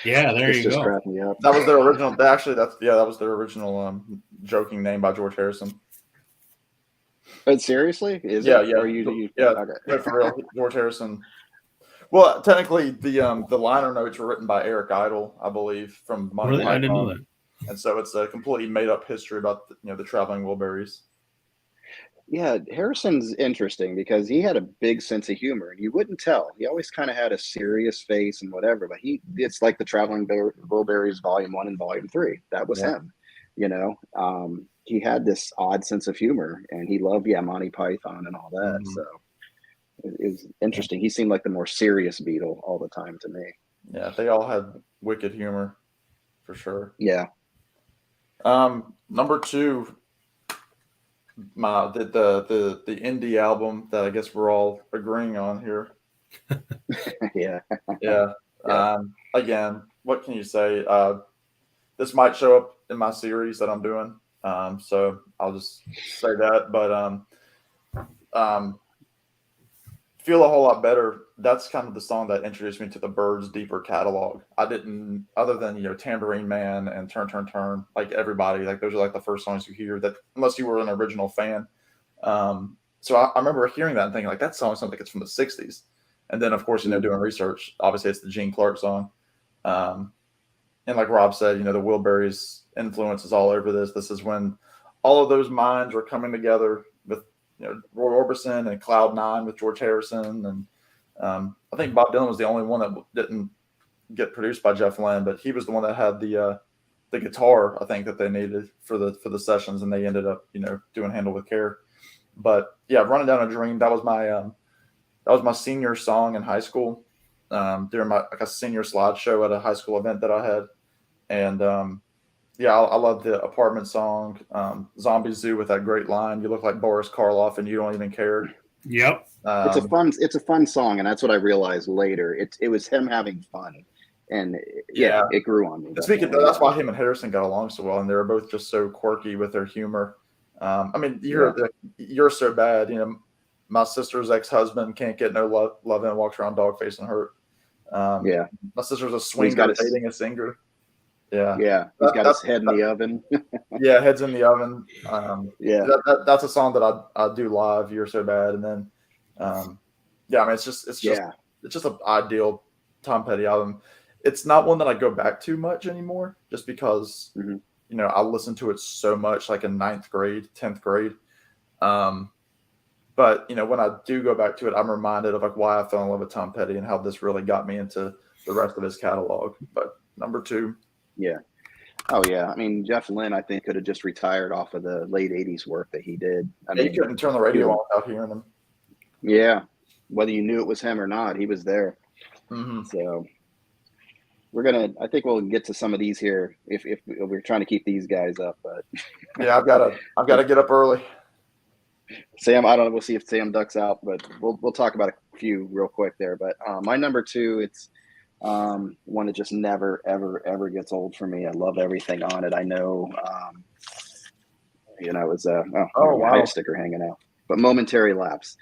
yeah, there this you just go. cracked me up. That was their original. Actually, that was their original joking name by George Harrison. But seriously, is Yeah, it? yeah, Or you yeah. Okay. No, for real, George Harrison. Well, technically, the liner notes were written by Eric Idle, I believe, from Monty Really? I didn't know Python, that. and so it's a completely made up history about the Traveling Wilburys. Yeah, Harrison's interesting because he had a big sense of humor, and you wouldn't tell. He always kind of had a serious face and whatever, but it's like the Traveling Wilburys Volume 1 and Volume 3. That was Yeah. him, you know. He had this odd sense of humor, and he loved Monty Python and all that. Mhm. So it was interesting. He seemed like the more serious Beatle all the time to me. Yeah, they all had wicked humor, for sure. Yeah. Number 2, the indie album that I guess we're all agreeing on here. Yeah. Yeah. Yeah. Again, what can you say? This might show up in my series that I'm doing. So I'll just say that. But Feel a Whole Lot Better. That's kind of the song that introduced me to the Byrds' deeper catalog. I didn't, other than Tambourine Man and Turn Turn Turn, like everybody, like those are like the first songs you hear that, unless you were an original fan. So I remember hearing that and thinking like that song sounds like it's from the '60s. And then of course doing research, obviously it's the Gene Clark song. And like Rob said, the Wilburys influence is all over this. This is when all of those minds were coming together with Roy Orbison and Cloud Nine with George Harrison, and I think Bob Dylan was the only one that didn't get produced by Jeff Lynne, but he was the one that had the guitar I think that they needed for the sessions, and they ended up doing Handle with Care. But yeah, Running Down a Dream, that was my senior song in high school during my a senior slideshow at a high school event that I had, and yeah, I love the Apartment song, Zombie Zoo with that great line, "You look like Boris Karloff and you don't even care." Yep. It's a fun song, and that's what I realized later. It was him having fun, and it grew on me. Speaking of, that's why him and Harrison got along so well, and they were both just so quirky with their humor. I mean, You're So Bad. My sister's ex-husband can't get no love and walks around dog facing hurt. My sister's a swinger dating a singer. Yeah, he's got his head in the oven. Yeah, head's in the oven. That's a song that I do live. You're So Bad, and then I mean it's just an ideal Tom Petty album. It's not one that I go back to much anymore, just because I listened to it so much, like in 9th grade, 10th grade. But when I do go back to it, I'm reminded of like why I fell in love with Tom Petty and how this really got me into the rest of his catalog. But number 2. Yeah. Oh yeah. I mean, Jeff Lynne, I think, could have just retired off of the late '80s work that he did. I mean, you couldn't turn the radio on without hearing him. Yeah. Whether you knew it was him or not, he was there. Mm-hmm. So I think we'll get to some of these here if we're trying to keep these guys up. But yeah, I've got to get up early. Sam, I don't know. We'll see if Sam ducks out, but we'll talk about a few real quick there. But my number 2, it's one that just never, ever, ever gets old for me. I love everything on it. I know, it was I had a sticker hanging out, but Momentary Lapse.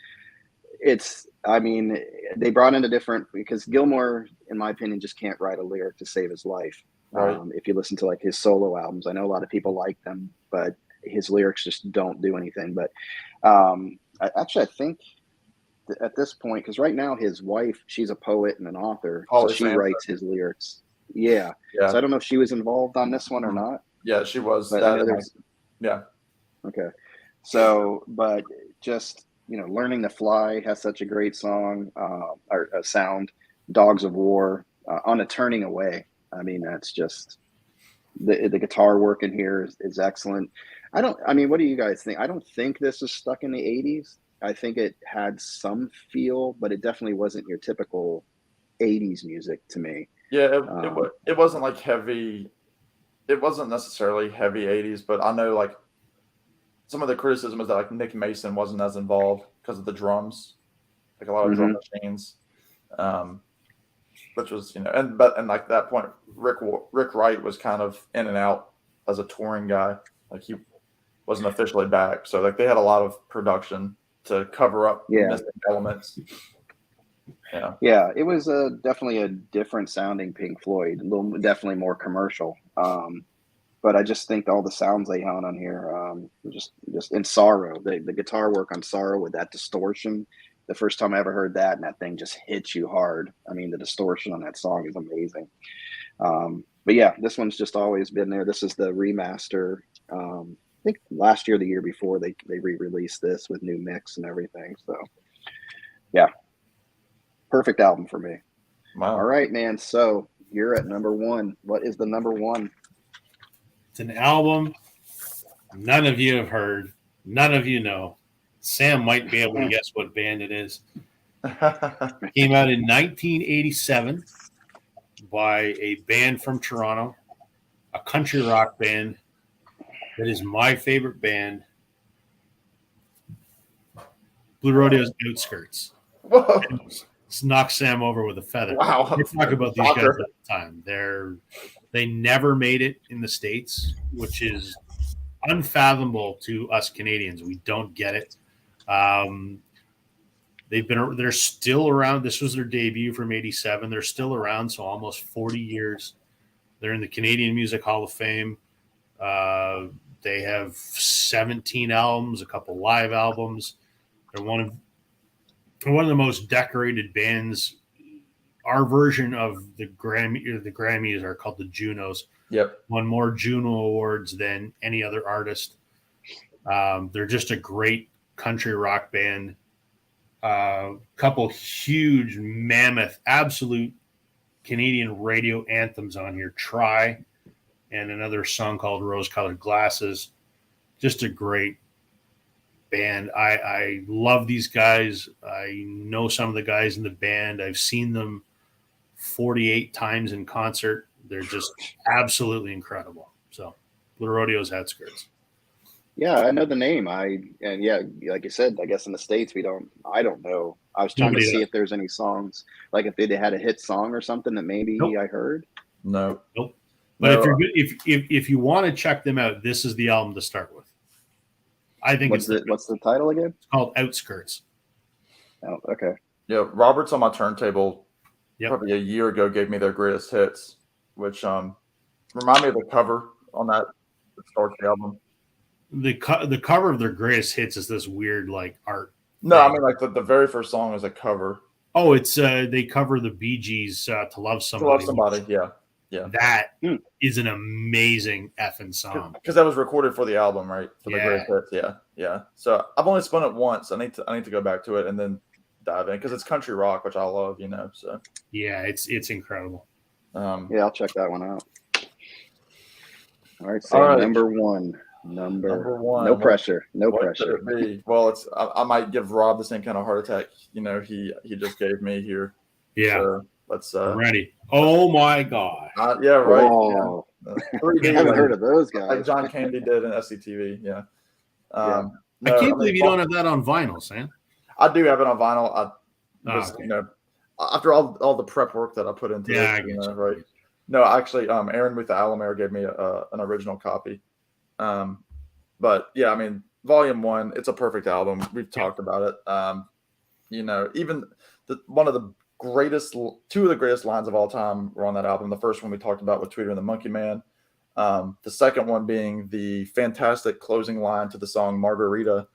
They brought in because Gilmour, in my opinion, just can't write a lyric to save his life. Right. If you listen to like his solo albums, I know a lot of people like them, but his lyrics just don't do anything. But I think at this point, because right now his wife, she's a poet and an author, so she writes his lyrics. Yeah. So I don't know if she was involved on this one or not. Yeah, she was. But Yeah. Okay. So, but just, Learning to Fly has such a great song, or a sound. Dogs of War, on a Turning Away. I mean, that's just the guitar work in here is excellent. I mean, what do you guys think? I don't think this is stuck in the 80s. I think it had some feel, but it definitely wasn't your typical 80s music to me. Yeah, Um, it wasn't like heavy. It wasn't necessarily heavy 80s, but I know like some of the criticism is that like Nick Mason wasn't as involved because of the drums, like a lot of drum mhm. machines, um, which was and like that point, Rick Wright was kind of in and out as a touring guy, like he wasn't officially back, so like they had a lot of production to cover up Yeah. missing elements. Yeah, Yeah, it was definitely a different sounding Pink Floyd, a little definitely more commercial. But I just think all the sounds they had on here, just in Sorrow, the guitar work on Sorrow with that distortion. The first time I ever heard that, and that thing just hits you hard. I mean, the distortion on that song is amazing. But yeah, this one's just always been there. This is the remaster. I think last year, the year before, they re-released this with new mix and everything. So yeah, perfect album for me. All wow. right, man. So you're at number one. What is the number one? It's an album none of you have heard, none of you know. Sam might be able to guess what band it is. It came out in 1987 by a band from Toronto, a country rock band that is my favorite band, Blue Rodeo's Outskirts. Whoa! Knock Sam over with a feather. Wow. We talk about these guys Shocker. all the time. They never made it in the States, which is unfathomable to us Canadians. We don't get it. They're still around. This was their debut from '87. They're still around, so almost 40 years. They're in the Canadian Music Hall of Fame. They have 17 albums, a couple live albums. They're one of the most decorated bands. Our version of the Grammys are called the Junos. Yep. Won more Juno awards than any other artist. They're just a great country rock band. Couple huge, mammoth, absolute Canadian radio anthems on here. Try, and another song called Rose Colored Glasses. Just a great band. I love these guys. I know some of the guys in the band. I've seen them 48 times in concert. They're just absolutely incredible. So, Blue Rodeo's Outskirts. Yeah, I know the name. Yeah, like you said, I guess in the States I don't know. I was trying Nobody to see does. if there's any songs, like if they had a hit song or something that maybe Nope. I heard. No. Nope. But No. if you want to check them out, this is the album to start with. I think What's the title again? It's called Outskirts. Oh, okay. Yeah, Roberts on my turntable Yep. probably a year ago gave me their greatest hits, which remind me of the cover on that starts the album. The cover of their greatest hits is this weird like art. No, I mean like the very first song is a cover. Oh, it's they cover the Bee Gees "To Love Somebody." To Love Somebody, yeah. That is an amazing effing song. Because that was recorded for the album, right? For the Yeah. greatest hits, yeah. So I've only spun it once. I need to go back to it and then dive in because it's country rock, which I love, So Yeah, it's incredible. Yeah, I'll check that one out. All right, so All right. number one. Number one. No pressure. No What pressure. could it be? Well, I might give Rob the same kind of heart attack, he just gave me here. Yeah. So let's I'm ready. Oh my God. yeah, right. Oh, Yeah. I haven't heard of those guys. Like John Candy did in SCTV, yeah. I can't believe you don't have that on vinyl, Sam. I do have it on vinyl. Okay. After all the prep work that I put into Yeah, it, I get you. right? No, actually, Aaron with the Alamare gave me an original copy. But yeah, I mean, Volume 1, it's a perfect album. We've talked about it. Even two of the greatest lines of all time were on that album. The first one we talked about with Tweeter and the Monkey Man. The second one being the fantastic closing line to the song Margarita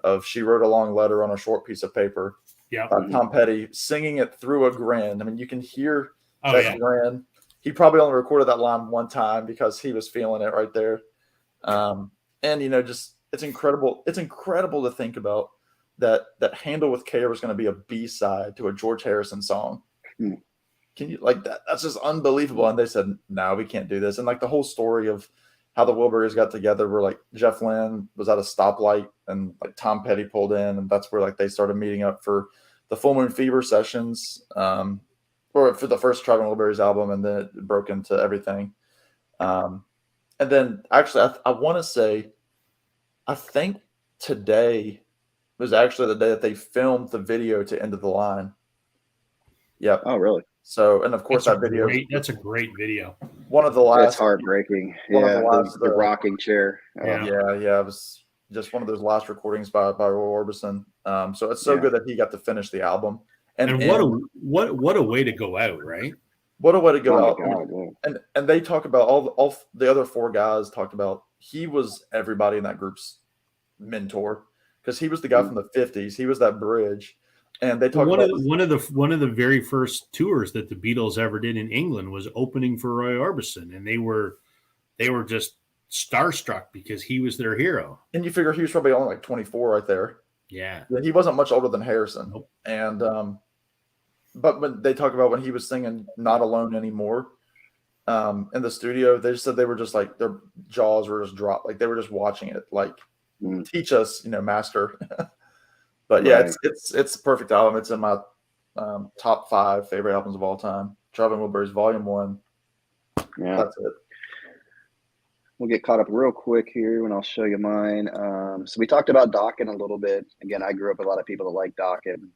of "She wrote a long letter on a short piece of paper." Yeah. Tom Petty singing it through a grin. I mean, you can hear that yeah. grin. He probably only recorded that line one time because he was feeling it right there. And just it's incredible. It's incredible to think about that Handle with Care was going to be a B-side to a George Harrison song. Hmm. Can you like that? That's just unbelievable. And they said, no, we can't do this. And like the whole story of how the Wilburys got together, where like Jeff Lynne was at a stoplight and like Tom Petty pulled in, and that's where like they started meeting up for the Full Moon Fever sessions, or for the first Traveling Wilburys album, and then it broke into everything. And then actually, I want to say, I think today was actually the day that they filmed the video to End of the Line. Yep. Oh, really? So, and of course, that video. That's a great video. One of the last. It's heartbreaking. One of Yeah, the last, the rocking chair. Yeah. Yeah. It was just one of those last recordings by Roy Orbison. So it's so good that he got to finish the album. And what a way to go out, right? What a way to go Oh, out. God, yeah. And they talk about all the other four guys talked about he was everybody in that group's mentor, because he was the guy from the 50s. He was that bridge. And they talk about one of the very first tours that the Beatles ever did in England was opening for Roy Orbison, and they were just starstruck because he was their hero. And you figure he was probably only like 24 right there. Yeah. He wasn't much older than Harrison. Nope. And but when they talk about when he was singing Not Alone Anymore in the studio, they just said they were just like their jaws were just dropped, like they were just watching it, like teach us, master. But yeah, Right. it's a perfect album. It's in my top 5 favorite albums of all time. Traveling Wilburys Volume 1. Yeah. That's it. We'll get caught up real quick here and I'll show you mine. So we talked about Dokken a little bit. Again, I grew up with a lot of people that like Dokken.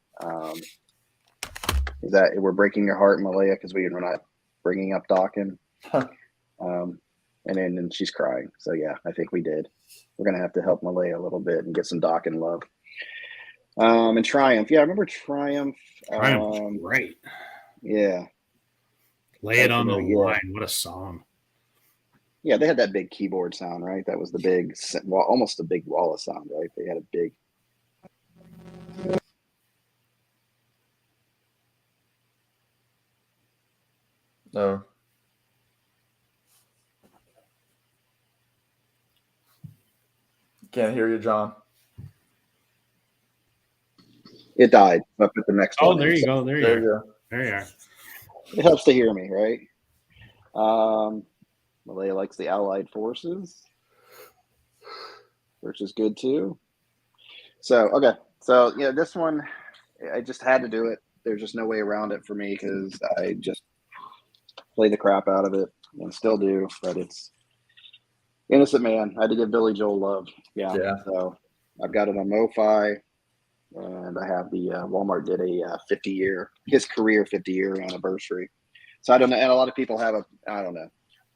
Is that we're breaking your heart, Malaya, because we're not bringing up Dokken? And then she's crying. So yeah, I think we did. We're gonna have to help Malaya a little bit and get some Dokken love. And Triumph. Yeah, I remember Triumph. Triumph, right. Yeah. Lay It on the Line. What a song. Yeah, they had that big keyboard sound, right? That was the big, well, almost a big Wallace sound, right? They had a big. No. Can't hear you, John. It died. I'll put the next one. Oh, there you go. There you go. There you are. It helps to hear me, right? Malaya likes the Allied Forces, which is good too. So, okay. So, yeah, this one, I just had to do it. There's just no way around it for me because I just play the crap out of it and still do. But it's Innocent Man. I had to give Billy Joel love. Yeah. So I've got it on MoFi. And I have the Walmart did a 50-year, his career 50-year anniversary. So I don't know. And a lot of people have I don't know.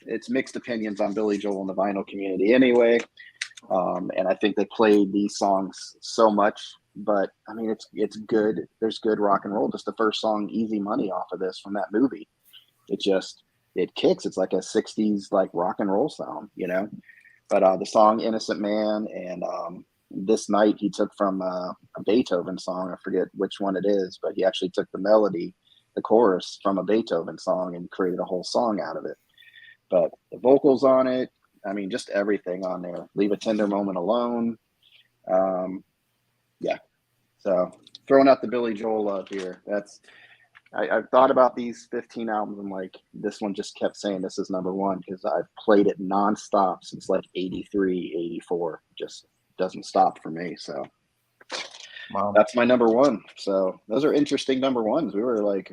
It's mixed opinions on Billy Joel in the vinyl community anyway. And I think they played these songs so much, but I mean, it's good. There's good rock and roll. Just the first song, Easy Money, off of this from that movie. It kicks. It's like a 60s, like rock and roll sound, but the song Innocent Man and, This Night he took from a Beethoven song. I forget which one it is, but he actually took the melody, the chorus from a Beethoven song and created a whole song out of it. But the vocals on it, I mean, just everything on there. Leave a Tender Moment Alone. Yeah. So throwing out the Billy Joel love here. I've thought about these 15 albums. I'm like, this one just kept saying this is number one because I've played it nonstop since like 83, 84. Just doesn't stop for me. So wow. That's my number one. So those are interesting number ones. We were like,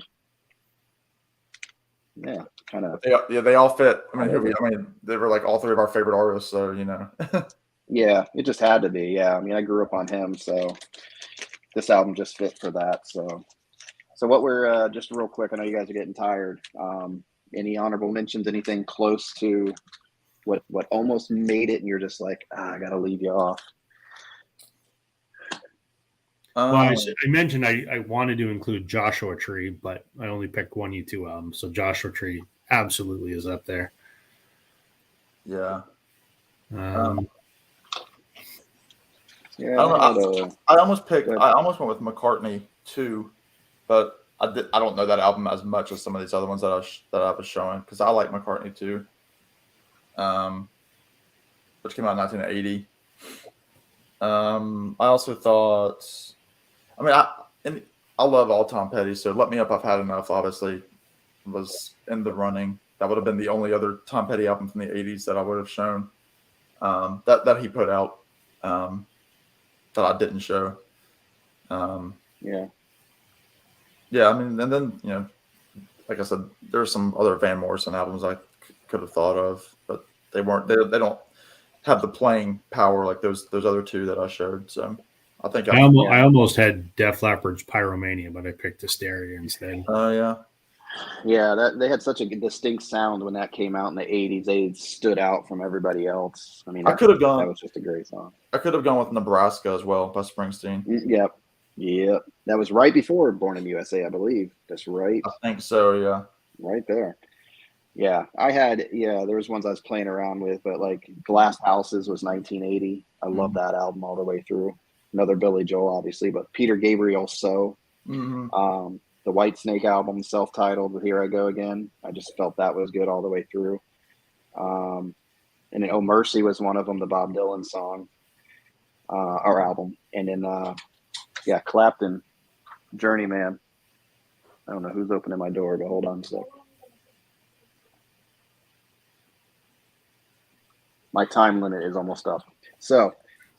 yeah, kind of. Yeah, they all fit. I mean, they were like all 3 of our favorite artists. So, Yeah, it just had to be. Yeah. I mean, I grew up on him. So this album just fit for that. So what we're just real quick, I know you guys are getting tired. Any honorable mentions, anything close to what almost made it and you're just like, I got to leave you off? Well, I mentioned I wanted to include Joshua Tree, but I only picked one U2 album. So Joshua Tree absolutely is up there. Yeah. Yeah. I don't know. I almost went with McCartney too, but I don't know that album as much as some of these other ones that I was showing because I like McCartney too. But which came out in 1980. I also thought, I mean, I love all Tom Petty, so Let Me Up, I've Had Enough, obviously, was in the running. That would have been the only other Tom Petty album from the 80s that I would have shown, that he put out, that I didn't show. Yeah. Yeah, I mean, and then, you know, like I said, there's some other Van Morrison albums I could have thought of, but they weren't. They don't have the playing power like those other two that I showed. So I think I almost had Def Leppard's Pyromania, but I picked Hysteria instead. Yeah. Yeah, that they had such a distinct sound when that came out in the '80s. They stood out from everybody else. I mean, I could have gone. That was just a great song. I could have gone with Nebraska as well by Springsteen. Yep. That was right before Born in the USA, I believe. That's right. I think so. Yeah. Right there. Yeah, there was ones I was playing around with, but like Glass Houses was 1980. I love that album all the way through. Another Billy Joel, obviously, but Peter Gabriel, So. Mm-hmm. The Whitesnake album, self-titled, with Here I Go Again. I just felt that was good all the way through. And then Oh Mercy was one of them, the Bob Dylan song, or album. And then, Clapton, Journeyman. I don't know who's opening my door, but hold on a sec. My time limit is almost up. So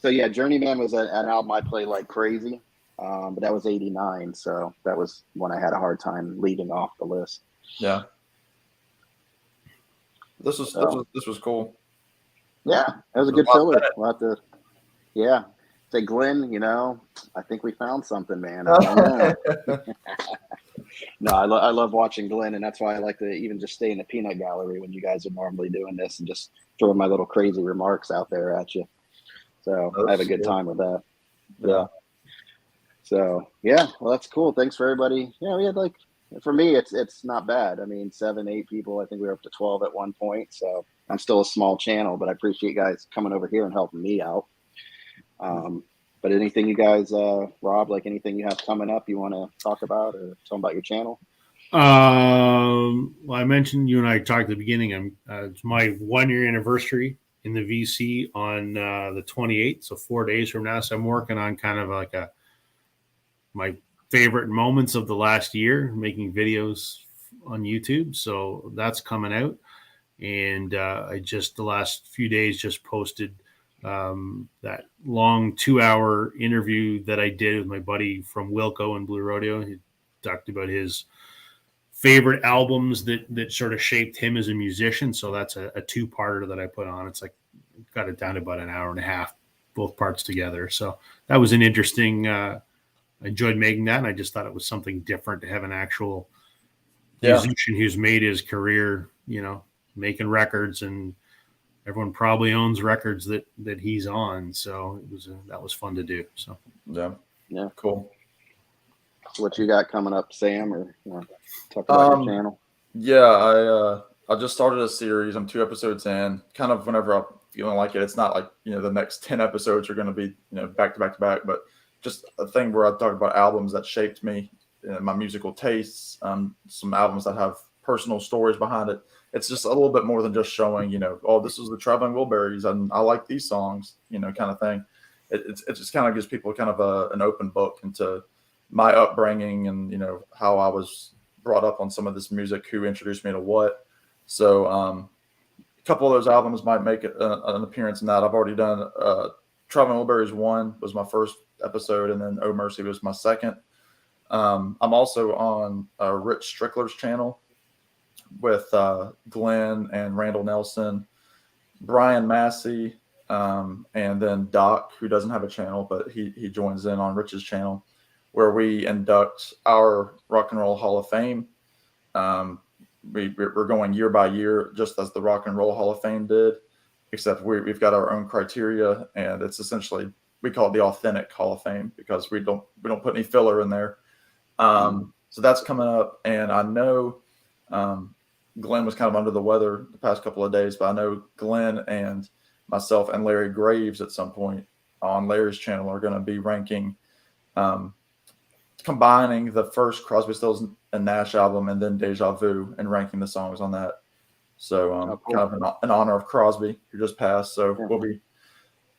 yeah, Journeyman was an album I played like crazy. But that was 89, so that was when I had a hard time leaving off the list. Yeah. This was cool. Yeah, that was a good filler. We'll have to, say, Glenn, I think we found something, man. I don't know. No, I love watching Glenn, and that's why I like to even just stay in the peanut gallery when you guys are normally doing this and just throw my little crazy remarks out there at you. So I have a good time with that. Yeah. So well, that's cool. Thanks for everybody. Yeah, we had for me, it's not bad. I mean, 7, 8 people. I think we were up to 12 at one point. So I'm still a small channel, but I appreciate you guys coming over here and helping me out. But anything you guys, Rob, like anything you have coming up you want to talk about or tell them about your channel? Well, I mentioned you and I talked at the beginning. It's my 1-year anniversary in the VC on the 28th, so 4 days from now. So I'm working on kind of like my favorite moments of the last year, making videos on YouTube. So that's coming out. And I just the last few days just posted that long 2-hour interview that I did with my buddy from Wilco and Blue Rodeo. He talked about his favorite albums that sort of shaped him as a musician. So that's a 2-parter that I put on. It's like got it down to about an hour and a half, both parts together. So that was an interesting. I enjoyed making that, and I just thought it was something different to have an actual musician who's made his career, making records, and everyone probably owns records that he's on. So that was fun to do. So yeah, cool. What you got coming up, Sam, or talk about your channel? Yeah, I just started a series. I'm 2 episodes in. Kind of whenever I'm feeling like it. It's not like the next 10 episodes are going to be back to back to back, but just a thing where I talk about albums that shaped me, my musical tastes, some albums that have personal stories behind it. It's just a little bit more than just showing, this is the Traveling Wilburys and I like these songs, kind of thing. It just kind of gives people kind of an open book into my upbringing and, how I was brought up on some of this music, who introduced me to what. So a couple of those albums might make an appearance in that. I've already done Traveling Wilburys 1 was my first episode, and then Oh Mercy was my second. I'm also on Rich Strickler's channel with Glenn and Randall Nelson, Brian Massey, and then Doc, who doesn't have a channel, but he joins in on Rich's channel, where we induct our Rock and Roll Hall of Fame. We're going year by year, just as the Rock and Roll Hall of Fame did, except we've got our own criteria, and it's essentially, we call it the authentic Hall of Fame because we don't put any filler in there. So that's coming up, and I know Glenn was kind of under the weather the past couple of days, but I know Glenn and myself and Larry Graves at some point on Larry's channel are going to be ranking, combining the first Crosby, Stills and Nash album and then Deja Vu and ranking the songs on that. So Oh, cool. kind of in honor of Crosby, who just passed. So Yeah. we'll be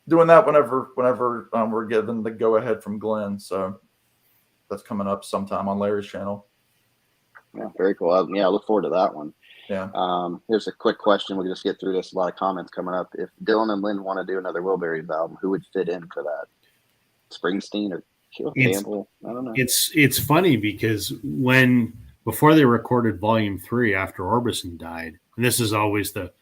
doing that whenever we're given the go ahead from Glenn. So that's coming up sometime on Larry's channel. Yeah, very cool. Yeah, I look forward to that one. Yeah. Here's a quick question. We'll just get through this. A lot of comments coming up. If Dylan and Lynn want to do another Wilburys album, who would fit in for that? Springsteen or Campbell? I don't know. It's funny because before they recorded Volume 3 after Orbison died, and this is always the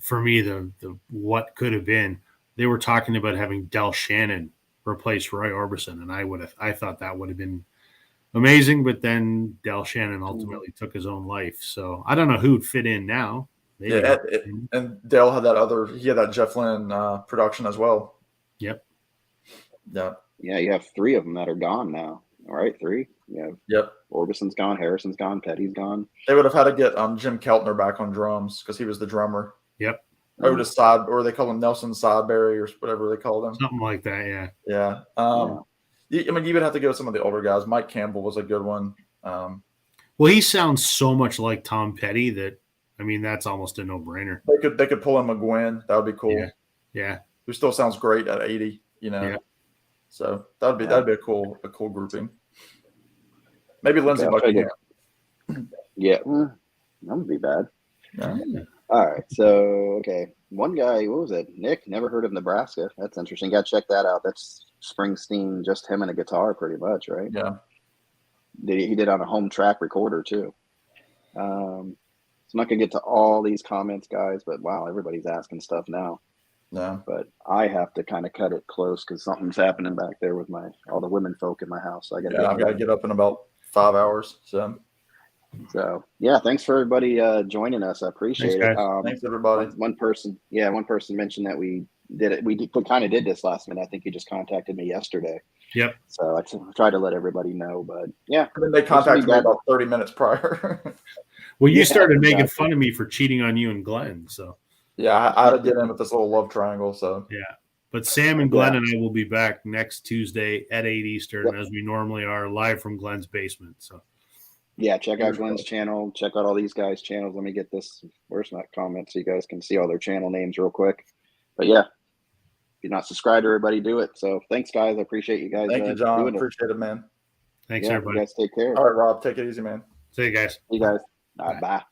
for me the what could have been. They were talking about having Del Shannon replace Roy Orbison, and I thought that would have been amazing, but then Del Shannon ultimately took his own life. So I don't know who'd fit in now. Maybe Yeah, and Dale had that Jeff Lynne production as well. Yep. Yeah. Yeah, you have 3 of them that are gone now. All right, 3. Yeah. Yep. Orbison's gone, Harrison's gone, Petty's gone. They would have had to get Jim Keltner back on drums because he was the drummer. Yep. Otis Side, or they call him Nelson Sideberry, or whatever they call them. Something like that. Yeah. Yeah. I mean, you would have to go with some of the older guys. Mike Campbell was a good one. Well, he sounds so much like Tom Petty that, I mean, that's almost a no-brainer. They could pull in McGuinn. That would be cool. Yeah. Who still sounds great at 80. Yeah. So that'd be a cool grouping. Maybe Lindsey Buckingham. Yeah, that would be bad. Yeah. All right, so one guy, what was it? Nick, never heard of Nebraska. That's interesting. Got to check that out. That's Springsteen, just him and a guitar, pretty much, right? Yeah. He did on a home track recorder too. So I'm not gonna get to all these comments, guys, but wow, everybody's asking stuff now. Yeah. But I have to kind of cut it close because something's happening back there with all the women folk in my house. So I've got to get up in about 5 hours. So yeah, thanks for everybody joining us. I appreciate it. Thanks everybody. One person mentioned that we did it. We kind of did this last minute. I think he just contacted me yesterday. Yep. So I tried to let everybody know, but yeah. And then they contacted me about 30 minutes prior. Well, you started making fun of me for cheating on you and Glenn. So yeah, I had to get in with this little love triangle. So yeah. But Sam and Glenn and I will be back next Tuesday at 8 Eastern, as we normally are, live from Glenn's basement. So yeah, check out Glenn's channel. Check out all these guys' channels. Let me get this. Where's my comment so you guys can see all their channel names real quick. But yeah, if you're not subscribed, everybody do it. So thanks, guys. I appreciate you guys. Thank you, John. Appreciate it, man. Thanks, everybody. You guys take care. All right, Rob. Take it easy, man. See you guys. See you guys. Bye.